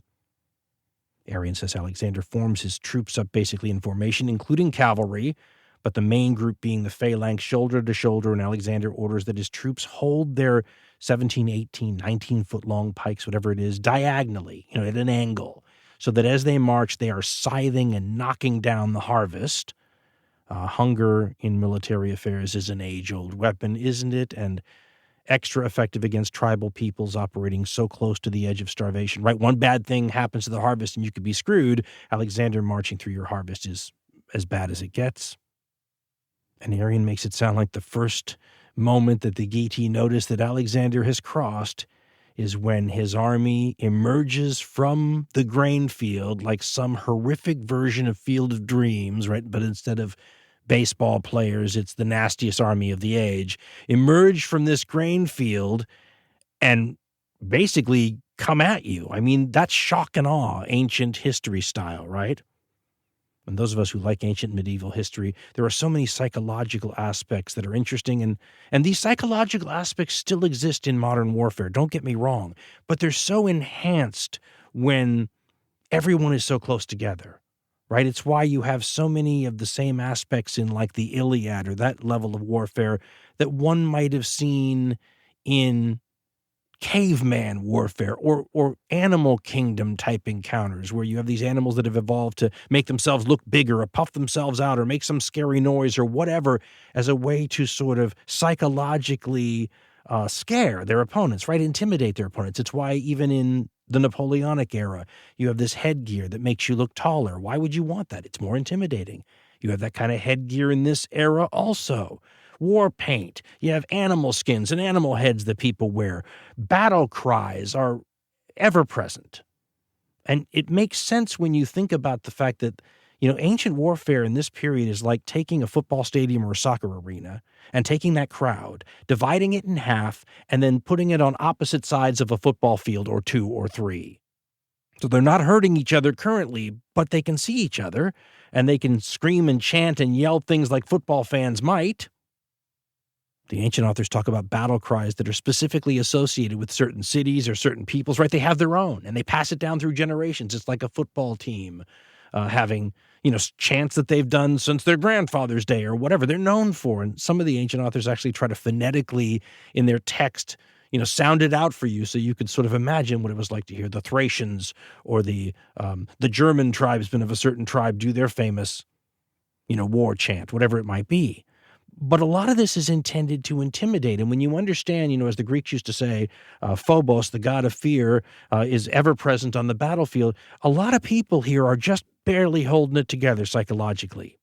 [SPEAKER 1] Arrian says Alexander forms his troops up basically in formation, including cavalry, but the main group being the phalanx shoulder to shoulder, and Alexander orders that his troops hold their 17, 18, 19-foot-long pikes, whatever it is, diagonally, at an angle, so that as they march, they are scything and knocking down the harvest. Hunger in military affairs is an age-old weapon, isn't it? And extra effective against tribal peoples operating so close to the edge of starvation, right? One bad thing happens to the harvest and you could be screwed. Alexander marching through your harvest is as bad as it gets. And Arrian makes it sound like the first moment that the Getae notice that Alexander has crossed is when his army emerges from the grain field like some horrific version of Field of Dreams, right? But instead of baseball players, it's the nastiest army of the age, emerge from this grain field and basically come at you. I mean, that's shock and awe, ancient history style, right? And those of us who like ancient medieval history, there are so many psychological aspects that are interesting, and these psychological aspects still exist in modern warfare, don't get me wrong, but they're so enhanced when everyone is so close together, right? It's why you have so many of the same aspects in like the Iliad or that level of warfare that one might have seen in caveman warfare or animal kingdom type encounters where you have these animals that have evolved to make themselves look bigger or puff themselves out or make some scary noise or whatever as a way to sort of psychologically scare their opponents, right? Intimidate their opponents. It's why even in the Napoleonic era, you have this headgear that makes you look taller. Why would you want that? It's more intimidating. You have that kind of headgear in this era also. War paint. You have animal skins and animal heads that people wear. Battle cries are ever present. And it makes sense when you think about the fact that, ancient warfare in this period is like taking a football stadium or a soccer arena and taking that crowd, dividing it in half, and then putting it on opposite sides of a football field or two or three. So they're not hurting each other currently, but they can see each other, and they can scream and chant and yell things like football fans might. The ancient authors talk about battle cries that are specifically associated with certain cities or certain peoples, right? They have their own, and they pass it down through generations. It's like a football team having, chants that they've done since their grandfather's day or whatever they're known for. And some of the ancient authors actually try to phonetically, in their text, sound it out for you so you could sort of imagine what it was like to hear the Thracians or the German tribesmen of a certain tribe do their famous, war chant, whatever it might be. But a lot of this is intended to intimidate. And when you understand, as the Greeks used to say, Phobos, the god of fear, is ever present on the battlefield, a lot of people here are just barely holding it together psychologically.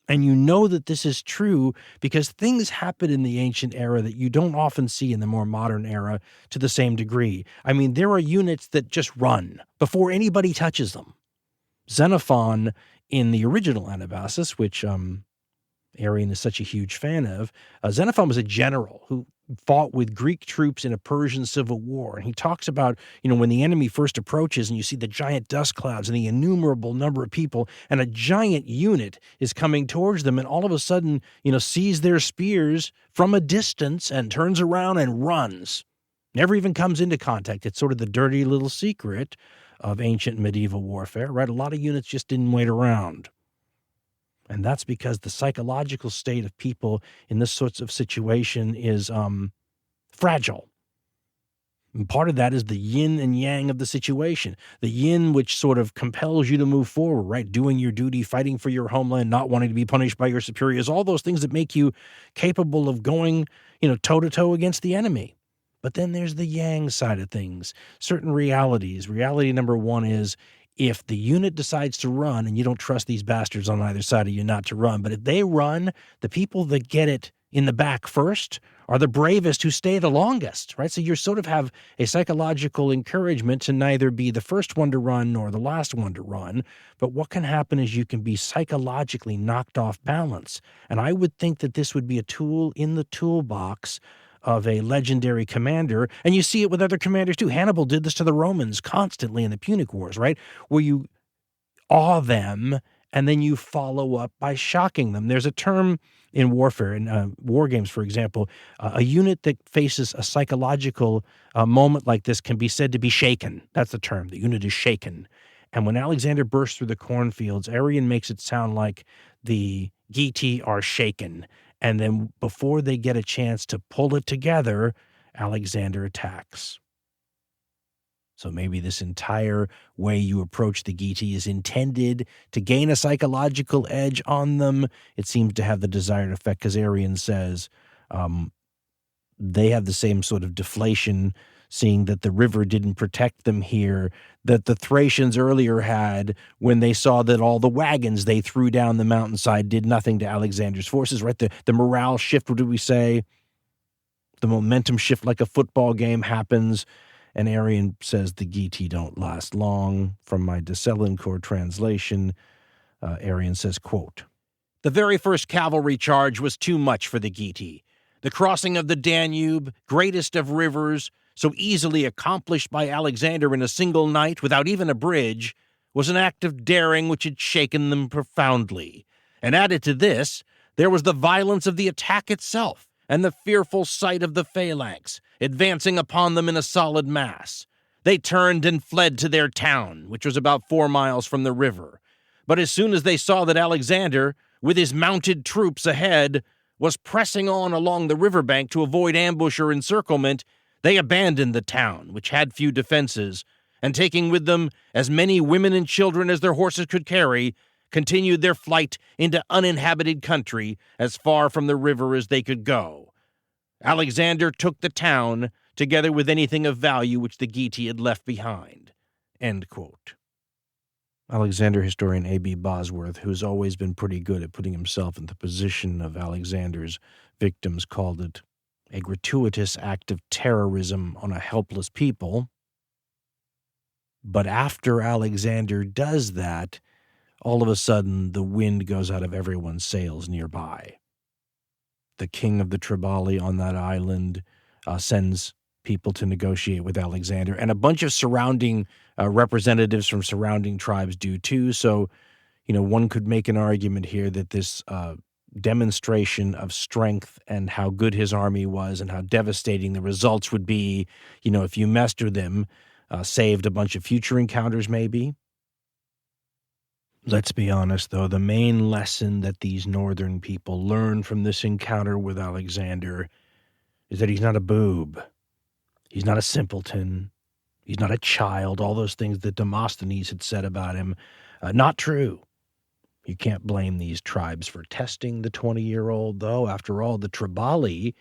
[SPEAKER 1] And you know that this is true because things happen in the ancient era that you don't often see in the more modern era to the same degree. I mean, there are units that just run before anybody touches them. Xenophon in the original Anabasis, which Arrian is such a huge fan of, Xenophon was a general who fought with Greek troops in a Persian civil war. And he talks about, when the enemy first approaches and you see the giant dust clouds and the innumerable number of people and a giant unit is coming towards them and all of a sudden, sees their spears from a distance and turns around and runs. Never even comes into contact. It's sort of the dirty little secret of ancient medieval warfare, right? A lot of units just didn't wait around. And that's because the psychological state of people in this sorts of situation is fragile. And part of that is the yin and yang of the situation. The yin, which sort of compels you to move forward, right? Doing your duty, fighting for your homeland, not wanting to be punished by your superiors, all those things that make you capable of going, toe-to-toe against the enemy. But then there's the yang side of things, certain realities. Reality number one is, if the unit decides to run, and you don't trust these bastards on either side of you not to run, but if they run, the people that get it in the back first are the bravest who stay the longest, right? So you sort of have a psychological encouragement to neither be the first one to run nor the last one to run. But what can happen is you can be psychologically knocked off balance. And I would think that this would be a tool in the toolbox of a legendary commander. And you see it with other commanders too. Hannibal did this to the Romans constantly in the Punic Wars, right? Where you awe them and then you follow up by shocking them. There's a term in warfare, in war games, for example, a unit that faces a psychological moment like this can be said to be shaken. That's the term. The unit is shaken. And when Alexander bursts through the cornfields, Arrian makes it sound like the Getae are shaken. And then before they get a chance to pull it together, Alexander attacks. So maybe this entire way you approach the Getae is intended to gain a psychological edge on them. It seems to have the desired effect because Arrian says they have the same sort of deflation, seeing that the river didn't protect them here, that the Thracians earlier had when they saw that all the wagons they threw down the mountainside did nothing to Alexander's forces, right? The morale shift, what did we say? The momentum shift like a football game happens. And Arrian says the Getae don't last long. From my de Selincourt translation, Arrian says, quote, "The very first cavalry charge was too much for the Getae. The crossing of the Danube, greatest of rivers, so easily accomplished by Alexander in a single night without even a bridge, was an act of daring which had shaken them profoundly. And added to this, there was the violence of the attack itself, and the fearful sight of the phalanx, advancing upon them in a solid mass. They turned and fled to their town, which was about 4 miles from the river. But as soon as they saw that Alexander, with his mounted troops ahead, was pressing on along the riverbank to avoid ambush or encirclement, they abandoned the town, which had few defenses, and taking with them as many women and children as their horses could carry, continued their flight into uninhabited country as far from the river as they could go. Alexander took the town, together with anything of value which the Getae had left behind." End quote. Alexander historian A.B. Bosworth, who's always been pretty good at putting himself in the position of Alexander's victims, called it a gratuitous act of terrorism on a helpless people. But after Alexander does that, all of a sudden the wind goes out of everyone's sails nearby. The king of the Triballi on that island sends people to negotiate with Alexander, and a bunch of surrounding representatives from surrounding tribes do too. So, one could make an argument here that this demonstration of strength and how good his army was and how devastating the results would be, if you messed with him, saved a bunch of future encounters maybe. Let's be honest, though, the main lesson that these northern people learn from this encounter with Alexander is that he's not a boob. He's not a simpleton. He's not a child. All those things that Demosthenes had said about him, not true. You can't blame these tribes for testing the 20-year-old, though. After all, the Triballi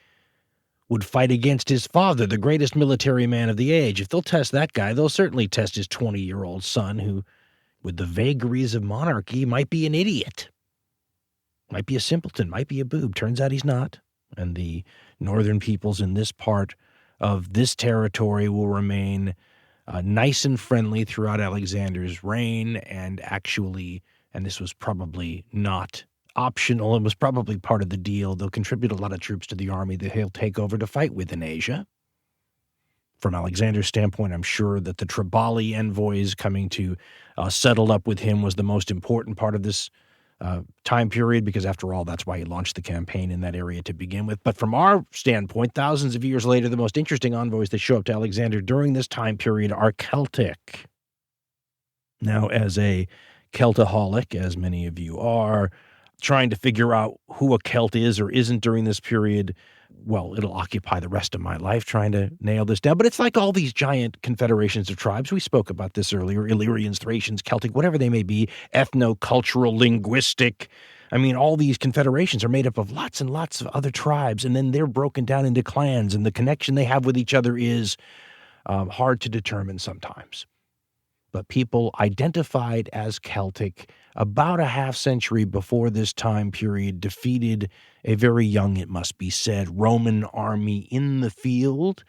[SPEAKER 1] would fight against his father, the greatest military man of the age. If they'll test that guy, they'll certainly test his 20-year-old son, who, with the vagaries of monarchy, might be an idiot, might be a simpleton, might be a boob. Turns out he's not. And the northern peoples in this part of this territory will remain nice and friendly throughout Alexander's reign, and actually, and this was probably not optional, it was probably part of the deal, they'll contribute a lot of troops to the army that he'll take over to fight with in Asia. From Alexander's standpoint, I'm sure that the Triballi envoys coming to settle up with him was the most important part of this time period, because after all, that's why he launched the campaign in that area to begin with. But from our standpoint, thousands of years later, the most interesting envoys that show up to Alexander during this time period are Celtic. Now, as a Celtaholic, as many of you are, trying to figure out who a Celt is or isn't during this period, well, it'll occupy the rest of my life trying to nail this down. But it's like all these giant confederations of tribes. We spoke about this earlier. Illyrians, Thracians, Celtic, whatever they may be, ethno-cultural, linguistic. I mean, all these confederations are made up of lots and lots of other tribes, and then they're broken down into clans, and the connection they have with each other is hard to determine sometimes. but people identified as Celtic about a half century before this time period defeated a very young, it must be said, Roman army in the field.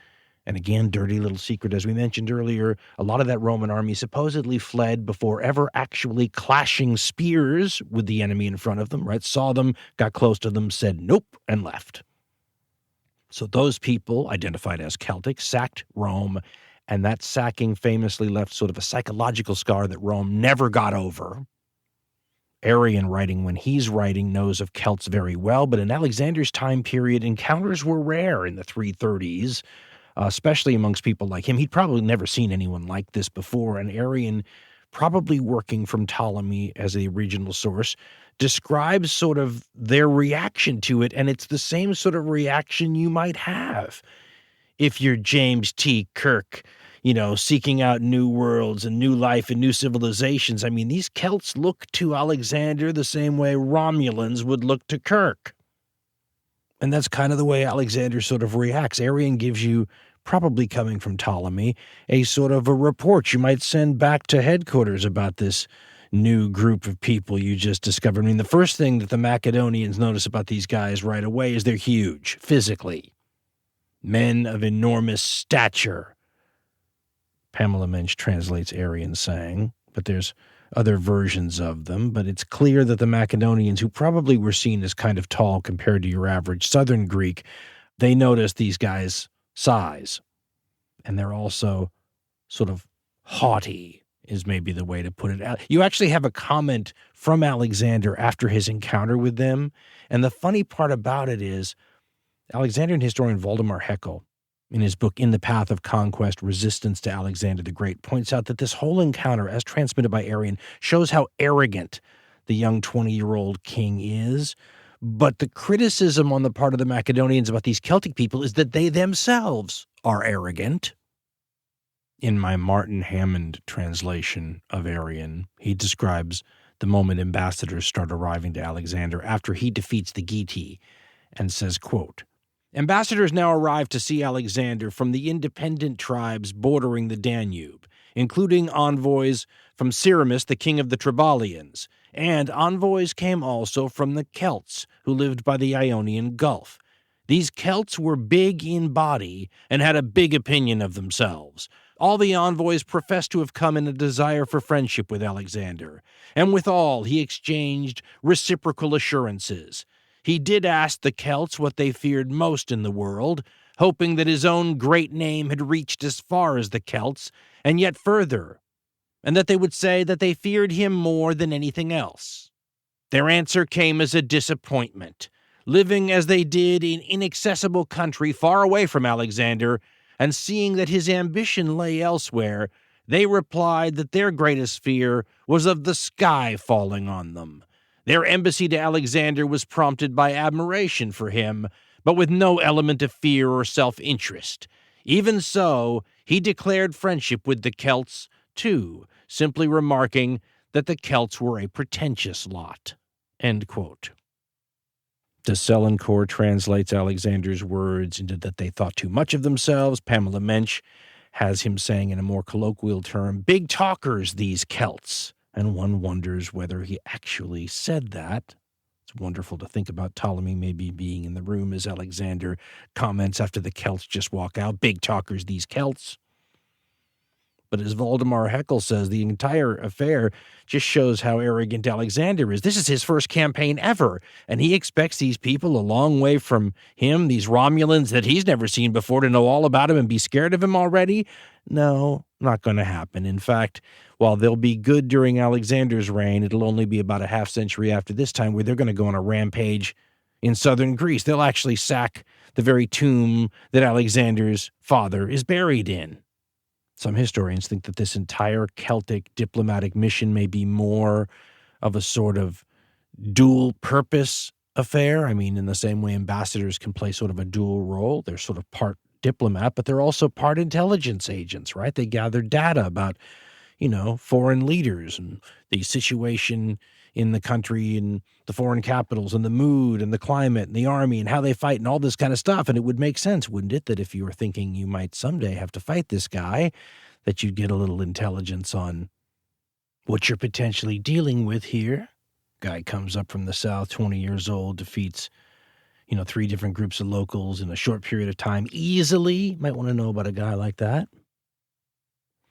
[SPEAKER 1] And again, dirty little secret, as we mentioned earlier, a lot of that Roman army supposedly fled before ever actually clashing spears with the enemy in front of them, right? Saw them, got close to them, said nope, and left. So those people, identified as Celtic, sacked Rome, and that sacking famously left sort of a psychological scar that Rome never got over. Arrian writing when he's writing knows of Celts very well, but in Alexander's time period, encounters were rare in the 330s, especially amongst people like him. He'd probably never seen anyone like this before, and Arrian, probably working from Ptolemy as the original source, describes sort of their reaction to it, and it's the same sort of reaction you might have if you're James T. Kirk, seeking out new worlds and new life and new civilizations. I mean, these Celts look to Alexander the same way Romulans would look to Kirk. And that's kind of the way Alexander sort of reacts. Arrian gives you, probably coming from Ptolemy, a sort of a report you might send back to headquarters about this new group of people you just discovered. I mean, the first thing that the Macedonians notice about these guys right away is they're huge, physically. Men of enormous stature. Pamela Mensch translates Arrian saying, but there's other versions of them, but it's clear that the Macedonians, who probably were seen as kind of tall compared to your average southern Greek, they notice these guys' size. And they're also sort of haughty, is maybe the way to put it. You actually have a comment from Alexander after his encounter with them. And the funny part about it is Alexandrian historian Waldemar Heckel, in his book In the Path of Conquest, Resistance to Alexander the Great, points out that this whole encounter, as transmitted by Arrian, shows how arrogant the young 20-year-old king is. But the criticism on the part of the Macedonians about these Celtic people is that they themselves are arrogant. In my Martin Hammond translation of Arrian, he describes the moment ambassadors start arriving to Alexander after he defeats the Getae and says, quote, "Ambassadors now arrive to see Alexander from the independent tribes bordering the Danube, including envoys from Cyremus, the king of the Triballians, and envoys came also from the Celts, who lived by the Ionian Gulf. These Celts were big in body and had a big opinion of themselves. All the envoys professed to have come in a desire for friendship with Alexander, and with all he exchanged reciprocal assurances. He did ask the Celts what they feared most in the world, hoping that his own great name had reached as far as the Celts, and yet further, and that they would say that they feared him more than anything else. Their answer came as a disappointment. Living as they did in inaccessible country far away from Alexander, and seeing that his ambition lay elsewhere, they replied that their greatest fear was of the sky falling on them. Their embassy to Alexander was prompted by admiration for him, but with no element of fear or self-interest. Even so, he declared friendship with the Celts, too, simply remarking that the Celts were a pretentious lot." End quote. De Selencourt translates Alexander's words into that they thought too much of themselves. Pamela Mensch has him saying in a more colloquial term, "Big talkers, these Celts." And one wonders whether he actually said that. It's wonderful to think about Ptolemy maybe being in the room as Alexander comments after the Celts just walk out, "Big talkers, these Celts." But as Waldemar Heckel says, the entire affair just shows how arrogant Alexander is. This is his first campaign ever, and he expects these people a long way from him, these Romulans that he's never seen before, to know all about him and be scared of him already? No, not going to happen. In fact, while they'll be good during Alexander's reign, it'll only be about a half century after this time where they're going to go on a rampage in southern Greece. They'll actually sack the very tomb that Alexander's father is buried in. Some historians think that this entire Celtic diplomatic mission may be more of a sort of dual-purpose affair. I mean, in the same way ambassadors can play sort of a dual role. They're sort of part diplomat, but they're also part intelligence agents, right? They gather data about, foreign leaders and the situation in the country and the foreign capitals and the mood and the climate and the army and how they fight and all this kind of stuff. And it would make sense, wouldn't it, that if you were thinking you might someday have to fight this guy, that you'd get a little intelligence on what you're potentially dealing with here. Guy comes up from the south, 20 years old, defeats, 3 different groups of locals in a short period of time easily. Might want to know about a guy like that.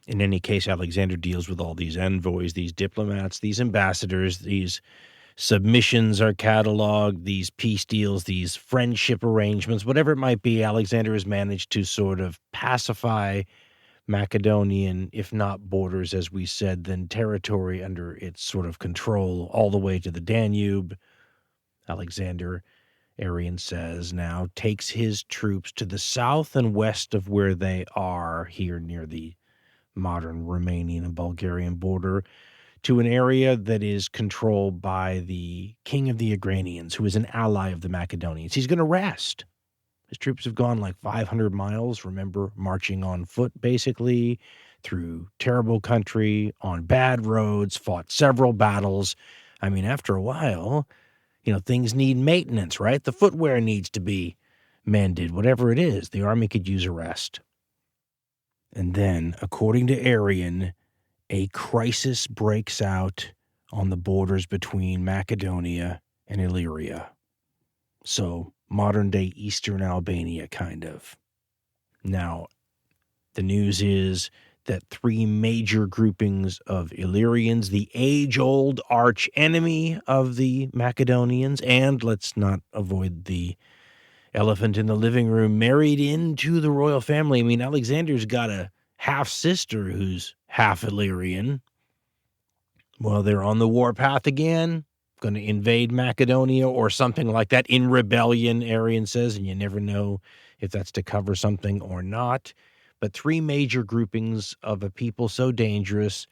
[SPEAKER 1] In any case, Alexander deals with all these envoys, these diplomats, these ambassadors, these submissions are cataloged, these peace deals, these friendship arrangements, whatever it might be. Alexander has managed to sort of pacify Macedonian, if not borders, as we said, then territory under its sort of control all the way to the Danube. Alexander, Arrian says, now takes his troops to the south and west of where they are here near the modern Romanian and Bulgarian border to an area that is controlled by the king of the Agranians, who is an ally of the Macedonians. He's going to rest. His troops have gone like 500 miles, remember, marching on foot, basically, through terrible country, on bad roads, fought several battles. I mean, after a while, things need maintenance, right? The footwear needs to be mended, whatever it is. The army could use a rest. And then, according to Arrian, a crisis breaks out on the borders between Macedonia and Illyria. So, modern-day Eastern Albania, kind of. Now, the news is that 3 major groupings of Illyrians, the age-old arch-enemy of the Macedonians, and let's not avoid the elephant in the living room, married into the royal family. I mean, Alexander's got a half-sister who's half Illyrian. Well, they're on the warpath again, going to invade Macedonia or something like that in rebellion, Arrian says, and you never know if that's to cover something or not. But 3 major groupings of a people so dangerous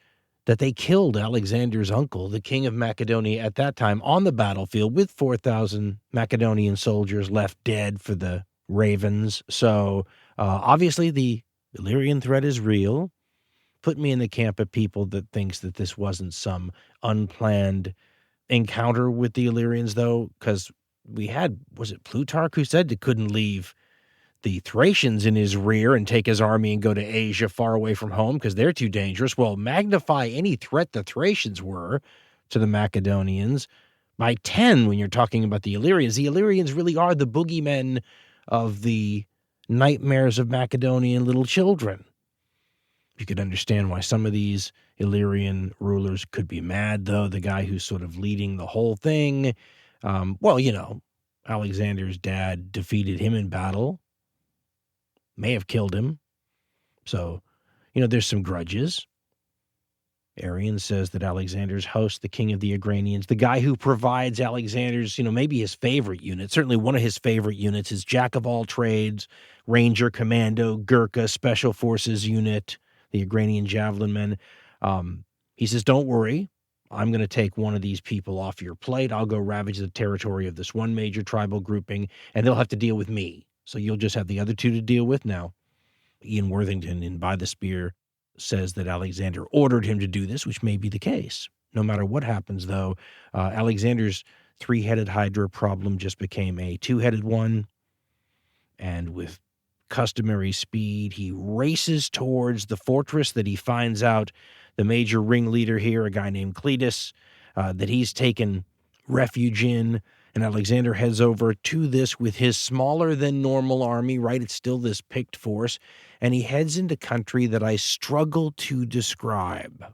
[SPEAKER 1] that they killed Alexander's uncle, the king of Macedonia at that time, on the battlefield with 4,000 Macedonian soldiers left dead for the ravens. So obviously the Illyrian threat is real. Put me in the camp of people that thinks that this wasn't some unplanned encounter with the Illyrians, though, because we had, was it Plutarch who said they couldn't leave the Thracians in his rear and take his army and go to Asia far away from home because they're too dangerous? Well, magnify any threat the Thracians were to the Macedonians by 10 when you're talking about the Illyrians. The Illyrians really are the boogeymen of the nightmares of Macedonian little children. You could understand why some of these Illyrian rulers could be mad, though. The guy who's sort of leading the whole thing, Alexander's dad defeated him in battle, may have killed him. So, there's some grudges. Arrian says that Alexander's host, the king of the Agranians, the guy who provides Alexander's, maybe his favorite unit, certainly one of his favorite units, is jack of all trades, ranger, commando, Gurkha, special forces unit, the Agranian javelin men. He says, don't worry, I'm going to take one of these people off your plate. I'll go ravage the territory of this one major tribal grouping, and they'll have to deal with me. So you'll just have the other 2 to deal with now. Ian Worthington in By the Spear says that Alexander ordered him to do this, which may be the case. No matter what happens, though, Alexander's 3-headed Hydra problem just became a 2-headed one. And with customary speed, he races towards the fortress that he finds out the major ringleader here, a guy named Cletus, that he's taken refuge in. And Alexander heads over to this with his smaller than normal army, right? It's still this picked force. And he heads into country that I struggle to describe.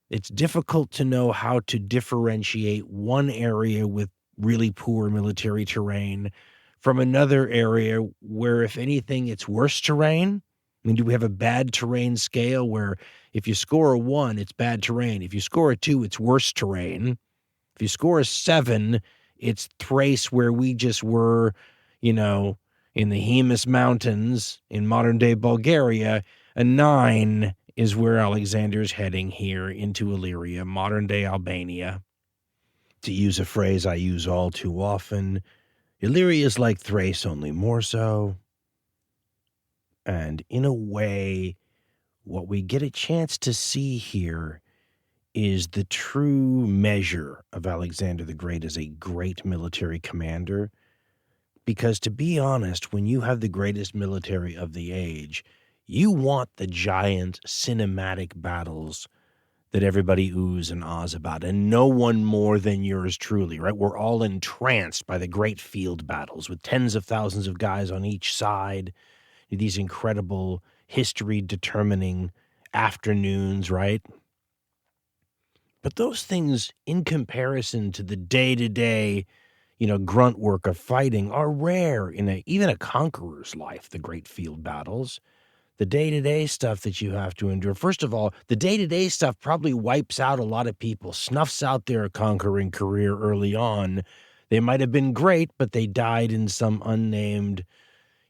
[SPEAKER 1] It's difficult to know how to differentiate one area with really poor military terrain from another area where, if anything, it's worse terrain. I mean, do we have a bad terrain scale where if you score a 1, it's bad terrain? If you score a 2, it's worse terrain. If you score a 7, it's Thrace, where we just were, in the Hemus Mountains in modern-day Bulgaria. A 9 is where Alexander's heading here into Illyria, modern-day Albania. To use a phrase I use all too often, Illyria is like Thrace, only more so. And in a way, what we get a chance to see here is the true measure of Alexander the Great as a great military commander. Because to be honest, when you have the greatest military of the age, you want the giant cinematic battles that everybody oohs and ahs about, and no one more than yours truly, right? We're all entranced by the great field battles with tens of thousands of guys on each side, these incredible history-determining afternoons, right? But those things, in comparison to the day-to-day, grunt work of fighting, are rare in even a conqueror's life, the great field battles. The day-to-day stuff that you have to endure. First of all, the day-to-day stuff probably wipes out a lot of people, snuffs out their conquering career early on. They might have been great, but they died in some unnamed,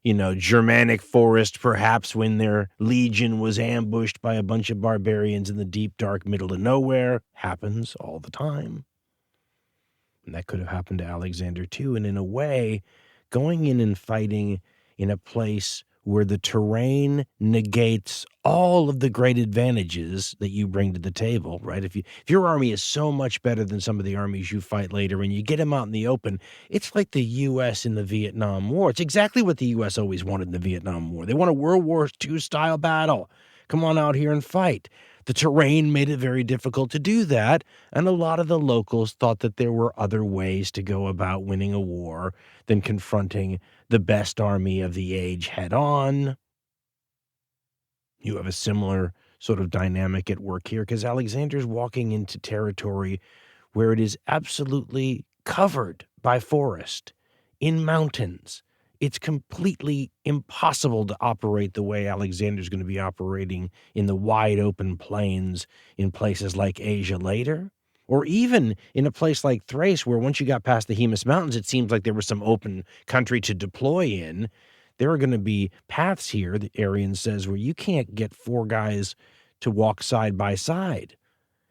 [SPEAKER 1] Germanic forest, perhaps when their legion was ambushed by a bunch of barbarians in the deep, dark middle of nowhere. Happens all the time. And that could have happened to Alexander too. And in a way, going in and fighting in a place where the terrain negates all of the great advantages that you bring to the table, right? If your army is so much better than some of the armies you fight later and you get them out in the open, it's like the U.S. in the Vietnam War. It's exactly what the U.S. always wanted in the Vietnam War. They want a World War II style battle. Come on out here and fight. The terrain made it very difficult to do that, and a lot of the locals thought that there were other ways to go about winning a war than confronting the best army of the age head on. You have a similar sort of dynamic at work here, because Alexander's walking into territory where it is absolutely covered by forest, in mountains. It's completely impossible to operate the way Alexander's going to be operating in the wide open plains in places like Asia later, or even in a place like Thrace, where once you got past the Hemus Mountains, it seems like there was some open country to deploy in. There are going to be paths here, the Arian says, where you can't get four guys to walk side by side.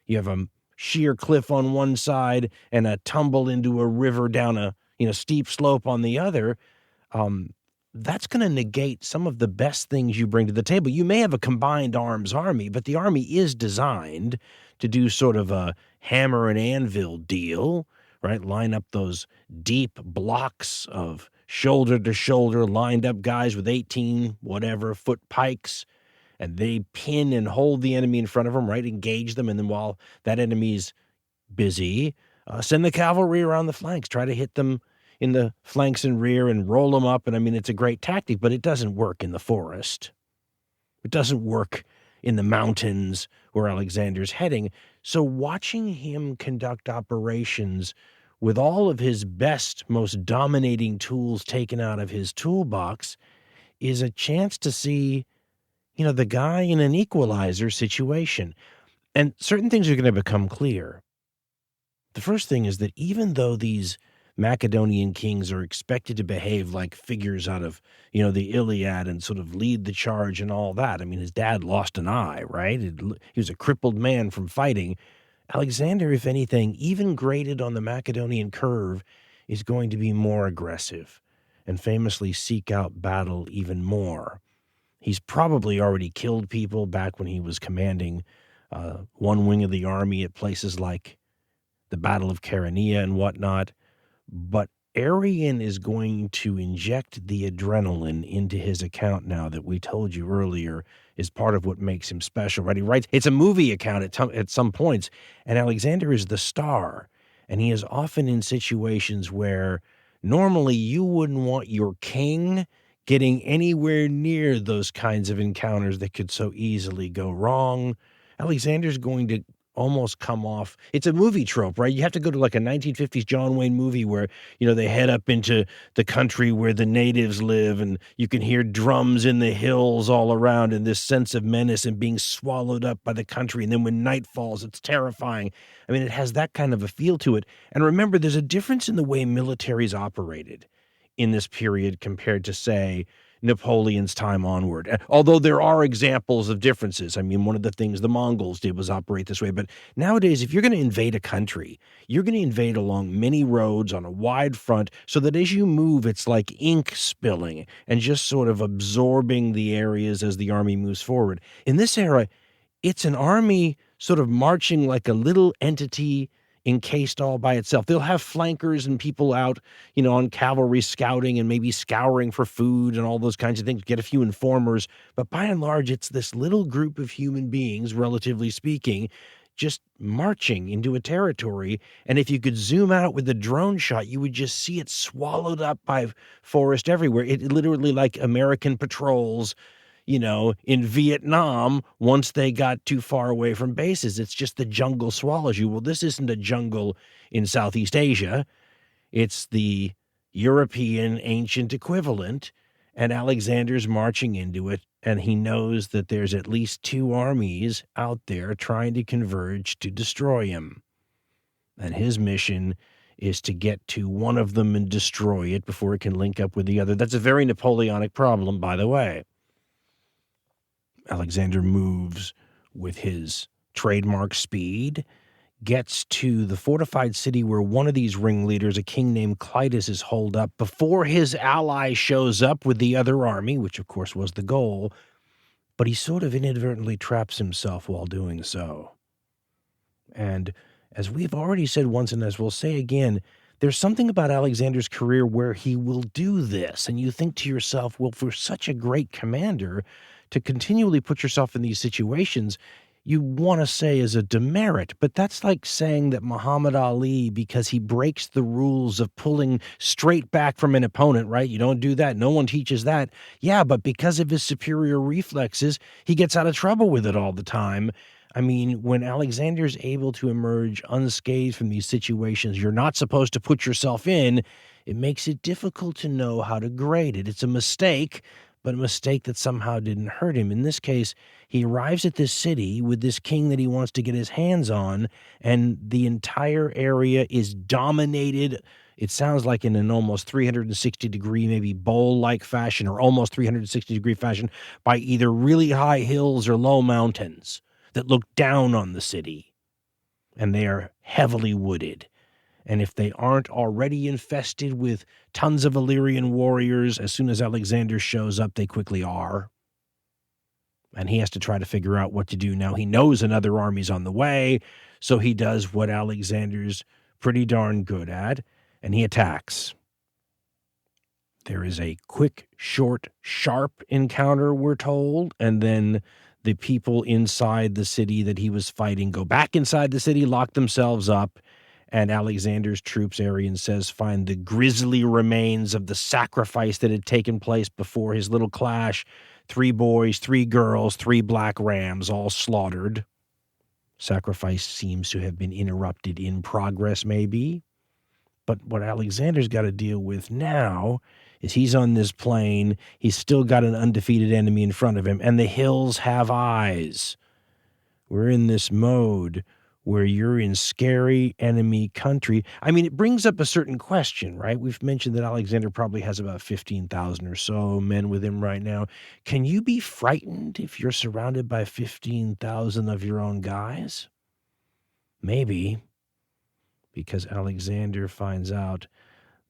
[SPEAKER 1] You have a sheer cliff on one side and a tumble into a river down a steep slope on the other. That's going to negate some of the best things you bring to the table. You may have a combined arms army, but the army is designed to do sort of a hammer and anvil deal, right? Line up those deep blocks of shoulder to shoulder, lined up guys with 18 foot pikes, and they pin and hold the enemy in front of them, right? Engage them, and then while that enemy's busy, send the cavalry around the flanks, try to hit them in the flanks and rear and roll them up. And I mean, it's a great tactic, but it doesn't work in the forest. It doesn't work in the mountains where Alexander's heading. So watching him conduct operations with all of his best, most dominating tools taken out of his toolbox is a chance to see, the guy in an equalizer situation. And certain things are going to become clear. The first thing is that even though these Macedonian kings are expected to behave like figures out of, the Iliad and sort of lead the charge and all that. I mean, his dad lost an eye, right? He was a crippled man from fighting. Alexander, if anything, even graded on the Macedonian curve, is going to be more aggressive and famously seek out battle even more. He's probably already killed people back when he was commanding one wing of the army at places like the Battle of Chaeronea and whatnot. But Arian is going to inject the adrenaline into his account now that we told you earlier is part of what makes him special, right? He writes, it's a movie account at some points, and Alexander is the star, and he is often in situations where normally you wouldn't want your king getting anywhere near those kinds of encounters that could so easily go wrong. Alexander's going to almost come off. It's a movie trope, right? You have to go to like a 1950s John Wayne movie where, they head up into the country where the natives live and you can hear drums in the hills all around and this sense of menace and being swallowed up by the country. And then when night falls, it's terrifying. I mean, it has that kind of a feel to it. And remember, there's a difference in the way militaries operated in this period compared to, say, Napoleon's time onward. Although there are examples of differences. I mean, one of the things the Mongols did was operate this way. But nowadays, if you're going to invade a country, you're going to invade along many roads on a wide front so that as you move, it's like ink spilling and just sort of absorbing the areas as the army moves forward. In this era, it's an army sort of marching like a little entity encased all by itself. They'll have flankers and people out, on cavalry scouting and maybe scouring for food and all those kinds of things, get a few informers. But by and large, it's this little group of human beings, relatively speaking, just marching into a territory. And if you could zoom out with a drone shot, you would just see it swallowed up by forest everywhere. It literally like American patrols, in Vietnam, once they got too far away from bases. It's just the jungle swallows you. Well, this isn't a jungle in Southeast Asia. It's the European ancient equivalent, and Alexander's marching into it, and he knows that there's at least 2 armies out there trying to converge to destroy him. And his mission is to get to one of them and destroy it before it can link up with the other. That's a very Napoleonic problem, by the way. Alexander moves with his trademark speed, gets to the fortified city where one of these ringleaders, a king named Clitus, is holed up before his ally shows up with the other army, which of course was the goal, but he sort of inadvertently traps himself while doing so. And as we've already said once, and as we'll say again, there's something about Alexander's career where he will do this, and you think to yourself, well, for such a great commander to continually put yourself in these situations, you want to say is a demerit, but that's like saying that Muhammad Ali, because he breaks the rules of pulling straight back from an opponent, right? You don't do that. No one teaches that. Yeah, but because of his superior reflexes, he gets out of trouble with it all the time. I mean, when Alexander's able to emerge unscathed from these situations you're not supposed to put yourself in, it makes it difficult to know how to grade it. It's a mistake, but a mistake that somehow didn't hurt him. In this case, he arrives at this city with this king that he wants to get his hands on, and the entire area is dominated, it sounds like in an almost 360-degree, maybe bowl-like fashion, or almost 360-degree fashion, by either really high hills or low mountains that look down on the city. And they are heavily wooded. And if they aren't already infested with tons of Illyrian warriors, as soon as Alexander shows up, they quickly are. And he has to try to figure out what to do now. He knows another army's on the way, so he does what Alexander's pretty darn good at, and he attacks. There is a quick, short, sharp encounter, we're told, and then the people inside the city that he was fighting go back inside the city, lock themselves up, and Alexander's troops, Arrian says, find the grisly remains of the sacrifice that had taken place before his little clash. 3 boys, 3 girls, 3 black rams, all slaughtered. Sacrifice seems to have been interrupted in progress, maybe. But what Alexander's got to deal with now is he's on this plain. He's still got an undefeated enemy in front of him, and the hills have eyes. We're in this mode where you're in scary enemy country. I mean, it brings up a certain question, right? We've mentioned that Alexander probably has about 15,000 or so men with him right now. Can you be frightened if you're surrounded by 15,000 of your own guys? Maybe, because Alexander finds out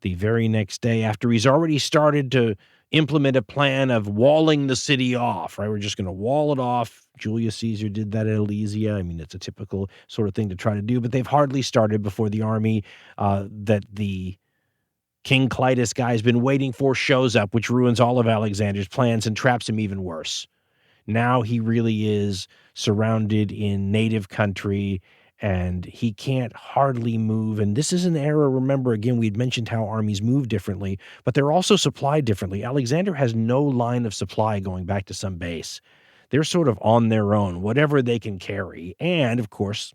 [SPEAKER 1] the very next day, after he's already started to implement a plan of walling the city off, right? We're just going to wall it off. Julius Caesar did that at Alesia. I mean, it's a typical sort of thing to try to do, but they've hardly started before the army that the King Clitus guy has been waiting for shows up, which ruins all of Alexander's plans and traps him even worse. Now he really is surrounded in native country, and he can't hardly move. And this is an era, remember, again, we'd mentioned how armies move differently, but they're also supplied differently. Alexander has no line of supply going back to some base. They're sort of on their own, whatever they can carry, and, of course,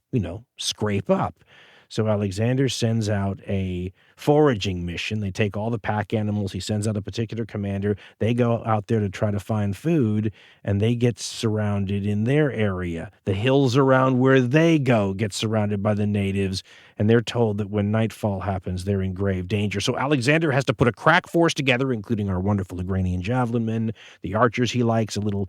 [SPEAKER 1] scrape up. So Alexander sends out a foraging mission. They take all the pack animals. He sends out a particular commander. They go out there to try to find food, and they get surrounded in their area. The hills around where they go get surrounded by the natives, and they're told that when nightfall happens, they're in grave danger. So Alexander has to put a crack force together, including our wonderful Agranian javelin men, the archers he likes, a little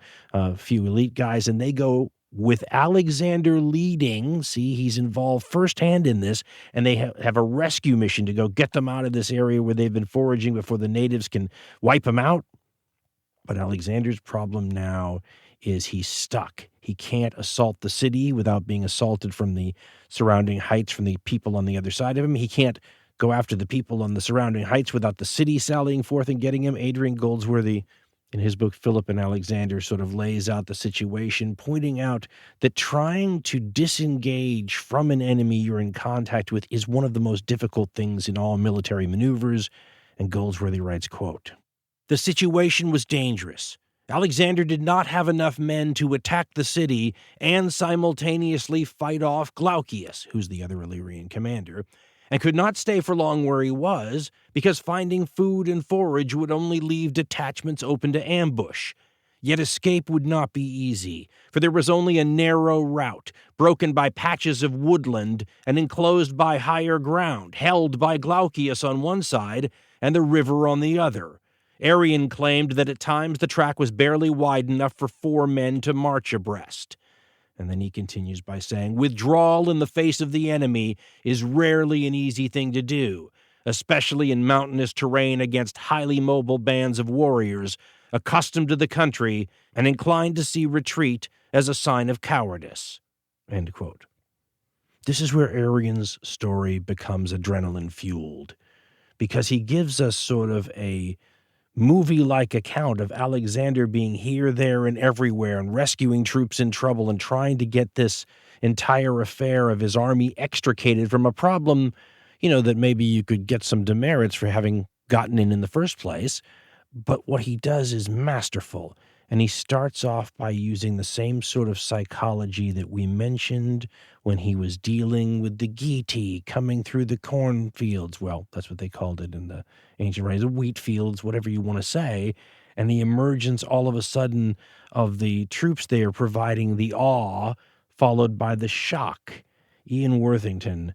[SPEAKER 1] few elite guys, and they go with Alexander leading. See, he's involved firsthand in this, and they have a rescue mission to go get them out of this area where they've been foraging before the natives can wipe them out. But Alexander's problem now is he's stuck. He can't assault the city without being assaulted from the surrounding heights from the people on the other side of him. He can't go after the people on the surrounding heights without the city sallying forth and getting him. Adrian Goldsworthy In his book, Philip and Alexander sort of lays out the situation, pointing out that trying to disengage from an enemy you're in contact with is one of the most difficult things in all military maneuvers, and Goldsworthy writes, quote, "The situation was dangerous. Alexander did not have enough men to attack the city and simultaneously fight off Glaucius, who's the other Illyrian commander, and could not stay for long where he was, because finding food and forage would only leave detachments open to ambush. Yet escape would not be easy, for there was only a narrow route, broken by patches of woodland and enclosed by higher ground, held by Glaucius on one side and the river on the other. Arrian claimed that at times the track was barely wide enough for 4 men to march abreast." And then he continues by saying, "Withdrawal in the face of the enemy is rarely an easy thing to do, especially in mountainous terrain against highly mobile bands of warriors, accustomed to the country and inclined to see retreat as a sign of cowardice." End quote. This is where Arrian's story becomes adrenaline-fueled, because he gives us sort of a movie-like account of Alexander being here, there, and everywhere and rescuing troops in trouble and trying to get this entire affair of his army extricated from a problem, that maybe you could get some demerits for having gotten in the first place. But what he does is masterful, and he starts off by using the same sort of psychology that we mentioned when he was dealing with the Getae coming through the cornfields. Well, that's what they called it in the ancient writings, wheat fields, whatever you want to say, and the emergence all of a sudden of the troops there providing the awe, followed by the shock. Ian Worthington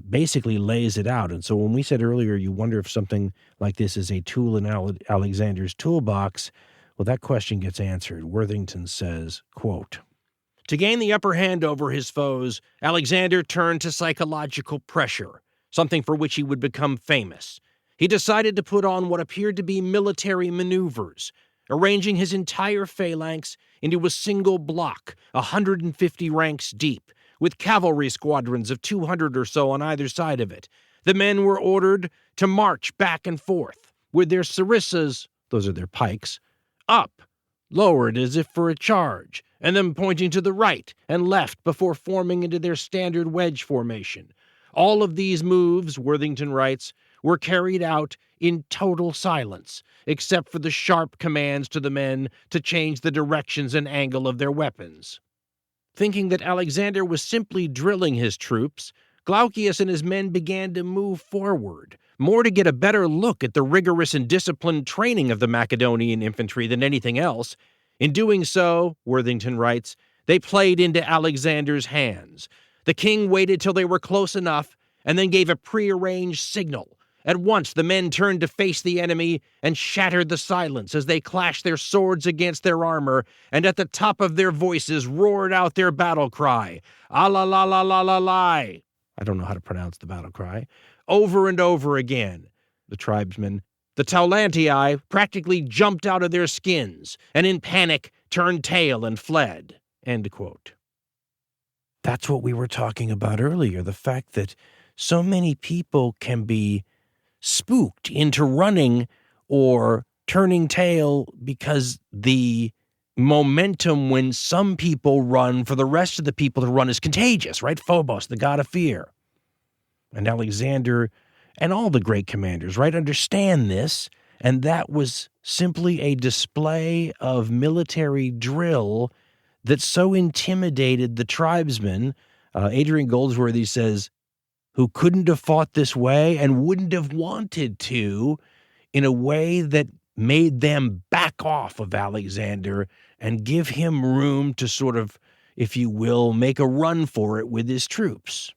[SPEAKER 1] basically lays it out. And so when we said earlier, you wonder if something like this is a tool in Alexander's toolbox, well, that question gets answered. Worthington says, quote, "To gain the upper hand over his foes, Alexander turned to psychological pressure, something for which he would become famous. He decided to put on what appeared to be military maneuvers, arranging his entire phalanx into a single block, 150 ranks deep, with cavalry squadrons of 200 or so on either side of it. The men were ordered to march back and forth, with their sarissas, those are their pikes, up, lowered as if for a charge, and then pointing to the right and left before forming into their standard wedge formation. All of these moves," Worthington writes, "were carried out in total silence, except for the sharp commands to the men to change the directions and angle of their weapons." Thinking that Alexander was simply drilling his troops, Glaucius and his men began to move forward, more to get a better look at the rigorous and disciplined training of the Macedonian infantry than anything else. In doing so, Worthington writes, they played into Alexander's hands. The king waited till they were close enough and then gave a prearranged signal. At once the men turned to face the enemy and shattered the silence as they clashed their swords against their armor and at the top of their voices roared out their battle cry, "Ala la la la la la." I don't know how to pronounce the battle cry. Over and over again. The tribesmen, the Taulantii, practically jumped out of their skins and in panic turned tail and fled. End quote. That's what we were talking about earlier, the fact that so many people can be spooked into running or turning tail because the momentum when some people run for the rest of the people to run is contagious, right? Phobos, the god of fear. And Alexander and all the great commanders, right, understand this, and that was simply a display of military drill that so intimidated the tribesmen. Adrian Goldsworthy says, who couldn't have fought this way and wouldn't have wanted to, in a way that made them back off of Alexander and give him room to sort of, if you will, make a run for it with his troops.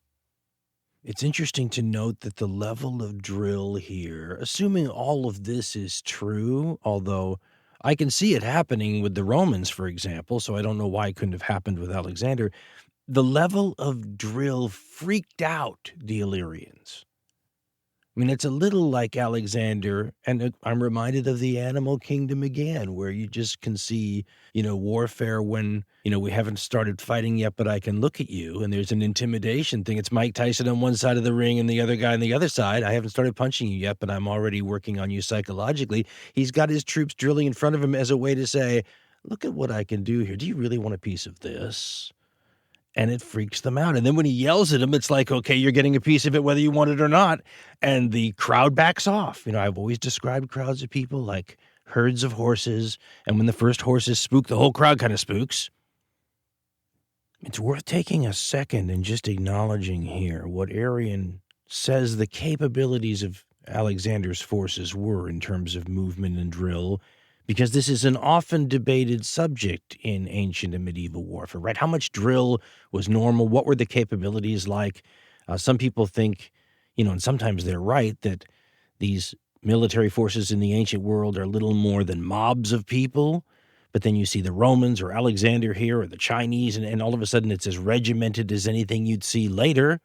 [SPEAKER 1] It's interesting to note that the level of drill here, assuming all of this is true, although I can see it happening with the Romans, for example, so I don't know why it couldn't have happened with Alexander. The level of drill freaked out the Illyrians. I mean, it's a little like Alexander, and I'm reminded of the animal kingdom again, where you just can see, warfare when, we haven't started fighting yet, but I can look at you, and there's an intimidation thing. It's Mike Tyson on one side of the ring and the other guy on the other side. I haven't started punching you yet, but I'm already working on you psychologically. He's got his troops drilling in front of him as a way to say, look at what I can do here. Do you really want a piece of this? And it freaks them out. And then when he yells at them, it's like, okay, you're getting a piece of it whether you want it or not. And the crowd backs off. I've always described crowds of people like herds of horses. And when the first horses spook, the whole crowd kind of spooks. It's worth taking a second and just acknowledging here what Arrian says the capabilities of Alexander's forces were in terms of movement and drill, because this is an often debated subject in ancient and medieval warfare, right? How much drill was normal? What were the capabilities like? Some people think, and sometimes they're right, that these military forces in the ancient world are little more than mobs of people. But then you see the Romans or Alexander here or the Chinese, and all of a sudden it's as regimented as anything you'd see later.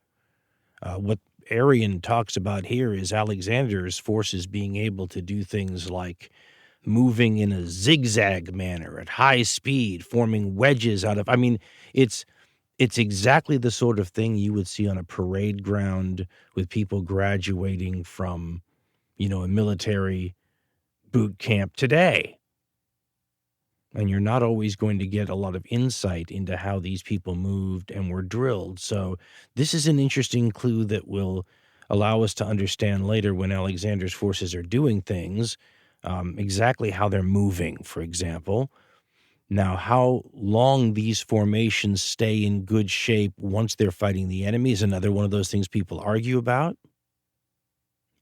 [SPEAKER 1] What Arrian talks about here is Alexander's forces being able to do things like moving in a zigzag manner at high speed, forming wedges out of, it's exactly the sort of thing you would see on a parade ground with people graduating from, a military boot camp today. And you're not always going to get a lot of insight into how these people moved and were drilled. So this is an interesting clue that will allow us to understand later when Alexander's forces are doing things, exactly how they're moving, for example. Now, how long these formations stay in good shape once they're fighting the enemy is another one of those things people argue about.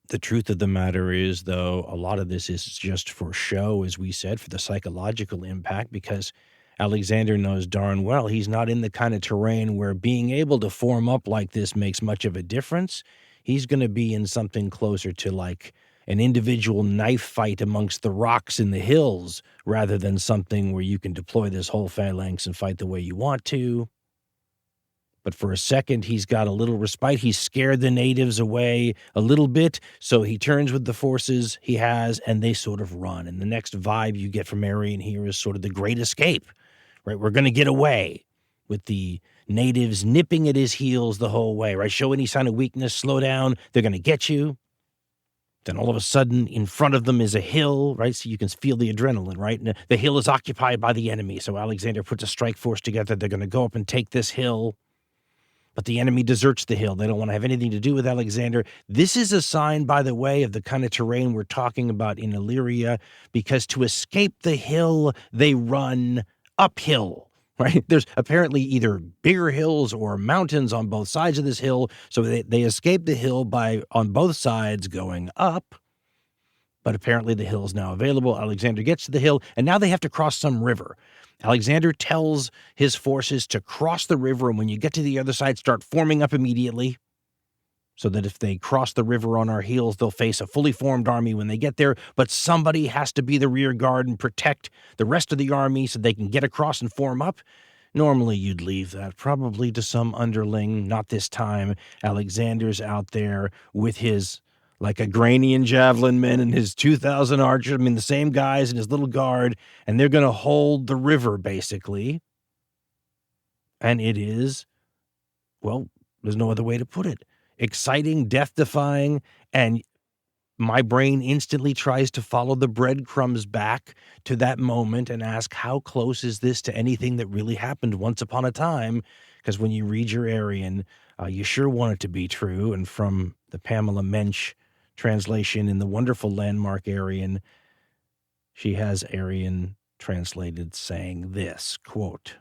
[SPEAKER 1] The truth of the matter is, though, a lot of this is just for show, as we said, for the psychological impact, because Alexander knows darn well he's not in the kind of terrain where being able to form up like this makes much of a difference. He's going to be in something closer to like an individual knife fight amongst the rocks in the hills rather than something where you can deploy this whole phalanx and fight the way you want to. But for a second, he's got a little respite. He's scared the natives away a little bit, so he turns with the forces he has, and they sort of run. And the next vibe you get from Arrian here is sort of the great escape, right? We're going to get away, with the natives nipping at his heels the whole way, right? Show any sign of weakness, slow down, they're going to get you. Then all of a sudden, in front of them is a hill, right? So you can feel the adrenaline, right? And the hill is occupied by the enemy. So Alexander puts a strike force together. They're going to go up and take this hill. But the enemy deserts the hill. They don't want to have anything to do with Alexander. This is a sign, by the way, of the kind of terrain we're talking about in Illyria, because to escape the hill, they run uphill. Right? There's apparently either bigger hills or mountains on both sides of this hill, so they escape the hill by, on both sides, going up. But apparently the hill is now available. Alexander gets to the hill, and now they have to cross some river. Alexander tells his forces to cross the river, and when you get to the other side, start forming up immediately, so that if they cross the river on our heels, they'll face a fully formed army when they get there. But somebody has to be the rear guard and protect the rest of the army so they can get across and form up. Normally you'd leave that probably to some underling. Not this time. Alexander's out there with his, like, Agranian javelin men and his 2,000 archers. The same guys and his little guard. And they're going to hold the river, basically. And it is, well, there's no other way to put it, exciting, death-defying, and my brain instantly tries to follow the breadcrumbs back to that moment and ask, how close is this to anything that really happened once upon a time? Because when you read your Arrian, you sure want it to be true. And from the Pamela Mensch translation in the wonderful landmark Arrian, she has Arrian translated saying this, quote,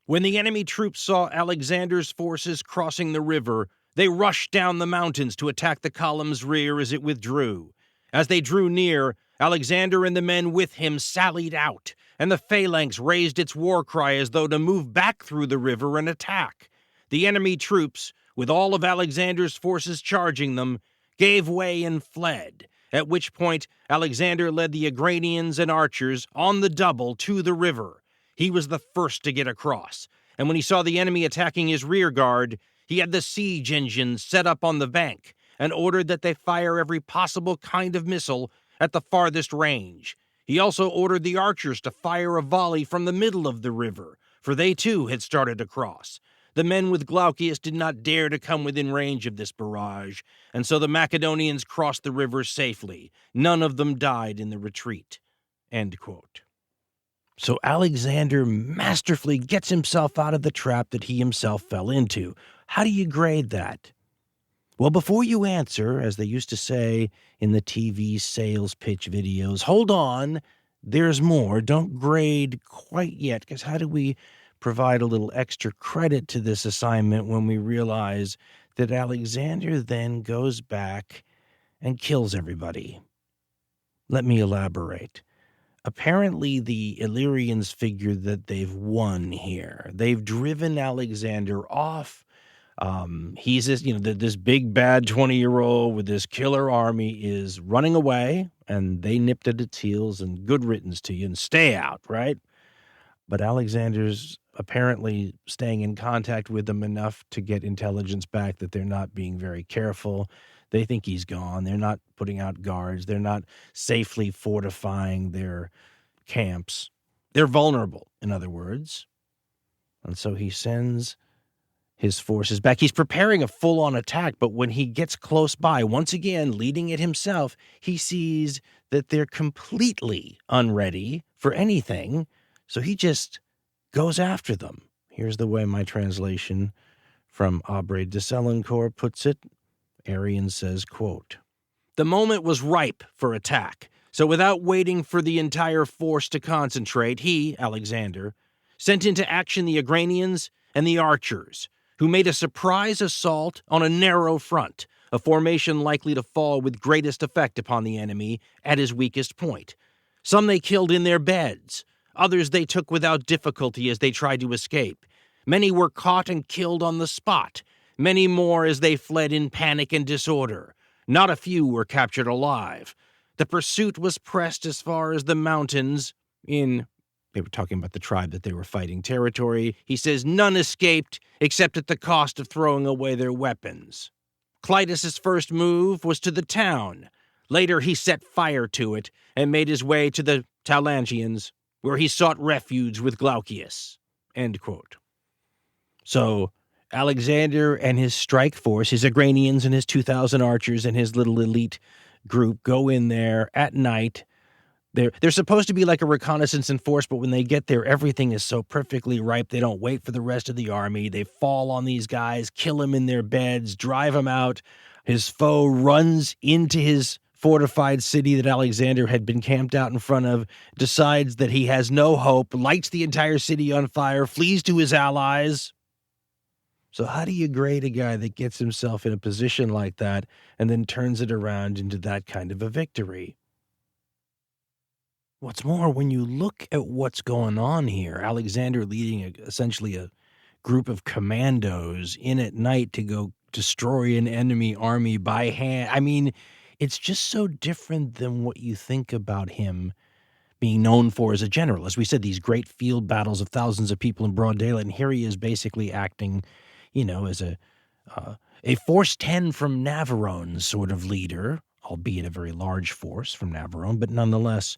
[SPEAKER 1] "When the enemy troops saw Alexander's forces crossing the river, they rushed down the mountains to attack the column's rear as it withdrew. As they drew near, Alexander and the men with him sallied out, and the phalanx raised its war cry as though to move back through the river and attack. The enemy troops, with all of Alexander's forces charging them, gave way and fled, at which point Alexander led the Agranians and archers on the double to the river. He was the first to get across, and when he saw the enemy attacking his rear guard, he had the siege engines set up on the bank, and ordered that they fire every possible kind of missile at the farthest range. He also ordered the archers to fire a volley from the middle of the river, for they too had started to cross. The men with Glaucius did not dare to come within range of this barrage, and so the Macedonians crossed the river safely. None of them died in the retreat." End quote. So Alexander masterfully gets himself out of the trap that he himself fell into. How do you grade that? Well, before you answer, as they used to say in the TV sales pitch videos, hold on, there's more. Don't grade quite yet, because how do we provide a little extra credit to this assignment when we realize that Alexander then goes back and kills everybody? Let me elaborate. Apparently, the Illyrians figure that they've won here. They've driven Alexander off. He's this big bad 20-year-old with this killer army is running away, and they nipped at its heels, and good riddance to you, and stay out, right? But Alexander's apparently staying in contact with them enough to get intelligence back that they're not being very careful. They think he's gone. They're not putting out guards. They're not safely fortifying their camps. They're vulnerable, in other words. And so he sends his forces back. He's preparing a full-on attack, but when he gets close by, once again, leading it himself, he sees that they're completely unready for anything, so he just goes after them. Here's the way my translation from Aubrey de Selencourt puts it. Arrian says, quote, "The moment was ripe for attack, so without waiting for the entire force to concentrate, he, Alexander, sent into action the Agranians and the archers, who made a surprise assault on a narrow front, a formation likely to fall with greatest effect upon the enemy at his weakest point. Some they killed in their beds, others they took without difficulty as they tried to escape. Many were caught and killed on the spot, many more as they fled in panic and disorder. Not a few were captured alive. The pursuit was pressed as far as the mountains they were talking about the tribe that they were fighting territory. He says none escaped except at the cost of throwing away their weapons. Clitus's first move was to the town. Later he set fire to it and made his way to the Talangians, where he sought refuge with Glaucius." End quote. So Alexander and his strike force, his Agranians and his 2,000 archers and his little elite group go in there at night. They're supposed to be like a reconnaissance in force, but when they get there, everything is so perfectly ripe. They don't wait for the rest of the army. They fall on these guys, kill them in their beds, drive them out. His foe runs into his fortified city that Alexander had been camped out in front of, decides that he has no hope, lights the entire city on fire, flees to his allies. So how do you grade a guy that gets himself in a position like that and then turns it around into that kind of a victory? What's more, when you look at what's going on here, Alexander leading essentially a group of commandos in at night to go destroy an enemy army by hand. I mean, it's just so different than what you think about him being known for as a general. As we said, these great field battles of thousands of people in broad daylight, and here he is basically acting, as a force 10 from Navarone sort of leader, albeit a very large force from Navarone, but nonetheless,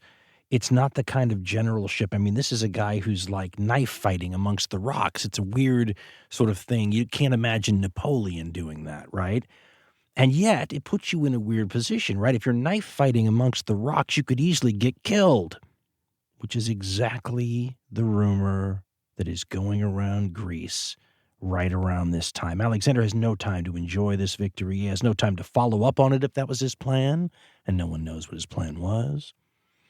[SPEAKER 1] it's not the kind of generalship. I mean, this is a guy who's like knife fighting amongst the rocks. It's a weird sort of thing. You can't imagine Napoleon doing that, right? And yet, it puts you in a weird position, right? If you're knife fighting amongst the rocks, you could easily get killed, which is exactly the rumor that is going around Greece right around this time. Alexander has no time to enjoy this victory. He has no time to follow up on it if that was his plan, and no one knows what his plan was.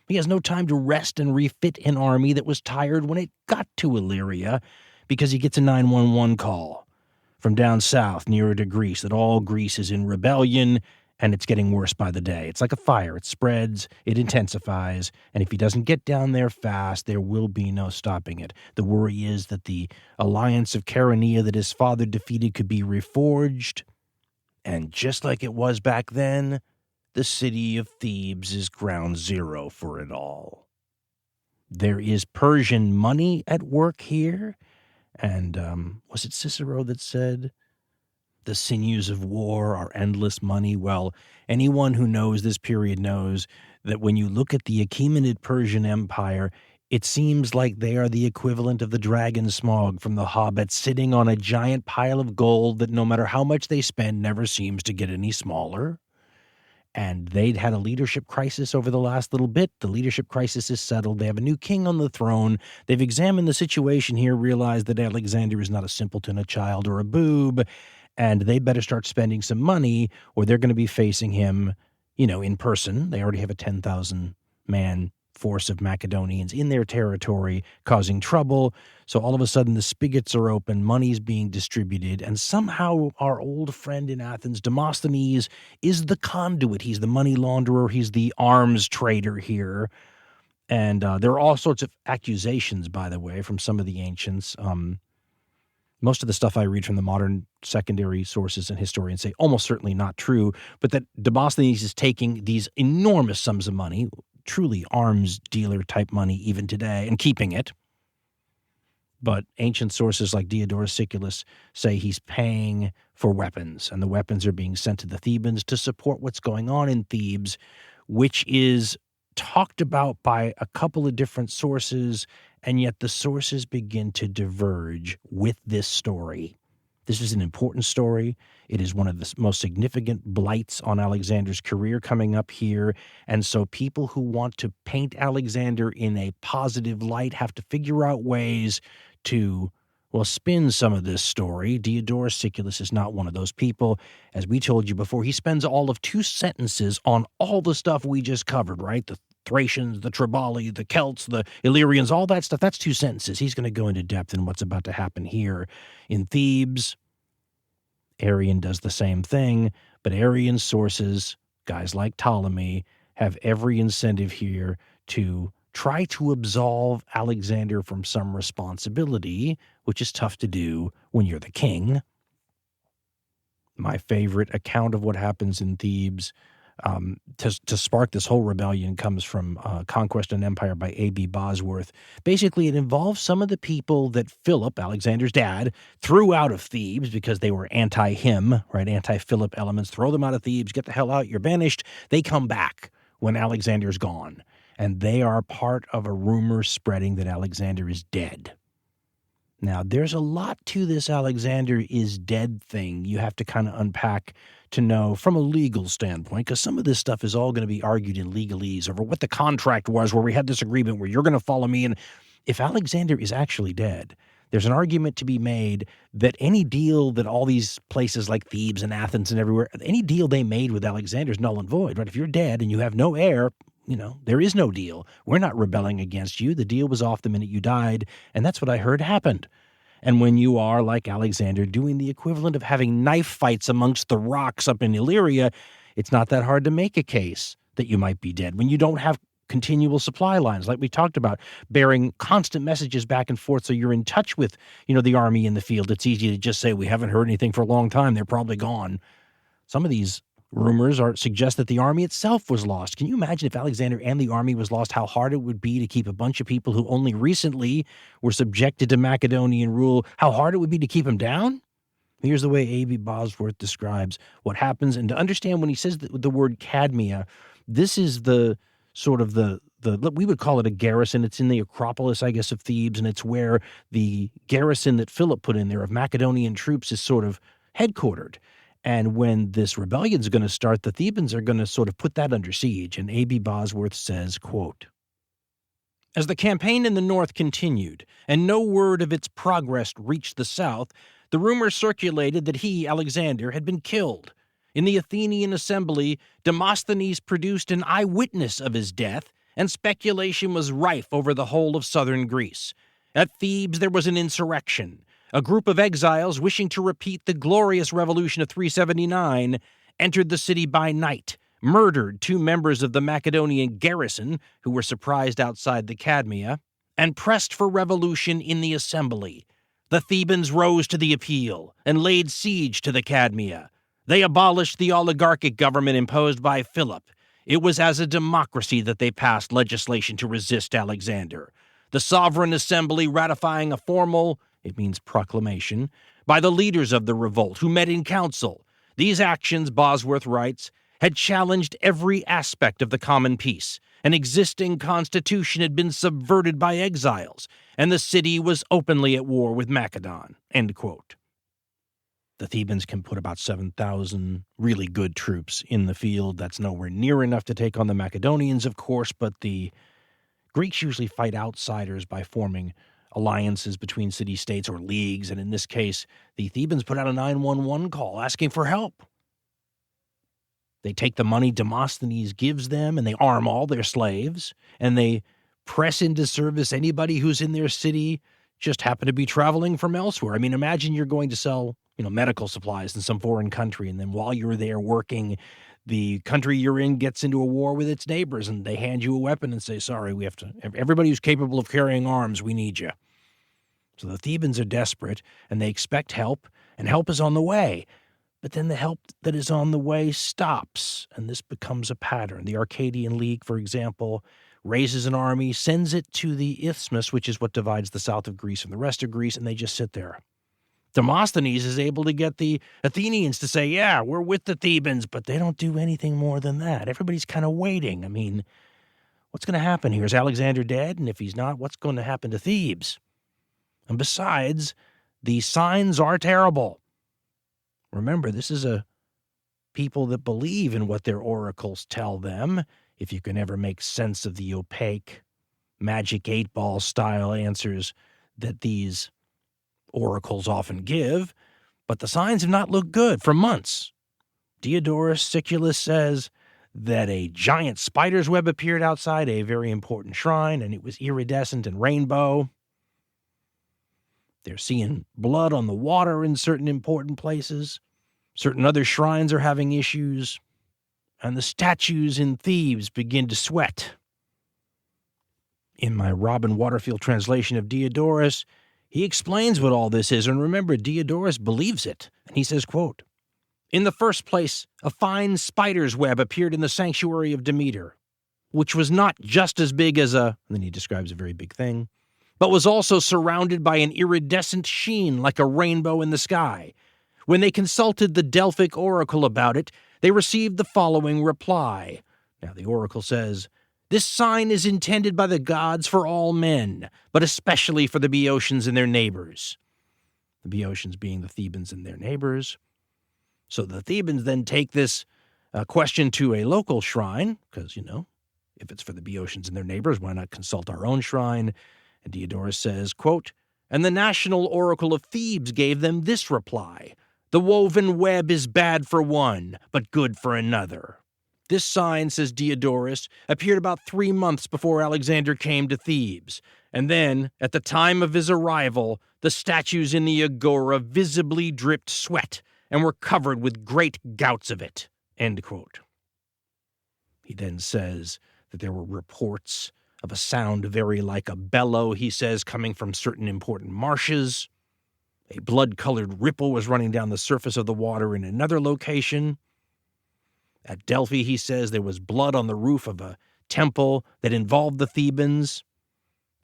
[SPEAKER 1] He has no time to rest and refit an army that was tired when it got to Illyria, because he gets a 911 call from down south nearer to Greece that all Greece is in rebellion and it's getting worse by the day. It's like a fire. It spreads, it intensifies, and if he doesn't get down there fast, there will be no stopping it. The worry is that the alliance of Chaeronea that his father defeated could be reforged, and just like it was back then, the city of Thebes is ground zero for it all. There is Persian money at work here, and was it Cicero that said the sinews of war are endless money. Well, anyone who knows this period knows that when you look at the Achaemenid Persian Empire, it seems like they are the equivalent of the dragon Smaug from The Hobbit, sitting on a giant pile of gold that no matter how much they spend never seems to get any smaller. And they'd had a leadership crisis over the last little bit. The leadership crisis is settled. They have a new king on the throne. They've examined the situation here, realized that Alexander is not a simpleton, a child, or a boob, and they better start spending some money or they're going to be facing him, in person. They already have a 10,000-man force of Macedonians in their territory causing trouble. So all of a sudden the spigots are open, money's being distributed, and somehow our old friend in Athens, Demosthenes, is the conduit. He's the money launderer. He's the arms trader here. And there are all sorts of accusations, by the way, from some of the ancients. Most of the stuff I read from the modern secondary sources and historians say almost certainly not true, but that Demosthenes is taking these enormous sums of money, truly arms dealer type money even today, and keeping it. But ancient sources like Diodorus Siculus say he's paying for weapons, and the weapons are being sent to the Thebans to support what's going on in Thebes, which is talked about by a couple of different sources, and yet the sources begin to diverge with this story. This is an important story. It is one of the most significant blights on Alexander's career coming up here. And so people who want to paint Alexander in a positive light have to figure out ways to, spin some of this story. Diodorus Siculus is not one of those people. As we told you before, he spends all of 2 sentences on all the stuff we just covered, right? The Thracians, the Triballi, the Celts, the Illyrians, all that stuff. That's 2 sentences. He's going to go into depth in what's about to happen here in Thebes. Arrian does the same thing, but Arrian sources, guys like Ptolemy, have every incentive here to try to absolve Alexander from some responsibility, which is tough to do when you're the king. My favorite account of what happens in Thebes to spark this whole rebellion comes from Conquest and Empire by A.B. Bosworth. Basically, it involves some of the people that Philip, Alexander's dad, threw out of Thebes because they were anti-him, right? Anti-Philip elements. Throw them out of Thebes, get the hell out, you're banished. They come back when Alexander's gone, and they are part of a rumor spreading that Alexander is dead. Now, there's a lot to this Alexander is dead thing you have to kind of unpack to know from a legal standpoint, because some of this stuff is all going to be argued in legalese over what the contract was, where we had this agreement where you're going to follow me. And if Alexander is actually dead, there's an argument to be made that any deal that all these places like Thebes and Athens and everywhere, any deal they made with Alexander is null and void, right? If you're dead and you have no heir, there is no deal. We're not rebelling against you. The deal was off the minute you died, and that's what I heard happened. And when you are, like Alexander, doing the equivalent of having knife fights amongst the rocks up in Illyria, it's not that hard to make a case that you might be dead. When you don't have continual supply lines, like we talked about, bearing constant messages back and forth so you're in touch with, the army in the field, it's easy to just say, we haven't heard anything for a long time, they're probably gone. Some of these rumors suggest that the army itself was lost. Can you imagine if Alexander and the army was lost, how hard it would be to keep a bunch of people who only recently were subjected to Macedonian rule, how hard it would be to keep them down? Here's the way A.B. Bosworth describes what happens. And to understand when he says the word Cadmea, this is the sort of the we would call it a garrison. It's in the Acropolis, I guess, of Thebes, and it's where the garrison that Philip put in there of Macedonian troops is sort of headquartered. And when this rebellion is going to start, the Thebans are going to sort of put that under siege. And A.B. Bosworth says, quote, "As the campaign in the north continued, and no word of its progress reached the south, the rumor circulated that he, Alexander, had been killed. In the Athenian assembly, Demosthenes produced an eyewitness of his death, and speculation was rife over the whole of southern Greece. At Thebes there was an insurrection. A group of exiles wishing to repeat the glorious revolution of 379 entered the city by night, murdered 2 members of the Macedonian garrison who were surprised outside the Cadmea, and pressed for revolution in the assembly. The Thebans rose to the appeal and laid siege to the Cadmea. They abolished the oligarchic government imposed by Philip. It was as a democracy that they passed legislation to resist Alexander. The sovereign assembly ratifying a formal, it means proclamation, by the leaders of the revolt who met in council. These actions, Bosworth writes, had challenged every aspect of the common peace. An existing constitution had been subverted by exiles, and the city was openly at war with Macedon." End quote. The Thebans can put about 7,000 really good troops in the field. That's nowhere near enough to take on the Macedonians, of course, but the Greeks usually fight outsiders by forming alliances between city-states or leagues, and in this case, the Thebans put out a 911 call asking for help. They take the money Demosthenes gives them, and they arm all their slaves, and they press into service anybody who's in their city just happen to be traveling from elsewhere. I mean, imagine you're going to sell, medical supplies in some foreign country, and then while you're there working, the country you're in gets into a war with its neighbors, and they hand you a weapon and say, sorry, we have to, everybody who's capable of carrying arms, we need you. So the Thebans are desperate, and they expect help, and help is on the way. But then the help that is on the way stops, and this becomes a pattern. The Arcadian League, for example, raises an army, sends it to the Isthmus, which is what divides the south of Greece from the rest of Greece, and they just sit there. Demosthenes is able to get the Athenians to say, yeah, we're with the Thebans, but they don't do anything more than that. Everybody's kind of waiting. I mean, what's going to happen here? Is Alexander dead? And if he's not, what's going to happen to Thebes? And besides, the signs are terrible. Remember, this is a people that believe in what their oracles tell them. If you can ever make sense of the opaque, magic 8-ball style answers that these oracles often give, but the signs have not looked good for months. Diodorus Siculus says that a giant spider's web appeared outside a very important shrine, and it was iridescent and rainbow. They're seeing blood on the water in certain important places. Certain other shrines are having issues, and the statues in Thebes begin to sweat. In my Robin Waterfield translation of Diodorus, he explains what all this is, and remember, Diodorus believes it, and he says, quote, "In the first place, a fine spider's web appeared in the sanctuary of Demeter, which was not just as big as and then he describes a very big thing, but was also surrounded by an iridescent sheen like a rainbow in the sky. When they consulted the Delphic oracle about it, they received the following reply." Now the oracle says, "This sign is intended by the gods for all men, but especially for the Boeotians and their neighbors." The Boeotians being the Thebans and their neighbors. So the Thebans then take this question to a local shrine, because, if it's for the Boeotians and their neighbors, why not consult our own shrine? And Diodorus says, quote, "And the national oracle of Thebes gave them this reply: the woven web is bad for one, but good for another. This sign," says Diodorus, "appeared about 3 months before Alexander came to Thebes, and then, at the time of his arrival, the statues in the agora visibly dripped sweat and were covered with great gouts of it." End quote. He then says that there were reports of a sound very like a bellow, he says, coming from certain important marshes. A blood-colored ripple was running down the surface of the water in another location. At Delphi, he says, there was blood on the roof of a temple that involved the Thebans.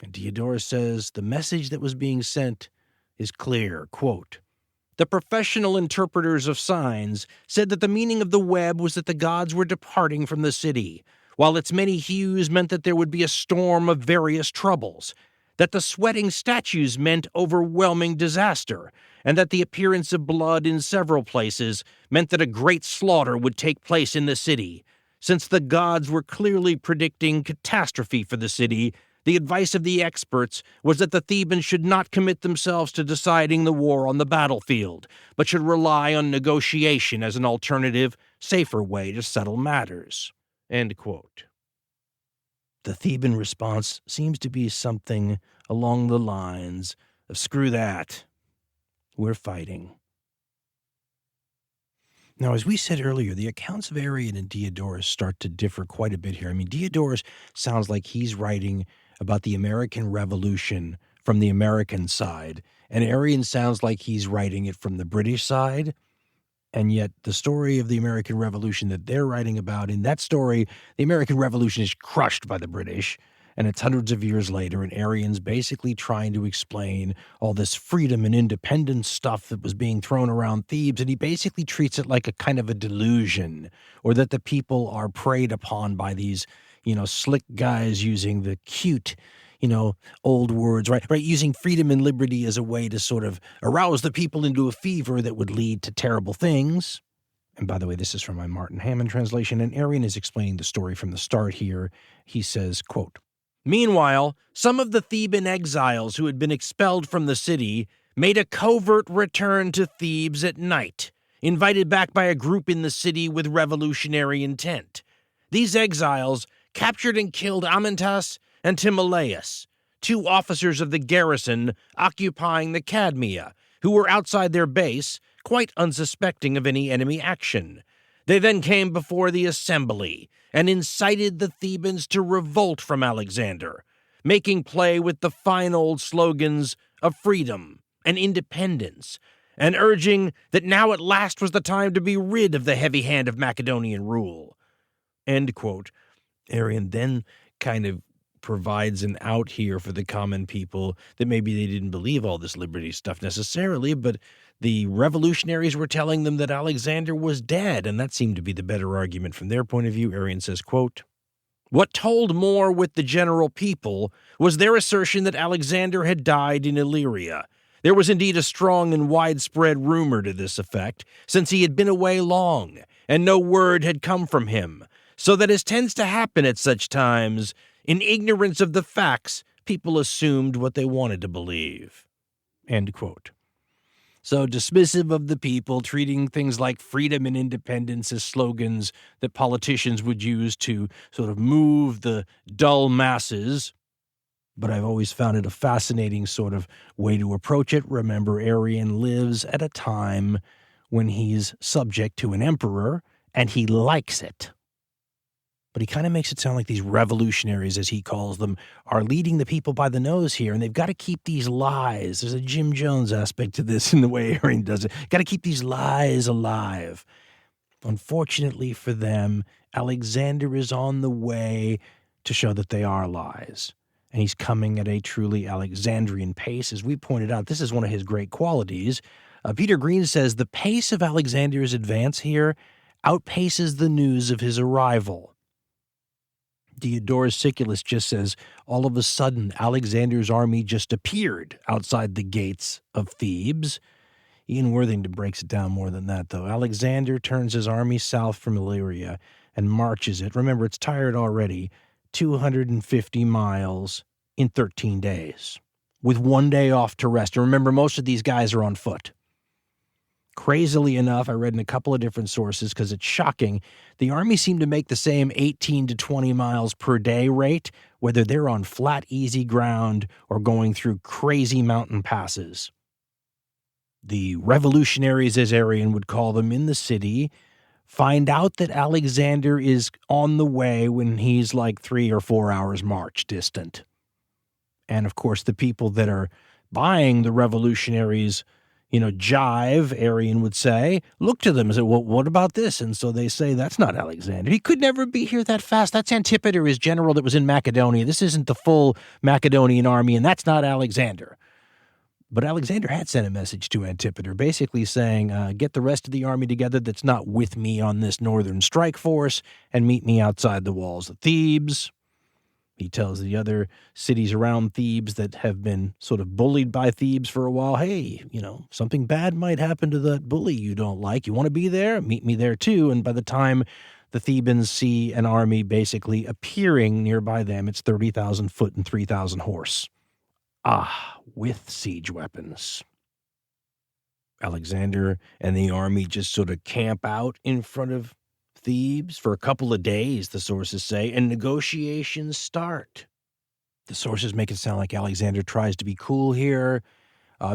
[SPEAKER 1] And Diodorus says the message that was being sent is clear. Quote, "The professional interpreters of signs said that the meaning of the web was that the gods were departing from the city, while its many hues meant that there would be a storm of various troubles, that the sweating statues meant overwhelming disaster, and that the appearance of blood in several places meant that a great slaughter would take place in the city. Since the gods were clearly predicting catastrophe for the city, the advice of the experts was that the Thebans should not commit themselves to deciding the war on the battlefield, but should rely on negotiation as an alternative, safer way to settle matters." End quote. The Theban response seems to be something along the lines of, screw that, we're fighting. Now, as we said earlier, the accounts of Arrian and Diodorus start to differ quite a bit here. I mean, Diodorus sounds like he's writing about the American Revolution from the American side, and Arrian sounds like he's writing it from the British side. And yet the story of the American Revolution that they're writing about, in that story, the American Revolution is crushed by the British, And it's hundreds of years later, and Arrian's basically trying to explain all this freedom and independence stuff that was being thrown around Thebes, and he basically treats it like a kind of a delusion, or that the people are preyed upon by these, slick guys using the cute, old words, right? Using freedom and liberty as a way to sort of arouse the people into a fever that would lead to terrible things. And by the way, this is from my Martin Hammond translation, and Arrian is explaining the story from the start here. He says, quote, "Meanwhile, some of the Theban exiles who had been expelled from the city made a covert return to Thebes at night, invited back by a group in the city with revolutionary intent. These exiles captured and killed Amyntas and Timoleus, 2 officers of the garrison occupying the Cadmea, who were outside their base, quite unsuspecting of any enemy action. They then came before the assembly and incited the Thebans to revolt from Alexander, making play with the fine old slogans of freedom and independence, and urging that now at last was the time to be rid of the heavy hand of Macedonian rule." End quote. Arrian then kind of provides an out here for the common people that maybe they didn't believe all this liberty stuff necessarily, but the revolutionaries were telling them that Alexander was dead, and that seemed to be the better argument from their point of view. Arrian says, quote, "What told more with the general people was their assertion that Alexander had died in Illyria. There was indeed a strong and widespread rumor to this effect, since he had been away long, and no word had come from him, so that, as tends to happen at such times, in ignorance of the facts, people assumed what they wanted to believe." End quote. So dismissive of the people, treating things like freedom and independence as slogans that politicians would use to sort of move the dull masses. But I've always found it a fascinating sort of way to approach it. Remember, Arrian lives at a time when he's subject to an emperor, and he likes it. But he kind of makes it sound like these revolutionaries, as he calls them, are leading the people by the nose here, and they've got to keep these lies. There's a Jim Jones aspect to this in the way Arrian does it. Got to keep these lies alive. Unfortunately for them, Alexander is on the way to show that they are lies. And he's coming at a truly Alexandrian pace. As we pointed out, this is one of his great qualities. Peter Green says the pace of Alexander's advance here outpaces the news of his arrival. Diodorus Siculus just says, all of a sudden, Alexander's army just appeared outside the gates of Thebes. Ian Worthington breaks it down more than that, though. Alexander turns his army south from Illyria and marches it. Remember, it's tired already. 250 miles in 13 days, with 1 day off to rest. And remember, most of these guys are on foot. Crazily enough, I read in a couple of different sources, because it's shocking, the army seemed to make the same 18 to 20 miles per day rate, whether they're on flat, easy ground or going through crazy mountain passes. The revolutionaries, as Arrian would call them, in the city find out that Alexander is on the way when he's like 3 or 4 hours march distant. And of course, the people that are buying the revolutionaries, jive, Arrian would say, look to them and say, well, what about this? And so they say, that's not Alexander. He could never be here that fast. That's Antipater, his general that was in Macedonia. This isn't the full Macedonian army, and that's not Alexander. But Alexander had sent a message to Antipater, basically saying, get the rest of the army together that's not with me on this northern strike force and meet me outside the walls of Thebes. He tells the other cities around Thebes that have been sort of bullied by Thebes for a while, hey, something bad might happen to that bully you don't like. You want to be there? Meet me there too. And by the time the Thebans see an army basically appearing nearby them, it's 30,000 foot and 3,000 horse. With siege weapons. Alexander and the army just sort of camp out in front of Thebes for a couple of days, the sources say, and negotiations start. The sources make it sound like Alexander tries to be cool here,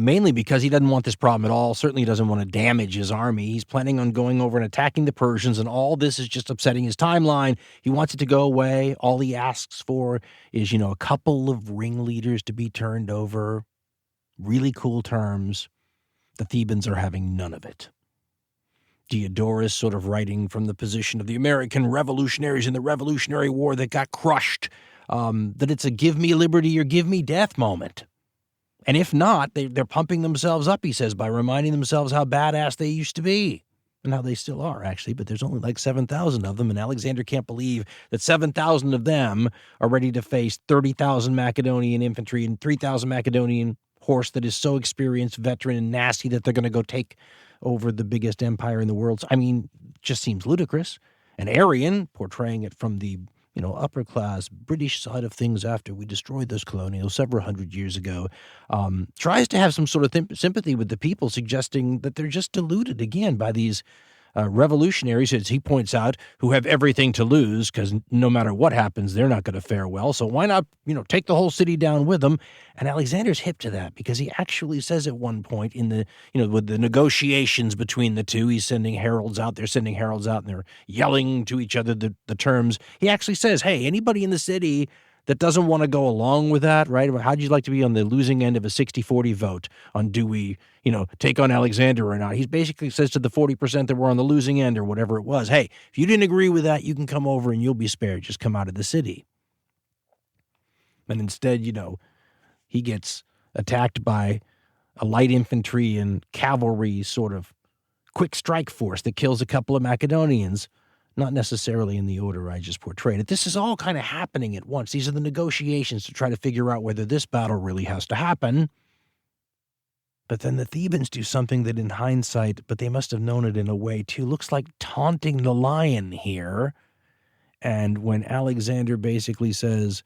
[SPEAKER 1] mainly because he doesn't want this problem at all. Certainly doesn't want to damage his army. He's planning on going over and attacking the Persians, and all this is just upsetting his timeline. He wants it to go away. All he asks for is, a couple of ringleaders to be turned over. Really cool terms. The Thebans are having none of it. Diodorus, sort of writing from the position of the American revolutionaries in the Revolutionary War that got crushed that it's a give me liberty or give me death moment. And if not, they're pumping themselves up, he says, by reminding themselves how badass they used to be. And how they still are, actually, but there's only like 7,000 of them, and Alexander can't believe that 7,000 of them are ready to face 30,000 Macedonian infantry and 3,000 Macedonian horse that is so experienced, veteran, and nasty that they're going to go take over the biggest empire in the world. I mean, just seems ludicrous. And Arrian, portraying it from the upper class British side of things after we destroyed those colonials several hundred years ago, tries to have some sort of sympathy with the people, suggesting that they're just deluded again by these revolutionaries, as he points out, who have everything to lose because no matter what happens, they're not going to fare well. So why not, take the whole city down with them? And Alexander's hip to that because he actually says at one point in the, with the negotiations between the two, he's sending heralds out. They're sending heralds out and they're yelling to each other the terms. He actually says, hey, anybody in the city that doesn't want to go along with that, right? How'd you like to be on the losing end of a 60-40 vote on do we, take on Alexander or not? He basically says to the 40% that were on the losing end or whatever it was, hey, if you didn't agree with that, you can come over and you'll be spared. Just come out of the city. And instead, he gets attacked by a light infantry and cavalry sort of quick strike force that kills a couple of Macedonians. Not necessarily in the order I just portrayed it. This is all kind of happening at once. These are the negotiations to try to figure out whether this battle really has to happen. But then the Thebans do something that in hindsight, but they must have known it in a way too, looks like taunting the lion here. And when Alexander basically says,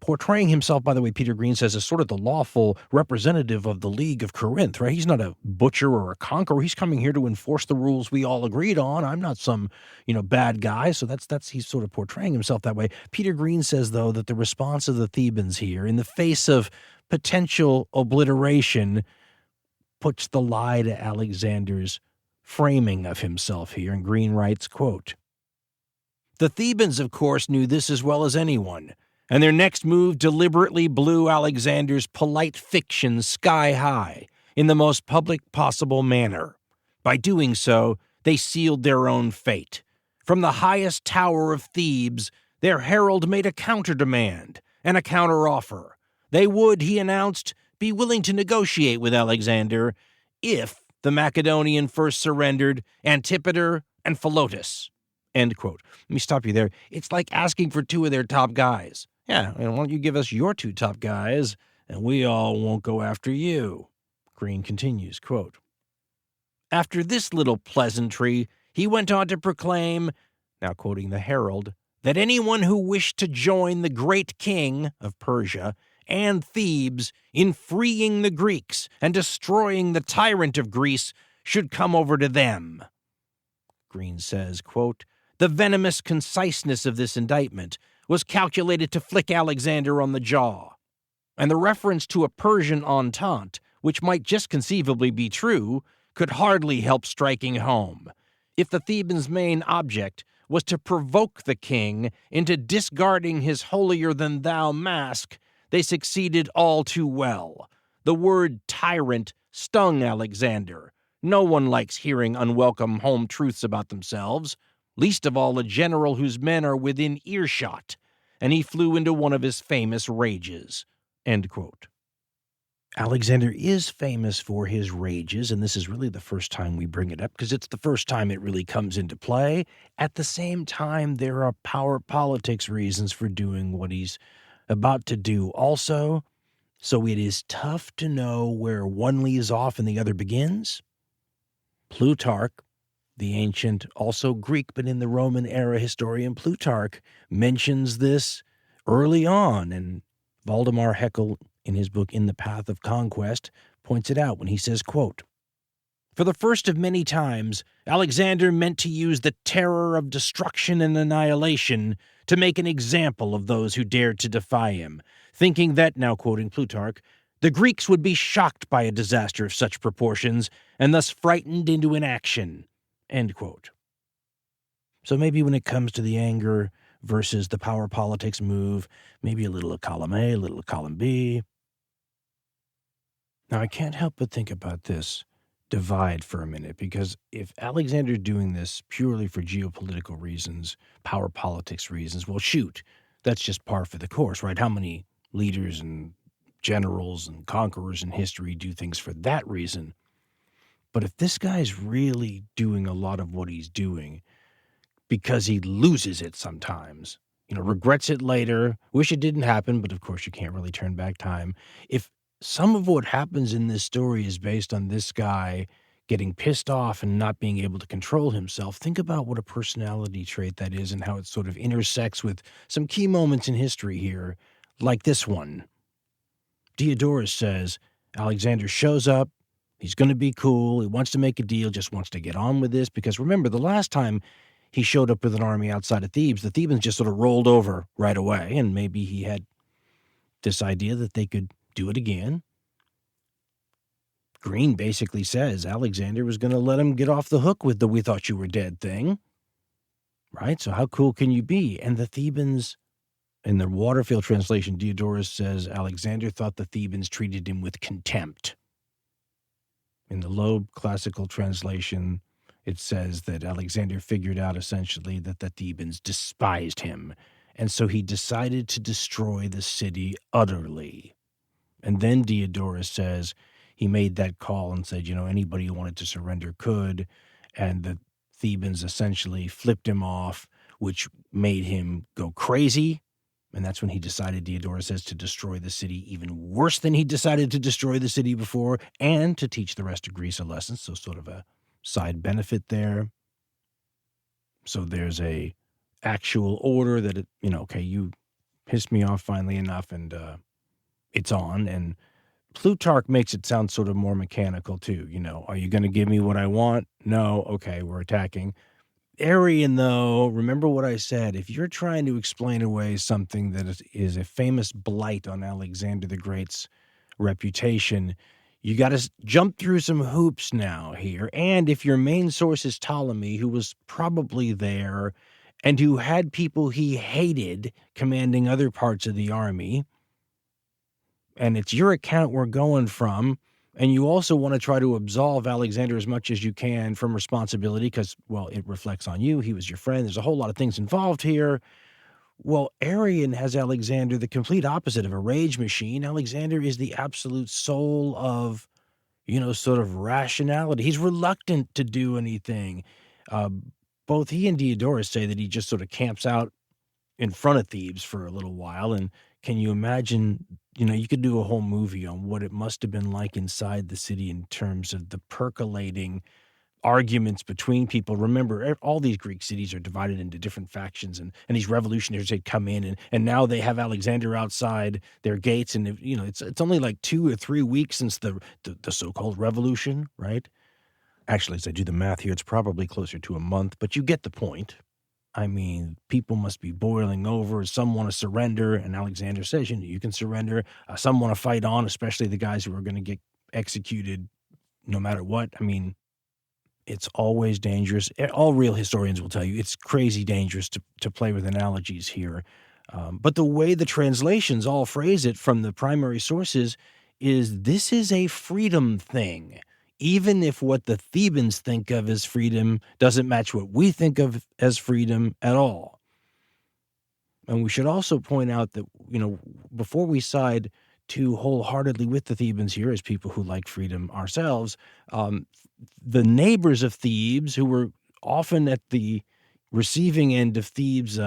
[SPEAKER 1] portraying himself, by the way, Peter Green says, as sort of the lawful representative of the League of Corinth, right? He's not a butcher or a conqueror. He's coming here to enforce the rules we all agreed on. I'm not some, bad guy. So that's he's sort of portraying himself that way. Peter Green says, though, that the response of the Thebans here, in the face of potential obliteration, puts the lie to Alexander's framing of himself here. And Green writes, quote, "The Thebans, of course, knew this as well as anyone, and their next move deliberately blew Alexander's polite fiction sky high in the most public possible manner. By doing so, they sealed their own fate. From the highest tower of Thebes, their herald made a counter-demand and a counter-offer. They would, he announced, be willing to negotiate with Alexander if the Macedonian first surrendered Antipater and Philotas." End quote. Let me stop you there. It's like asking for two of their top guys. Yeah, and why don't you give us your two top guys, and we all won't go after you. Green continues, quote, "After this little pleasantry, he went on to proclaim," now quoting the herald, "that anyone who wished to join the great king of Persia and Thebes in freeing the Greeks and destroying the tyrant of Greece should come over to them." Green says, quote, "The venomous conciseness of this indictment was calculated to flick Alexander on the jaw, and the reference to a Persian entente, which might just conceivably be true, could hardly help striking home. If the Thebans' main object was to provoke the king into discarding his holier-than-thou mask, they succeeded all too well. The word tyrant stung Alexander. No one likes hearing unwelcome home truths about themselves, least of all a general whose men are within earshot, and he flew into one of his famous rages." End quote. Alexander is famous for his rages, and this is really the first time we bring it up because it's the first time it really comes into play. At the same time, there are power politics reasons for doing what he's about to do also, so it is tough to know where one leaves off and the other begins. Plutarch, the ancient, also Greek, but in the Roman era historian Plutarch, mentions this early on, and Valdemar Heckel, in his book In the Path of Conquest, points it out when he says, quote, "For the first of many times, Alexander meant to use the terror of destruction and annihilation to make an example of those who dared to defy him, thinking that," now quoting Plutarch, "the Greeks would be shocked by a disaster of such proportions and thus frightened into inaction." End quote. So maybe when it comes to the anger versus the power politics move, maybe a little of column A, a little of column B. Now, I can't help but think about this divide for a minute, because if Alexander's doing this purely for geopolitical reasons, power politics reasons, well, shoot, That's just par for the course, right? How many leaders and generals and conquerors in history do things for that reason? But if this guy's really doing a lot of what he's doing because he loses it sometimes, regrets it later, wish it didn't happen, but of course you can't really turn back time. If some of what happens in this story is based on this guy getting pissed off and not being able to control himself, think about what a personality trait that is and how it sort of intersects with some key moments in history here, like this one. Diodorus says Alexander shows up, he's going to be cool, he wants to make a deal, just wants to get on with this, because remember, the last time he showed up with an army outside of Thebes, the Thebans just sort of rolled over right away, and maybe he had this idea that they could do it again. Green basically says Alexander was going to let him get off the hook with the "we thought you were dead" thing, right? So how cool can you be? And the Thebans, in the Waterfield translation, Diodorus says Alexander thought the Thebans treated him with contempt. In the Loeb classical translation, it says that Alexander figured out essentially that the Thebans despised him, and so he decided to destroy the city utterly. And then Diodorus says he made that call and said, anybody who wanted to surrender could, and the Thebans essentially flipped him off, which made him go crazy. And that's when he decided, Diodorus says, to destroy the city even worse than he decided to destroy the city before, and to teach the rest of Greece a lesson. So sort of a side benefit there. So there's a actual order that, okay, you pissed me off finally enough, and it's on. And Plutarch makes it sound sort of more mechanical too. Are you going to give me what I want? No. Okay, we're attacking. Arrian, though, remember what I said. If you're trying to explain away something that is a famous blight on Alexander the Great's reputation, you got to jump through some hoops now here. And if your main source is Ptolemy, who was probably there and who had people he hated commanding other parts of the army, and it's your account we're going from, and you also want to try to absolve Alexander as much as you can from responsibility because, well, it reflects on you. He was your friend. There's a whole lot of things involved here. Well, Arrian has Alexander the complete opposite of a rage machine. Alexander is the absolute soul of, sort of rationality. He's reluctant to do anything. Both he and Diodorus say that he just sort of camps out in front of Thebes for a little while. And can you imagine, you could do a whole movie on what it must have been like inside the city in terms of the percolating arguments between people. Remember, all these Greek cities are divided into different factions, and these revolutionaries had come in, and now they have Alexander outside their gates, and it's only like 2 or 3 weeks since the so-called revolution, right? Actually, as I do the math here, it's probably closer to a month, but you get the point. I mean, people must be boiling over. Some want to surrender, and Alexander says, you can surrender. Some want to fight on, especially the guys who are going to get executed no matter what. I mean, it's always dangerous. All real historians will tell you it's crazy dangerous to play with analogies here. But the way the translations all phrase it from the primary sources is this is a freedom thing. Even if what the Thebans think of as freedom doesn't match what we think of as freedom at all. And we should also point out that, before we side too wholeheartedly with the Thebans here as people who like freedom ourselves, the neighbors of Thebes, who were often at the receiving end of Thebes'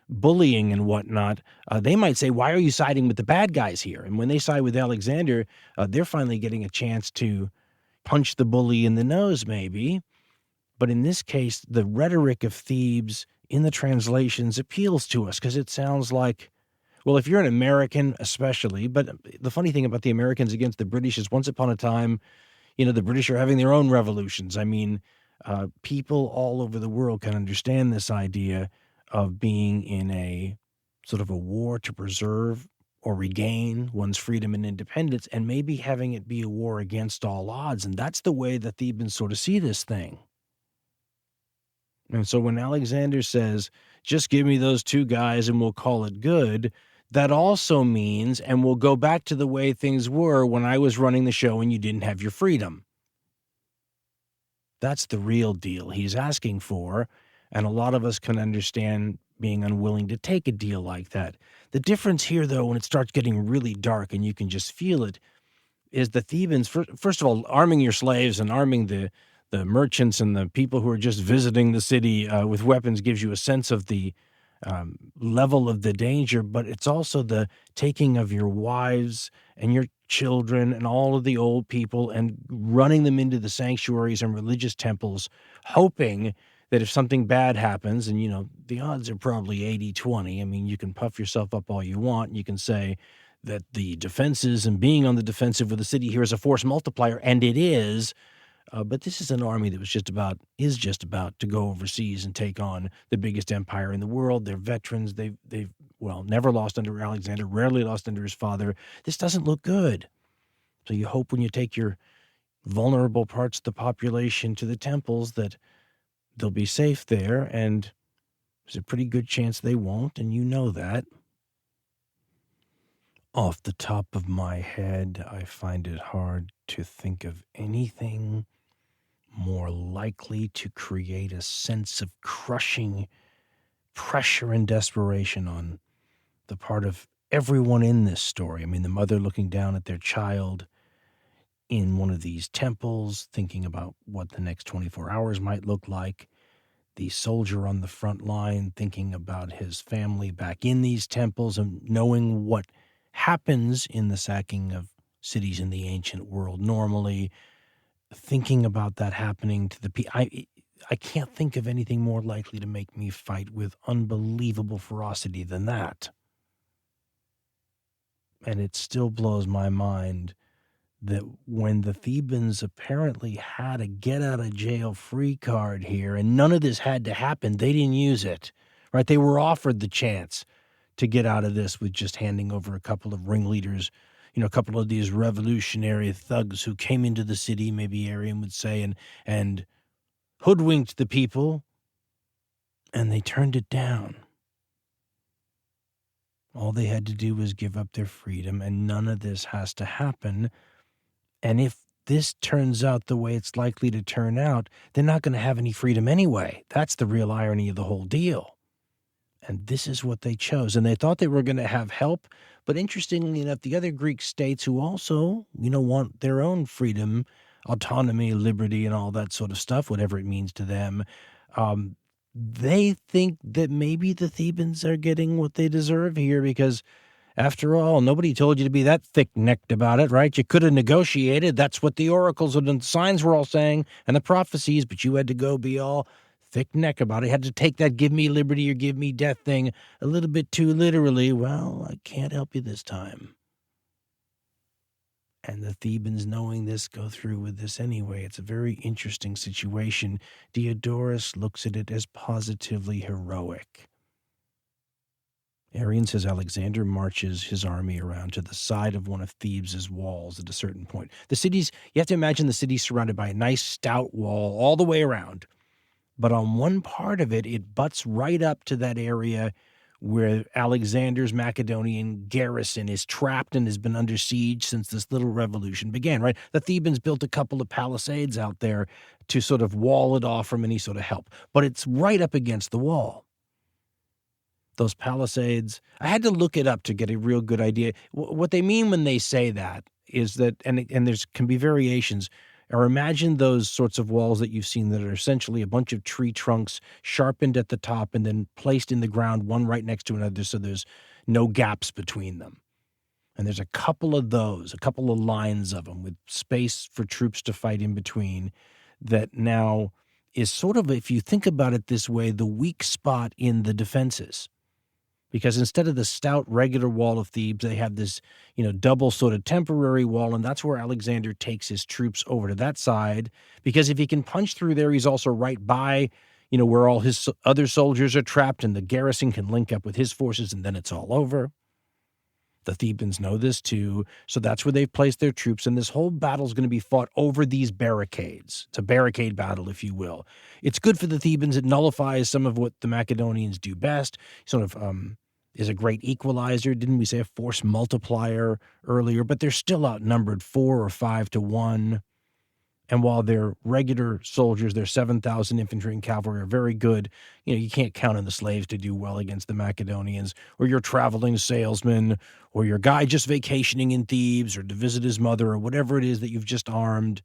[SPEAKER 1] bullying and whatnot, they might say, why are you siding with the bad guys here? And when they side with Alexander, they're finally getting a chance to punch the bully in the nose, maybe. But in this case, the rhetoric of Thebes in the translations appeals to us because it sounds like, well, if you're an American especially, but the funny thing about the Americans against the British is once upon a time, the British are having their own revolutions. I mean, people all over the world can understand this idea of being in a sort of a war to preserve or regain one's freedom and independence, and maybe having it be a war against all odds. And that's the way the Thebans sort of see this thing. And so when Alexander says, just give me those 2 guys and we'll call it good, that also means, and we'll go back to the way things were when I was running the show and you didn't have your freedom. That's the real deal he's asking for, and a lot of us can understand being unwilling to take a deal like that. The difference here, though, when it starts getting really dark and you can just feel it, is the Thebans, first of all, arming your slaves and arming the merchants and the people who are just visiting the city with weapons gives you a sense of the level of the danger, but it's also the taking of your wives and your children and all of the old people and running them into the sanctuaries and religious temples, hoping that if something bad happens, and, the odds are probably 80-20. I mean, you can puff yourself up all you want, and you can say that the defenses and being on the defensive with the city here is a force multiplier, and it is. But this is an army that is just about to go overseas and take on the biggest empire in the world. They're veterans. They've never lost under Alexander, rarely lost under his father. This doesn't look good. So you hope when you take your vulnerable parts of the population to the temples that they'll be safe there, and there's a pretty good chance they won't, and you know that. Off the top of my head, I find it hard to think of anything more likely to create a sense of crushing pressure and desperation on the part of everyone in this story. I mean, the mother looking down at their child in one of these temples, thinking about what the next 24 hours might look like. The soldier on the front line thinking about his family back in these temples and knowing what happens in the sacking of cities in the ancient world normally, thinking about that happening to the people. I can't think of anything more likely to make me fight with unbelievable ferocity than that. And it still blows my mind that when the Thebans apparently had a get-out-of-jail-free card here, and none of this had to happen, they didn't use it, right? They were offered the chance to get out of this with just handing over a couple of ringleaders, a couple of these revolutionary thugs who came into the city, maybe Arian would say, and hoodwinked the people, and they turned it down. All they had to do was give up their freedom, and none of this has to happen. And if this turns out the way it's likely to turn out, they're not going to have any freedom anyway. That's the real irony of the whole deal. And this is what they chose. And they thought they were going to have help. But interestingly enough, the other Greek states who also, want their own freedom, autonomy, liberty, and all that sort of stuff, whatever it means to them, they think that maybe the Thebans are getting what they deserve here because, after all, nobody told you to be that thick-necked about it, right? You could have negotiated. That's what the oracles and the signs were all saying and the prophecies, but you had to go be all thick-neck about it. You had to take that give me liberty or give me death thing a little bit too literally. Well, I can't help you this time. And the Thebans, knowing this, go through with this anyway. It's a very interesting situation. Diodorus looks at it as positively heroic. Arian says Alexander marches his army around to the side of one of Thebes' walls at a certain point. You have to imagine the city's surrounded by a nice stout wall all the way around. But on one part of it, it butts right up to that area where Alexander's Macedonian garrison is trapped and has been under siege since this little revolution began, right? The Thebans built a couple of palisades out there to sort of wall it off from any sort of help. But it's right up against the wall. Those palisades, I had to look it up to get a real good idea. What they mean when they say that is that, and there's can be variations, or imagine those sorts of walls that you've seen that are essentially a bunch of tree trunks sharpened at the top and then placed in the ground, one right next to another, so there's no gaps between them. And there's a couple of those, a couple of lines of them with space for troops to fight in between that now is sort of, if you think about it this way, the weak spot in the defenses. Because instead of the stout regular wall of Thebes, they have this, double sort of temporary wall, and that's where Alexander takes his troops over to that side. Because if he can punch through there, he's also right by, where all his other soldiers are trapped, and the garrison can link up with his forces, and then it's all over. The Thebans know this too, so that's where they've placed their troops, and this whole battle is going to be fought over these barricades. It's a barricade battle, if you will. It's good for the Thebans. It nullifies some of what the Macedonians do best, sort of is a great equalizer. Didn't we say a force multiplier earlier? But they're still outnumbered 4 or 5 to 1. And while their regular soldiers, their 7,000 infantry and cavalry are very good, you can't count on the slaves to do well against the Macedonians, or your traveling salesman, or your guy just vacationing in Thebes, or to visit his mother, or whatever it is that you've just armed.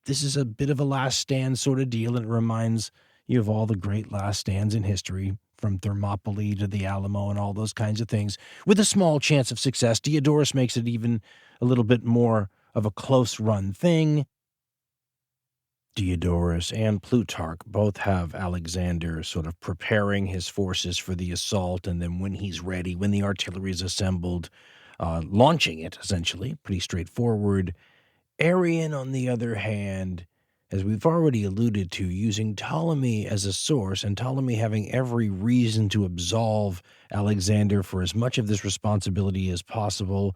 [SPEAKER 1] This is a bit of a last stand sort of deal, and it reminds you of all the great last stands in history, from Thermopylae to the Alamo and all those kinds of things. With a small chance of success, Diodorus makes it even a little bit more of a close-run thing. Diodorus and Plutarch both have Alexander sort of preparing his forces for the assault, and then when he's ready, when the artillery is assembled, launching it, essentially. Pretty straightforward. Arrian, on the other hand, as we've already alluded to, using Ptolemy as a source, and Ptolemy having every reason to absolve Alexander for as much of this responsibility as possible,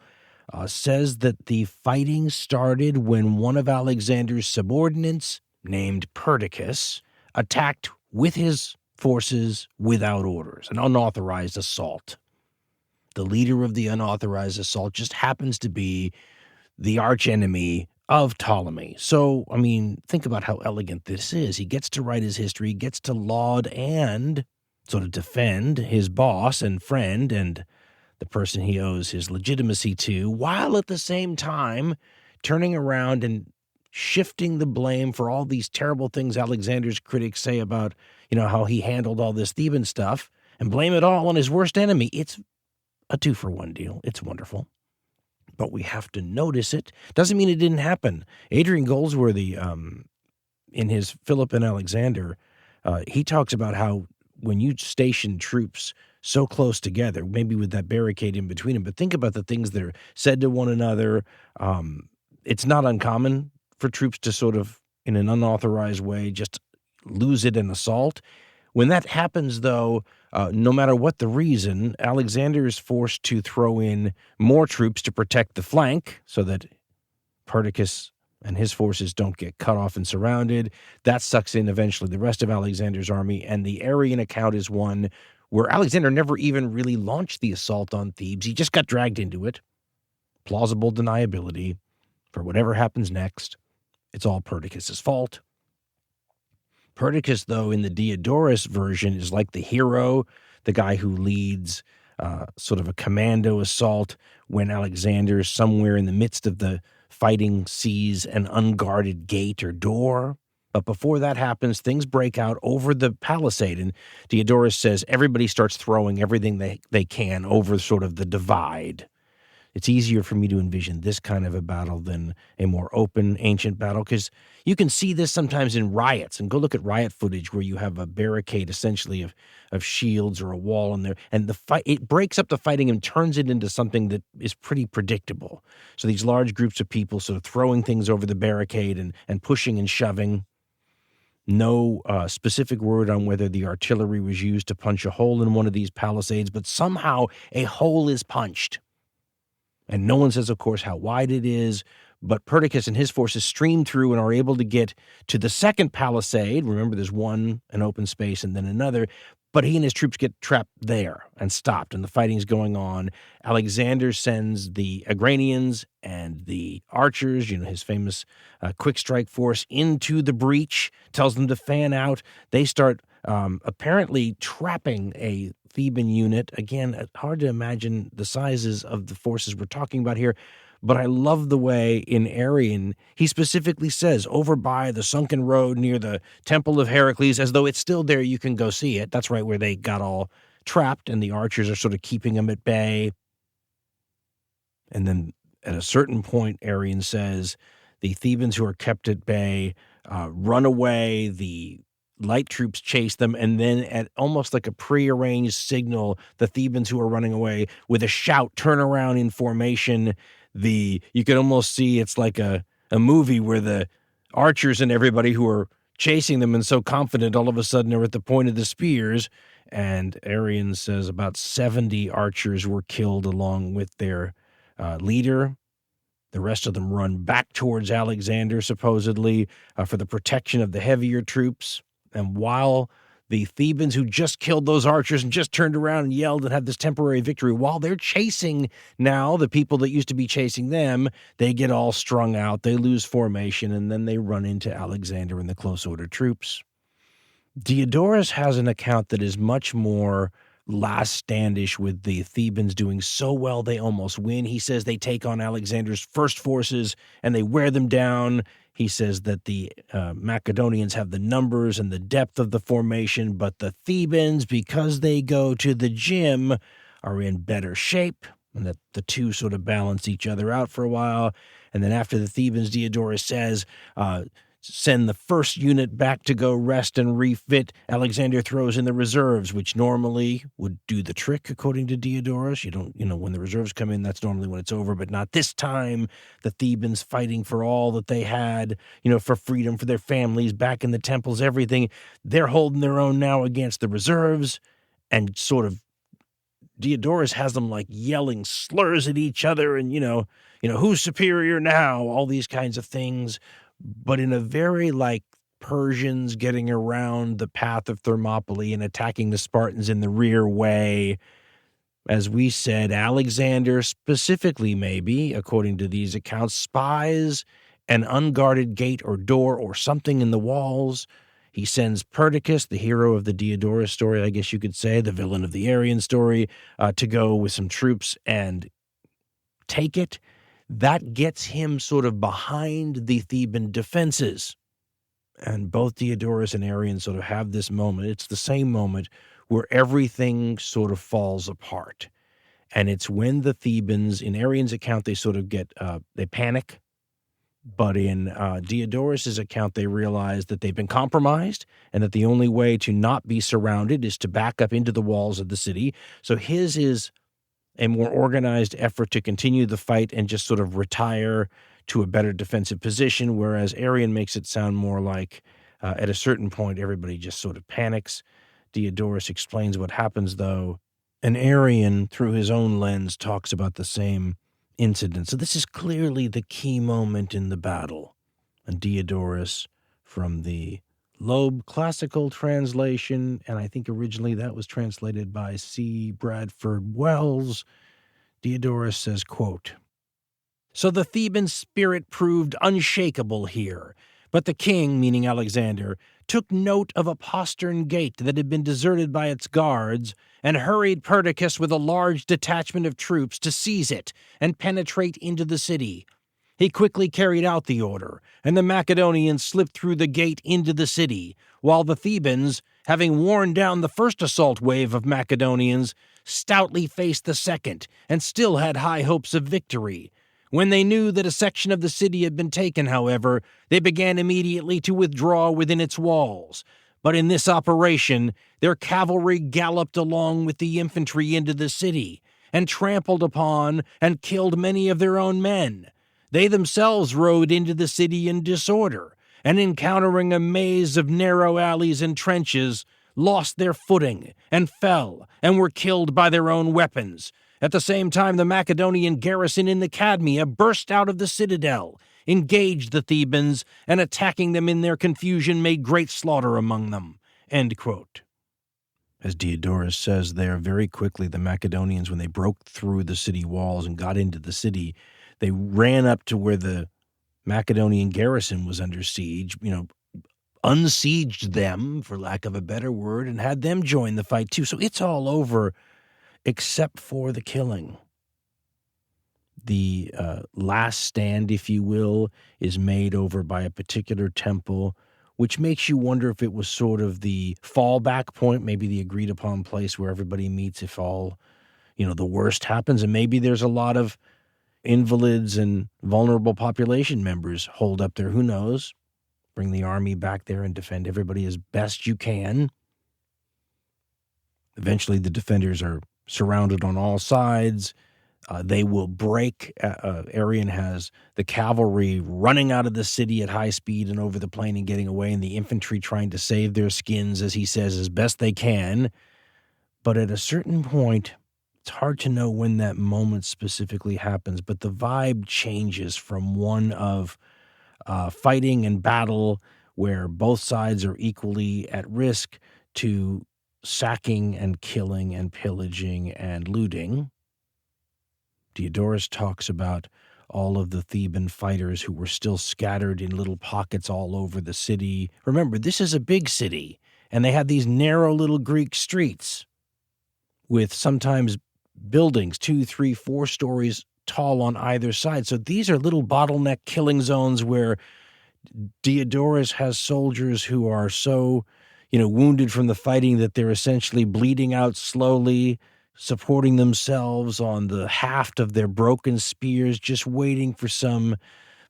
[SPEAKER 1] says that the fighting started when one of Alexander's subordinates, named Perdiccas, attacked with his forces without orders, an unauthorized assault. The leader of the unauthorized assault just happens to be the archenemy of Ptolemy. So, think about how elegant this is. He gets to write his history, gets to laud and sort of defend his boss and friend and the person he owes his legitimacy to, while at the same time turning around and shifting the blame for all these terrible things Alexander's critics say about, how he handled all this Theban stuff, and blame it all on his worst enemy. It's a 2-for-1 deal. It's wonderful. But we have to notice it. Doesn't mean it didn't happen. Adrian Goldsworthy, in his Philip and Alexander, he talks about how when you station troops so close together, maybe with that barricade in between them, but think about the things that are said to one another. It's not uncommon for troops to sort of, in an unauthorized way, just lose it in assault. When that happens, though, no matter what the reason, Alexander is forced to throw in more troops to protect the flank so that Perdiccas and his forces don't get cut off and surrounded. That sucks in eventually the rest of Alexander's army, and the Arrian account is one where Alexander never even really launched the assault on Thebes. He just got dragged into it. Plausible deniability for whatever happens next. It's all Perdiccas' fault. Perdiccas, though, in the Diodorus version, is like the hero, the guy who leads sort of a commando assault when Alexander, somewhere in the midst of the fighting, sees an unguarded gate or door. But before that happens, things break out over the palisade, and Diodorus says everybody starts throwing everything they can over sort of the divide. It's easier for me to envision this kind of a battle than a more open, ancient battle, because you can see this sometimes in riots, and go look at riot footage where you have a barricade essentially of shields or a wall in there, and the fight, it breaks up the fighting and turns it into something that is pretty predictable. So these large groups of people sort of throwing things over the barricade and pushing and shoving. No specific word on whether the artillery was used to punch a hole in one of these palisades, but somehow a hole is punched. And no one says, of course, how wide it is, but Perdiccas and his forces stream through and are able to get to the second palisade. Remember, there's one, an open space, and then another. But he and his troops get trapped there and stopped, and the fighting's going on. Alexander sends the Agranians and the archers, his famous quick strike force, into the breach, tells them to fan out. They start apparently trapping a Theban unit. Again, hard to imagine the sizes of the forces we're talking about here, but I love the way in Arrian, he specifically says, over by the sunken road near the Temple of Heracles, as though it's still there, you can go see it. That's right where they got all trapped, and the archers are sort of keeping them at bay. And then at a certain point, Arrian says, the Thebans who are kept at bay run away, the light troops chase them, and then at almost like a prearranged signal, the Thebans who are running away with a shout turn around in formation. You can almost see it's like a movie where the archers and everybody who are chasing them and so confident all of a sudden are at the point of the spears. And Arrian says about 70 archers were killed along with their leader. The rest of them run back towards Alexander, supposedly, for the protection of the heavier troops. And while the Thebans who just killed those archers and just turned around and yelled and had this temporary victory, while they're chasing now the people that used to be chasing them, they get all strung out, they lose formation, and then they run into Alexander and the close order troops. Diodorus has an account that is much more last standish, with the Thebans doing so well they almost win. He says they take on Alexander's first forces and they wear them down. He says that the Macedonians have the numbers and the depth of the formation, but the Thebans, because they go to the gym, are in better shape, and that the two sort of balance each other out for a while. And then after the Thebans, Diodorus says, send the first unit back to go rest and refit. Alexander throws in the reserves, which normally would do the trick, according to Diodorus. When the reserves come in, that's normally when it's over, but not this time. The Thebans fighting for all that they had, for freedom, for their families, back in the temples, everything. They're holding their own now against the reserves, and sort of Diodorus has them like yelling slurs at each other and, who's superior now, all these kinds of things. But in a very like Persians getting around the path of Thermopylae and attacking the Spartans in the rear way. As we said, Alexander specifically, maybe, according to these accounts, spies an unguarded gate or door or something in the walls. He sends Perdiccas, the hero of the Diodorus story, I guess you could say, the villain of the Arian story, to go with some troops and take it. That gets him sort of behind the Theban defenses. And both Diodorus and Arian sort of have this moment. It's the same moment where everything sort of falls apart. And it's when the Thebans, in Arian's account, they sort of they panic. But in Diodorus's account, they realize that they've been compromised and that the only way to not be surrounded is to back up into the walls of the city. So his is a more organized effort to continue the fight and just sort of retire to a better defensive position, whereas Arian makes it sound more like at a certain point everybody just sort of panics. Diodorus explains what happens, though, and Arian, through his own lens, talks about the same incident. So this is clearly the key moment in the battle. And Diodorus, from the Loeb classical translation, and I think originally that was translated by C. Bradford Wells, Diodorus says, quote, "So the Theban spirit proved unshakable here, but the king," meaning Alexander, "took note of a postern gate that had been deserted by its guards, and hurried Perdiccas with a large detachment of troops to seize it and penetrate into the city. He quickly carried out the order, and the Macedonians slipped through the gate into the city, while the Thebans, having worn down the first assault wave of Macedonians, stoutly faced the second, and still had high hopes of victory. When they knew that a section of the city had been taken, however, they began immediately to withdraw within its walls. But in this operation, their cavalry galloped along with the infantry into the city, and trampled upon and killed many of their own men. They themselves rode into the city in disorder, and encountering a maze of narrow alleys and trenches, lost their footing, and fell, and were killed by their own weapons. At the same time, the Macedonian garrison in the Cadmea burst out of the citadel, engaged the Thebans, and attacking them in their confusion, made great slaughter among them." End quote. As Diodorus says there, very quickly the Macedonians, when they broke through the city walls and got into the city, they ran up to where the Macedonian garrison was under siege, unsieged them, for lack of a better word, and had them join the fight too. So it's all over except for the killing. The last stand, if you will, is made over by a particular temple, which makes you wonder if it was sort of the fallback point, maybe the agreed-upon place where everybody meets if all, the worst happens. And maybe there's a lot of invalids and vulnerable population members holed up there. Who knows? Bring the army back there and defend everybody as best you can. Eventually, the defenders are surrounded on all sides. They will break. Arian has the cavalry running out of the city at high speed and over the plain and getting away, and the infantry trying to save their skins, as he says, as best they can. But at a certain point, it's hard to know when that moment specifically happens, but the vibe changes from one of fighting and battle where both sides are equally at risk to sacking and killing and pillaging and looting. Diodorus talks about all of the Theban fighters who were still scattered in little pockets all over the city. Remember, this is a big city, and they had these narrow little Greek streets with sometimes buildings 2, 3, 4 stories tall on either side. So these are little bottleneck killing zones where Diodorus has soldiers who are so, wounded from the fighting that they're essentially bleeding out slowly, supporting themselves on the haft of their broken spears, just waiting for some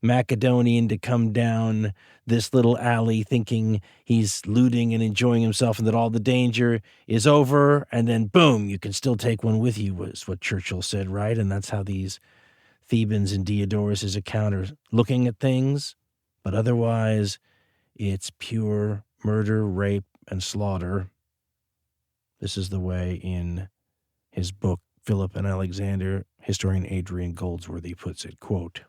[SPEAKER 1] Macedonian to come down this little alley thinking he's looting and enjoying himself and that all the danger is over. And then, boom, you can still take one with you, was what Churchill said, right? And that's how these Thebans and Diodorus' account are looking at things. But otherwise, it's pure murder, rape, and slaughter. This is the way in his book, Philip and Alexander, historian Adrian Goldsworthy puts it, quote,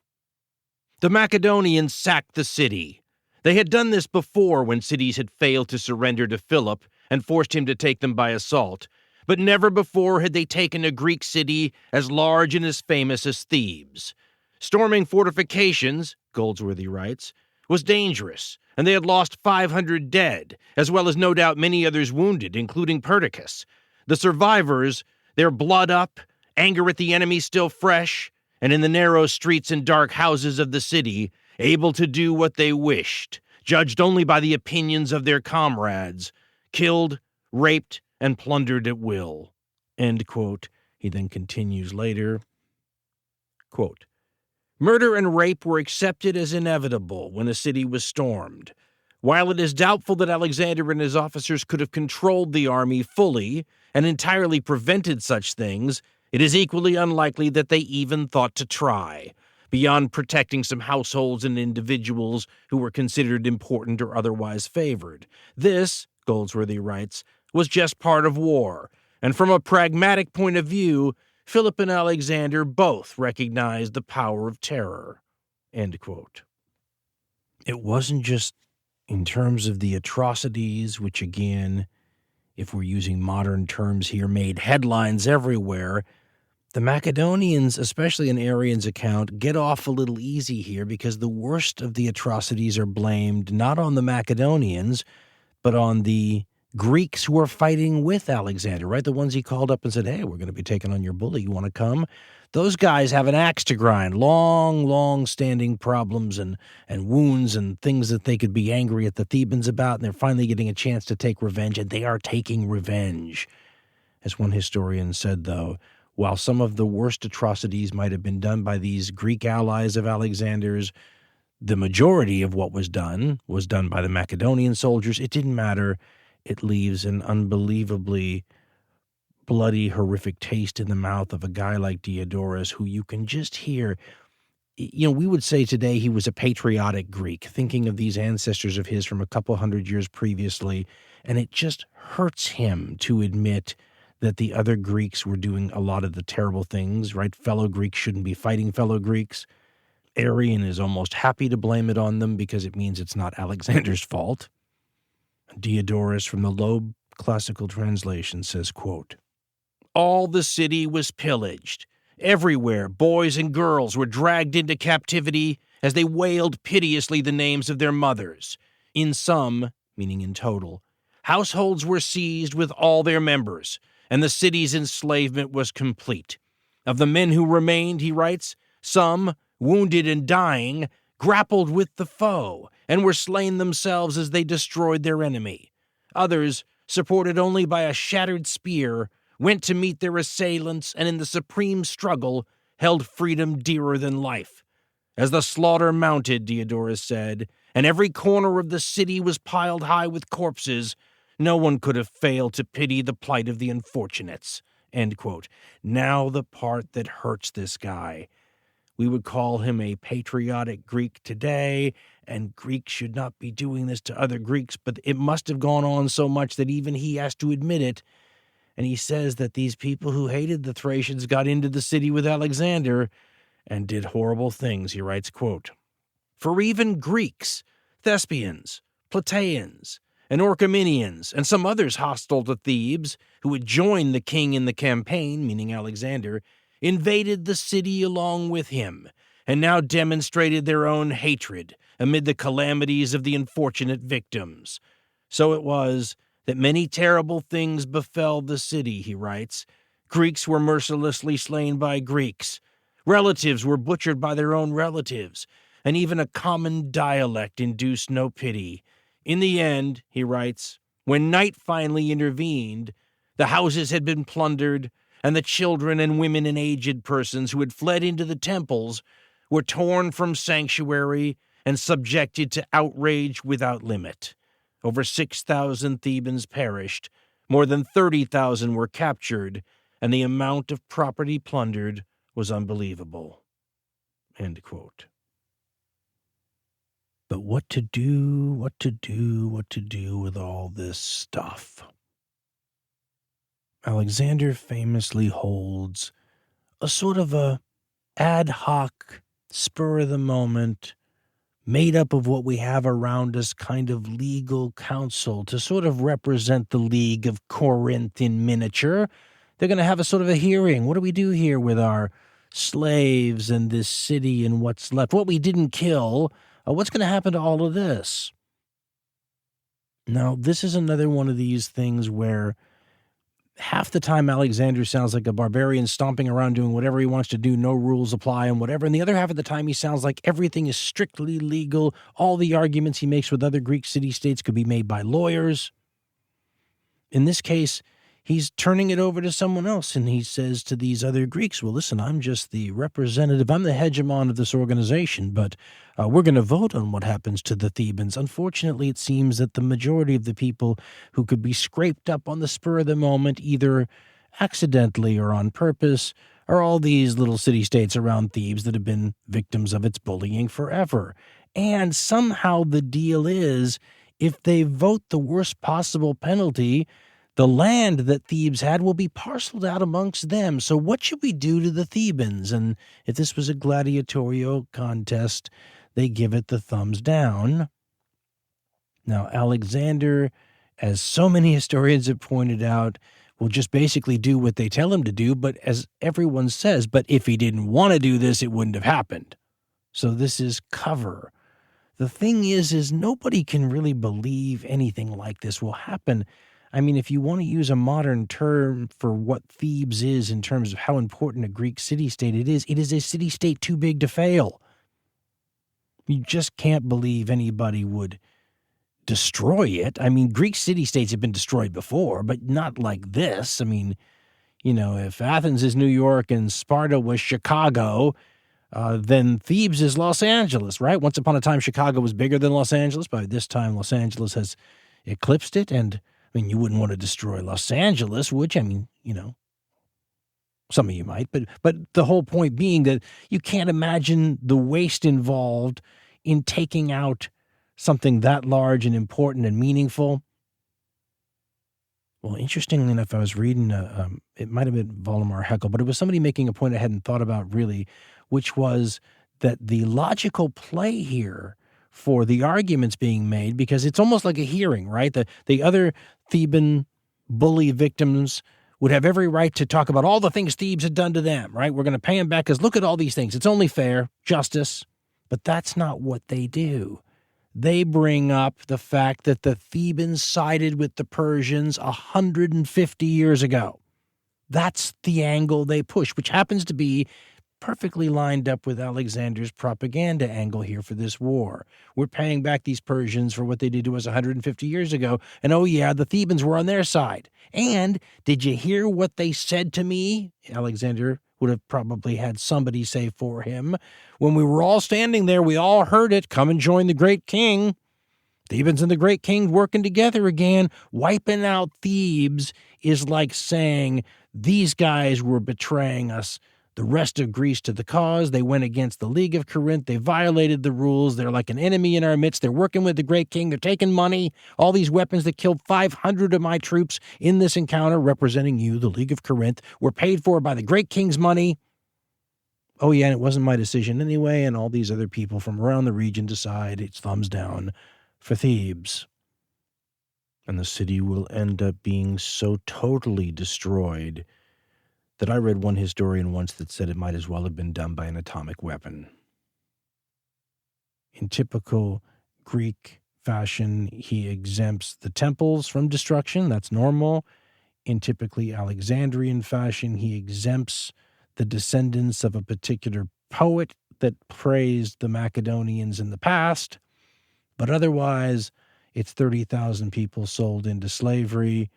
[SPEAKER 1] "The Macedonians sacked the city. They had done this before when cities had failed to surrender to Philip and forced him to take them by assault, but never before had they taken a Greek city as large and as famous as Thebes. Storming fortifications," Goldsworthy writes, "was dangerous, and they had lost 500 dead, as well as no doubt many others wounded, including Perdiccas. The survivors, their blood up, anger at the enemy still fresh, and in the narrow streets and dark houses of the city, able to do what they wished, judged only by the opinions of their comrades, killed, raped, and plundered at will." End quote. He then continues later, quote, "Murder and rape were accepted as inevitable when a city was stormed. While it is doubtful that Alexander and his officers could have controlled the army fully and entirely prevented such things, it is equally unlikely that they even thought to try, beyond protecting some households and individuals who were considered important or otherwise favored. This," Goldsworthy writes, "was just part of war, and from a pragmatic point of view, Philip and Alexander both recognized the power of terror." End quote. It wasn't just in terms of the atrocities, which again, if we're using modern terms here, made headlines everywhere. The Macedonians, especially in Arrian's account, get off a little easy here because the worst of the atrocities are blamed not on the Macedonians, but on the Greeks who are fighting with Alexander, right? The ones he called up and said, "Hey, we're going to be taking on your bully. You want to come?" Those guys have an axe to grind, long-standing problems and wounds and things that they could be angry at the Thebans about, and they're finally getting a chance to take revenge, and they are taking revenge. As one historian said, though, while some of the worst atrocities might have been done by these Greek allies of Alexander's, the majority of what was done by the Macedonian soldiers. It didn't matter. It leaves an unbelievably bloody, horrific taste in the mouth of a guy like Diodorus, who you can just hear. We would say today he was a patriotic Greek, thinking of these ancestors of his from a couple hundred years previously, and it just hurts him to admit that the other Greeks were doing a lot of the terrible things, right? Fellow Greeks shouldn't be fighting fellow Greeks. Arrian is almost happy to blame it on them because it means it's not Alexander's fault. Diodorus, from the Loeb Classical Translation, says, quote, "All the city was pillaged. Everywhere, boys and girls were dragged into captivity as they wailed piteously the names of their mothers. In some," meaning in total, "households were seized with all their members, and the city's enslavement was complete. Of the men who remained," he writes, "some, wounded and dying, grappled with the foe, and were slain themselves as they destroyed their enemy. Others, supported only by a shattered spear, went to meet their assailants, and in the supreme struggle held freedom dearer than life. As the slaughter mounted," Diodorus said, "and every corner of the city was piled high with corpses, no one could have failed to pity the plight of the unfortunates." End quote. Now the part that hurts this guy. We would call him a patriotic Greek today, and Greeks should not be doing this to other Greeks, but it must have gone on so much that even he has to admit it. And he says that these people who hated the Thracians got into the city with Alexander and did horrible things. He writes, quote, "For even Greeks, Thespians, Plataeans, and Orchomenians, and some others hostile to Thebes, who had joined the king in the campaign, meaning Alexander, invaded the city along with him, and now demonstrated their own hatred amid the calamities of the unfortunate victims. So it was that many terrible things befell the city, he writes. Greeks were mercilessly slain by Greeks. Relatives were butchered by their own relatives, and even a common dialect induced no pity. In the end, he writes, when night finally intervened, the houses had been plundered, and the children and women and aged persons who had fled into the temples were torn from sanctuary and subjected to outrage without limit. Over 6,000 Thebans perished, more than 30,000 were captured, and the amount of property plundered was unbelievable. End quote. But what to do with all this stuff? Alexander famously holds a sort of a ad hoc, spur-of-the-moment, made up of what we have around us kind of legal council to sort of represent the League of Corinth in miniature. They're going to have a sort of a hearing. What do we do here with our slaves and this city and what's left? What we didn't kill, what's going to happen to all of this? Now, this is another one of these things where half the time Alexander sounds like a barbarian stomping around doing whatever he wants to do, no rules apply and whatever. And the other half of the time he sounds like everything is strictly legal. All the arguments he makes with other Greek city-states could be made by lawyers. In this case, he's turning it over to someone else, and he says to these other Greeks, well, listen, I'm just the representative. I'm the hegemon of this organization, but we're going to vote on what happens to the Thebans. Unfortunately, it seems that the majority of the people who could be scraped up on the spur of the moment, either accidentally or on purpose, are all these little city-states around Thebes that have been victims of its bullying forever. And somehow the deal is, if they vote the worst possible penalty, the land that Thebes had will be parceled out amongst them. So what should we do to the Thebans? And if this was a gladiatorial contest, they give it the thumbs down. Now, Alexander, as so many historians have pointed out, will just basically do what they tell him to do. But as everyone says, but if he didn't want to do this, it wouldn't have happened. So this is cover. The thing is nobody can really believe anything like this will happen. I mean, if you want to use a modern term for what Thebes is in terms of how important a Greek city-state it is a city-state too big to fail. You just can't believe anybody would destroy it. I mean, Greek city-states have been destroyed before, but not like this. I mean, you know, if Athens is New York and Sparta was Chicago, then Thebes is Los Angeles, right? Once upon a time, Chicago was bigger than Los Angeles. By this time, Los Angeles has eclipsed it, and I mean, you wouldn't want to destroy Los Angeles, would you? I mean, you know, some of you might, but the whole point being that you can't imagine the waste involved in taking out something that large and important and meaningful. Well, interestingly enough, I was reading, it might have been Voldemar Heckel, but it was somebody making a point I hadn't thought about really, which was that the logical play here for the arguments being made, because it's almost like a hearing, right? The other Theban bully victims would have every right to talk about all the things Thebes had done to them, right? We're going to pay them back because look at all these things. It's only fair, justice. But that's not what they do. They bring up the fact that the Thebans sided with the Persians 150 years ago. That's the angle they push, which happens to be perfectly lined up with Alexander's propaganda angle here for this war. We're paying back these Persians for what they did to us 150 years ago, and oh yeah, the Thebans were on their side. And did you hear what they said to me? Alexander would have probably had somebody say for him. When we were all standing there, we all heard it. Come and join the great king. Thebans and the great king working together again. Wiping out Thebes is like saying these guys were betraying us, the rest of Greece, to the cause. They went against the League of Corinth. They violated the rules. They're like an enemy in our midst. They're working with the great king. They're taking money. All these weapons that killed 500 of my troops in this encounter, representing you, the League of Corinth, were paid for by the great king's money. Oh, yeah, and it wasn't my decision anyway, and all these other people from around the region decide it's thumbs down for Thebes. And the city will end up being so totally destroyed that I read one historian once that said it might as well have been done by an atomic weapon. In typical Greek fashion, he exempts the temples from destruction. That's normal. In typically Alexandrian fashion, he exempts the descendants of a particular poet that praised the Macedonians in the past. But otherwise, it's 30,000 people sold into slavery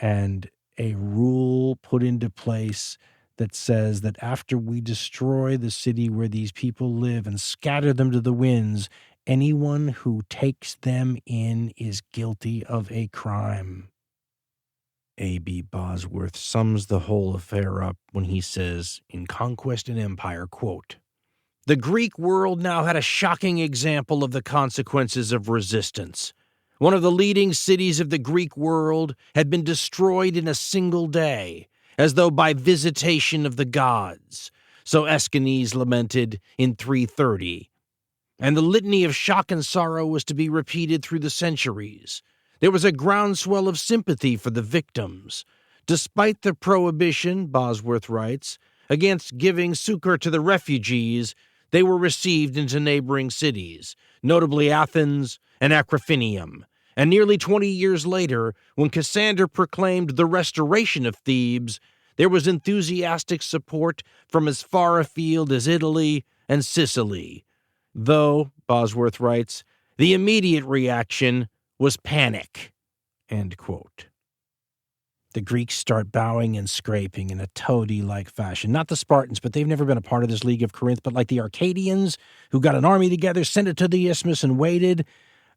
[SPEAKER 1] and a rule put into place that says that after we destroy the city where these people live and scatter them to the winds, anyone who takes them in is guilty of a crime. A.B. Bosworth sums the whole affair up when he says, in Conquest and Empire, quote, "The Greek world now had a shocking example of the consequences of resistance. One of the leading cities of the Greek world had been destroyed in a single day, as though by visitation of the gods," so Aeschines lamented in 330. And the litany of shock and sorrow was to be repeated through the centuries. There was a groundswell of sympathy for the victims. Despite the prohibition, Bosworth writes, against giving succor to the refugees, they were received into neighboring cities, notably Athens and Acrophenium. And nearly 20 years later, when Cassander proclaimed the restoration of Thebes, there was enthusiastic support from as far afield as Italy and Sicily. Though, Bosworth writes, the immediate reaction was panic. End quote. The Greeks start bowing and scraping in a toady-like fashion. Not the Spartans, but they've never been a part of this League of Corinth, but like the Arcadians, who got an army together, sent it to the Isthmus and waited.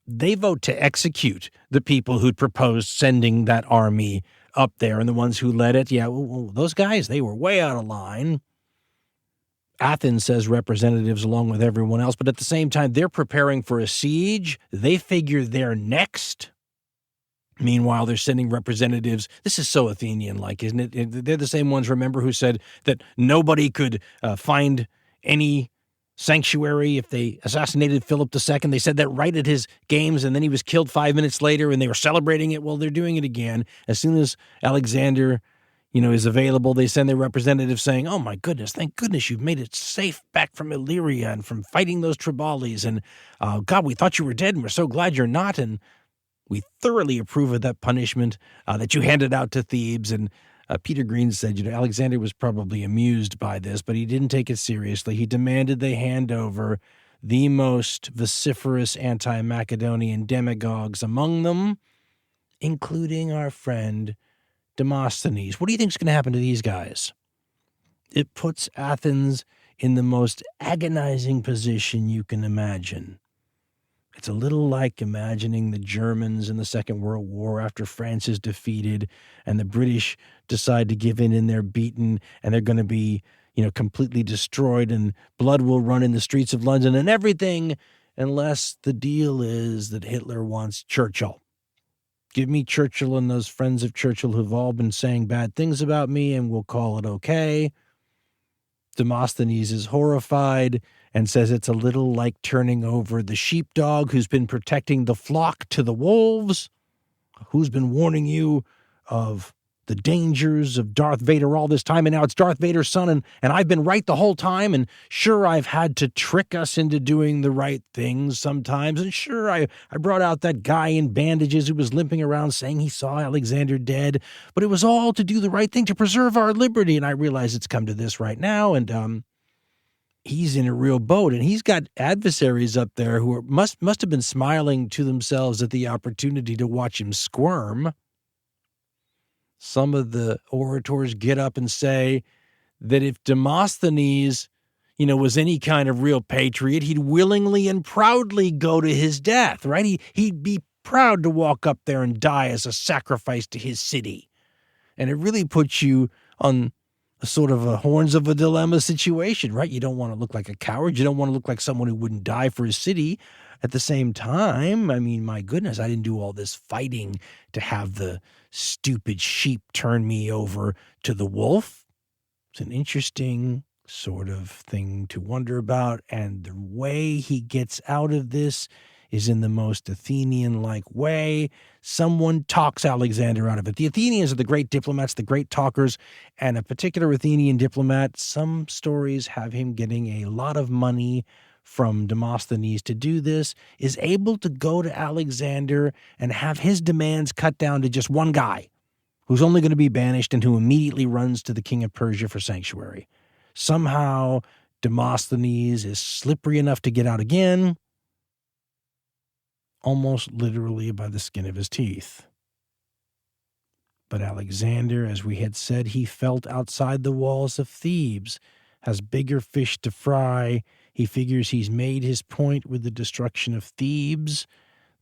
[SPEAKER 1] They vote to execute the people who'd proposed sending that army up there, and the ones who led it, those guys, they were way out of line. Athens says representatives along with everyone else, but at the same time, they're preparing for a siege. They figure they're next. Meanwhile, they're sending representatives. This is so Athenian-like, isn't it? They're the same ones, remember, who said that nobody could find any sanctuary if they assassinated Philip II. They said that right at his games, and then he was killed 5 minutes later, and they were celebrating it. Well, they're doing it again. As soon as Alexander is available, they send their representative saying, "Oh my goodness, thank goodness you've made it safe back from Illyria and from fighting those Triballis. And God, we thought you were dead and we're so glad you're not. And we thoroughly approve of that punishment that you handed out to Thebes." And Peter Green said, Alexander was probably amused by this, but he didn't take it seriously. He demanded they hand over the most vociferous anti-Macedonian demagogues among them, including our friend Demosthenes. What do you think is going to happen to these guys? It puts Athens in the most agonizing position you can imagine. It's a little like imagining the Germans in the Second World War after France is defeated and the British decide to give in and they're beaten and they're going to be, completely destroyed and blood will run in the streets of London and everything, unless the deal is that Hitler wants Churchill. Give me Churchill and those friends of Churchill who've all been saying bad things about me, and we'll call it okay. Demosthenes is horrified and says it's a little like turning over the sheepdog who's been protecting the flock to the wolves, who's been warning you of the dangers of Darth Vader all this time, and now it's Darth Vader's son, and I've been right the whole time, and sure, I've had to trick us into doing the right things sometimes, and sure, I brought out that guy in bandages who was limping around saying he saw Alexander dead, but it was all to do the right thing, to preserve our liberty, and I realize it's come to this right now, and he's in a real boat, and he's got adversaries up there who must have been smiling to themselves at the opportunity to watch him squirm. Some of the orators get up and say that if Demosthenes, was any kind of real patriot, he'd willingly and proudly go to his death, right? He'd be proud to walk up there and die as a sacrifice to his city. And it really puts you on a sort of a horns of a dilemma situation, right? You don't want to look like a coward. You don't want to look like someone who wouldn't die for his city. At the same time, my goodness, I didn't do all this fighting to have the stupid sheep turn me over to the wolf. It's an interesting sort of thing to wonder about. And the way he gets out of this is in the most Athenian-like way. Someone talks Alexander out of it. The Athenians are the great diplomats, the great talkers, and a particular Athenian diplomat, some stories have him getting a lot of money from Demosthenes to do this, is able to go to Alexander and have his demands cut down to just one guy who's only going to be banished and who immediately runs to the king of Persia for sanctuary. Somehow, Demosthenes is slippery enough to get out again, almost literally by the skin of his teeth. But Alexander, as we had said, he felt outside the walls of Thebes, has bigger fish to fry. He figures he's made his point with the destruction of Thebes.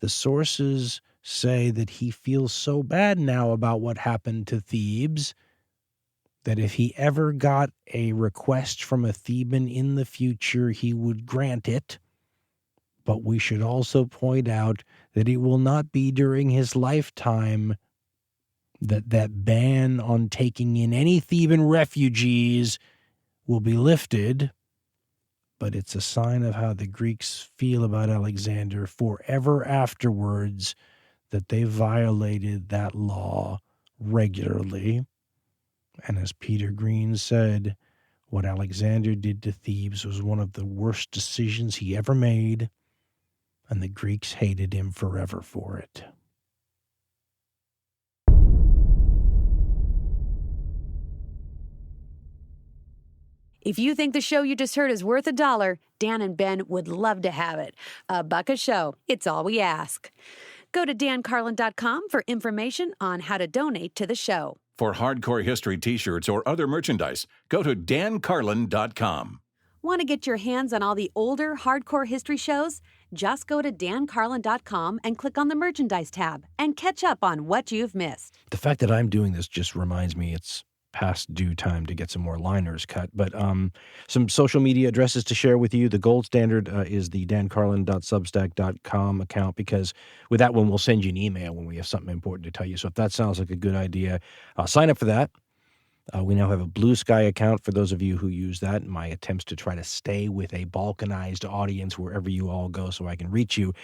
[SPEAKER 1] The sources say that he feels so bad now about what happened to Thebes that if he ever got a request from a Theban in the future, he would grant it. But we should also point out that it will not be during his lifetime that ban on taking in any Theban refugees will be lifted. But it's a sign of how the Greeks feel about Alexander forever afterwards, that they violated that law regularly. And as Peter Green said, what Alexander did to Thebes was one of the worst decisions he ever made, and the Greeks hated him forever for it.
[SPEAKER 9] If you think the show you just heard is worth $1, Dan and Ben would love to have it. $1 a show. It's all we ask. Go to dancarlin.com for information on how to donate to the show.
[SPEAKER 3] For Hardcore History t-shirts or other merchandise, go to dancarlin.com.
[SPEAKER 9] Want to get your hands on all the older Hardcore History shows? Just go to dancarlin.com and click on the merchandise tab and catch up on what you've missed.
[SPEAKER 1] The fact that I'm doing this just reminds me it's past due time to get some more liners cut. But some social media addresses to share with you. The gold standard is the dancarlin.substack.com account, because with that one, we'll send you an email when we have something important to tell you. So if that sounds like a good idea, sign up for that. We now have a Blue Sky account for those of you who use that. My attempts to try to stay with a Balkanized audience wherever you all go so I can reach you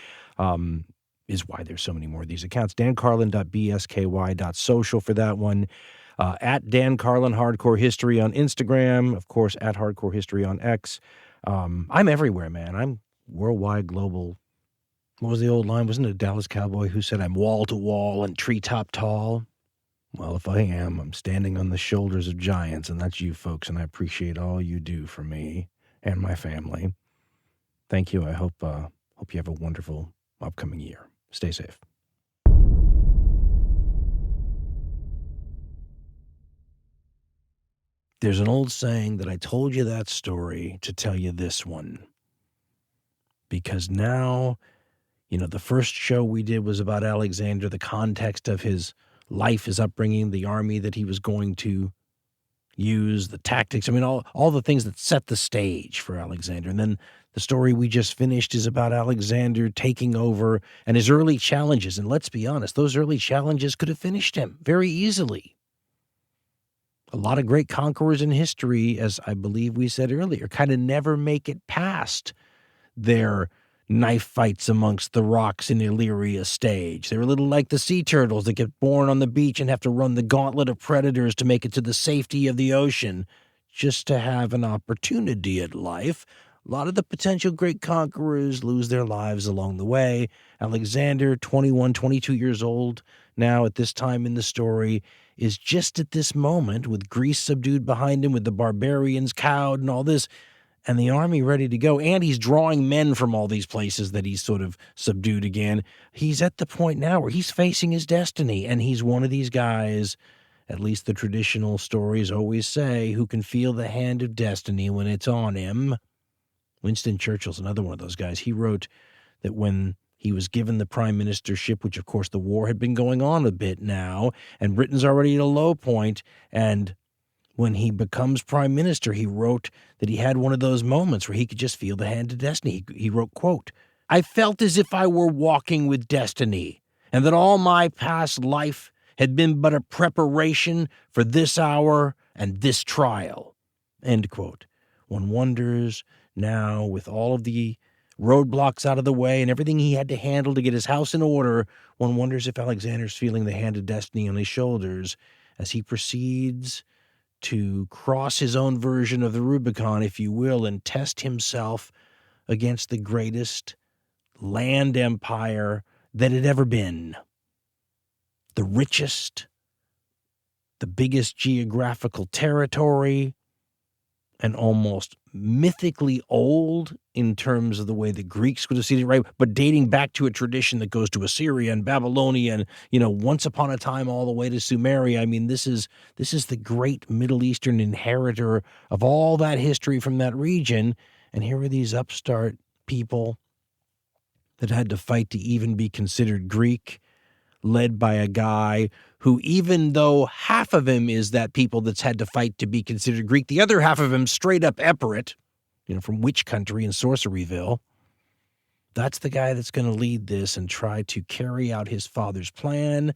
[SPEAKER 1] is why there's so many more of these accounts. dancarlin.bsky.social for that one. At Dan Carlin Hardcore History on Instagram, of course, at Hardcore History on X. I'm everywhere, man. I'm worldwide, global. What was the old line? Wasn't it a Dallas Cowboy who said, I'm wall to wall and treetop tall? Well, if I am, I'm standing on the shoulders of giants, and that's you folks, and I appreciate all you do for me and my family. Thank you. I hope you have a wonderful upcoming year. Stay safe. There's an old saying that I told you that story to tell you this one. Because now, the first show we did was about Alexander, the context of his life, his upbringing, the army that he was going to use, the tactics. I mean, all the things that set the stage for Alexander. And then the story we just finished is about Alexander taking over and his early challenges. And let's be honest, those early challenges could have finished him very easily. A lot of great conquerors in history, as I believe we said earlier, kind of never make it past their knife fights amongst the rocks in Illyria stage. They're a little like the sea turtles that get born on the beach and have to run the gauntlet of predators to make it to the safety of the ocean just to have an opportunity at life. A lot of the potential great conquerors lose their lives along the way. Alexander, 21, 22 years old now at this time in the story, is just at this moment, with Greece subdued behind him, with the barbarians cowed and all this, and the army ready to go, and he's drawing men from all these places that he's sort of subdued again. He's at the point now where he's facing his destiny, and he's one of these guys, at least the traditional stories always say, who can feel the hand of destiny when it's on him. Winston Churchill's another one of those guys. He wrote that when he was given the prime ministership, which, of course, the war had been going on a bit now, and Britain's already at a low point, and when he becomes prime minister, he wrote that he had one of those moments where he could just feel the hand of destiny. He wrote, quote, I felt as if I were walking with destiny, and that all my past life had been but a preparation for this hour and this trial, end quote. One wonders now, with all of the roadblocks out of the way and everything he had to handle to get his house in order, one wonders if Alexander's feeling the hand of destiny on his shoulders as he proceeds to cross his own version of the Rubicon, if you will, and test himself against the greatest land empire that had ever been. The richest, the biggest geographical territory, and almost mythically old in terms of the way the Greeks would have seen it, right? But dating back to a tradition that goes to Assyria and Babylonia and, once upon a time all the way to Sumeria. I mean, this is the great Middle Eastern inheritor of all that history from that region. And here are these upstart people that had to fight to even be considered Greek, led by a guy who, even though half of him is that people that's had to fight to be considered Greek, the other half of him straight up Epirate, from Witch Country and Sorceryville. That's the guy that's going to lead this and try to carry out his father's plan,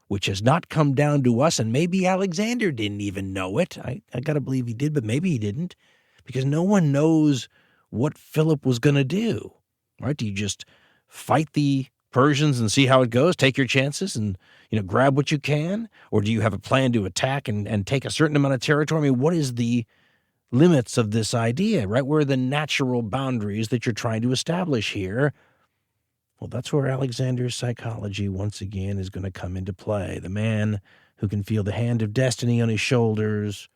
[SPEAKER 1] which has not come down to us, and maybe Alexander didn't even know it. I got to believe he did, but maybe he didn't, because no one knows what Philip was going to do, right? Do you just fight the Persians and see how it goes, take your chances and, grab what you can? Or do you have a plan to attack and take a certain amount of territory? I mean, what is the limits of this idea, right? Where are the natural boundaries that you're trying to establish here? Well, that's where Alexander's psychology once again is going to come into play. The man who can feel the hand of destiny on his shoulders,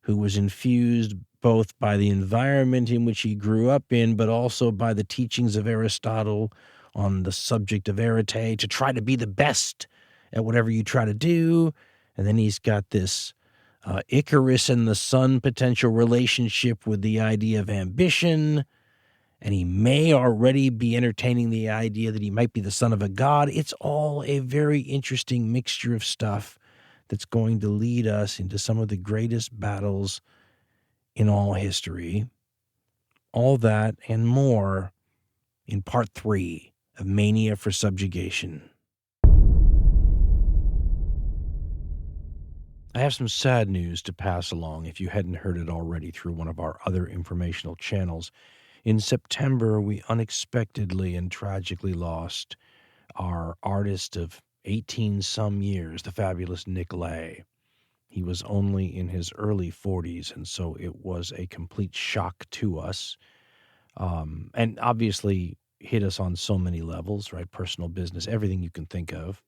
[SPEAKER 1] who was infused both by the environment in which he grew up in, but also by the teachings of Aristotle on the subject of arete, to try to be the best at whatever you try to do. And then he's got this Icarus and the sun potential relationship with the idea of ambition. And he may already be entertaining the idea that he might be the son of a god. It's all a very interesting mixture of stuff that's going to lead us into some of the greatest battles in all history. All that and more in part 3 of Mania for Subjugation. I have some sad news to pass along if you hadn't heard it already through one of our other informational channels. In September, we unexpectedly and tragically lost our artist of 18-some years, the fabulous Nick Lay. He was only in his early 40s, and so it was a complete shock to us. And obviously hit us on so many levels, right? Personal, business, everything you can think of.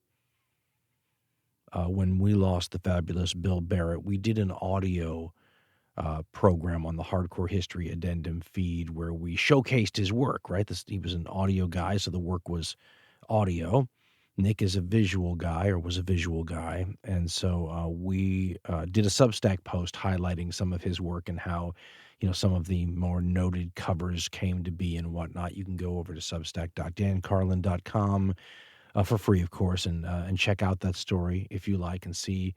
[SPEAKER 1] When we lost the fabulous Bill Barrett, we did an audio program on the Hardcore History Addendum feed where we showcased his work, right? He was an audio guy, so the work was audio. Nick is a visual guy, or was a visual guy, and so we did a Substack post highlighting some of his work and how, some of the more noted covers came to be and whatnot. You can go over to substack.dancarlin.com for free, of course, and check out that story if you like and see,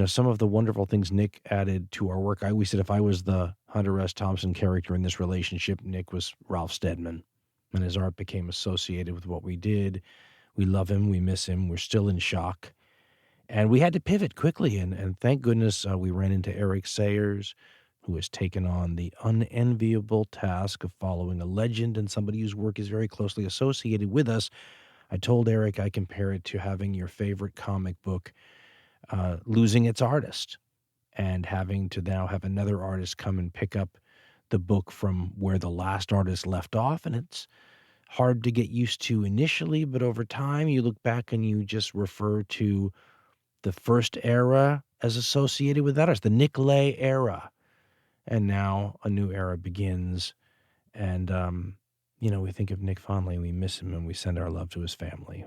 [SPEAKER 1] some of the wonderful things Nick added to our work. I always said if I was the Hunter S. Thompson character in this relationship, Nick was Ralph Steadman, and his art became associated with what we did. We love him. We miss him. We're still in shock. And we had to pivot quickly, and thank goodness we ran into Eric Sayers, who has taken on the unenviable task of following a legend and somebody whose work is very closely associated with us. I told Eric I compare it to having your favorite comic book losing its artist and having to now have another artist come and pick up the book from where the last artist left off. And it's hard to get used to initially, but over time you look back and you just refer to the first era as associated with that artist, the Nick Lay era. And now a new era begins. And, we think of Nick fondly, we miss him, and we send our love to his family.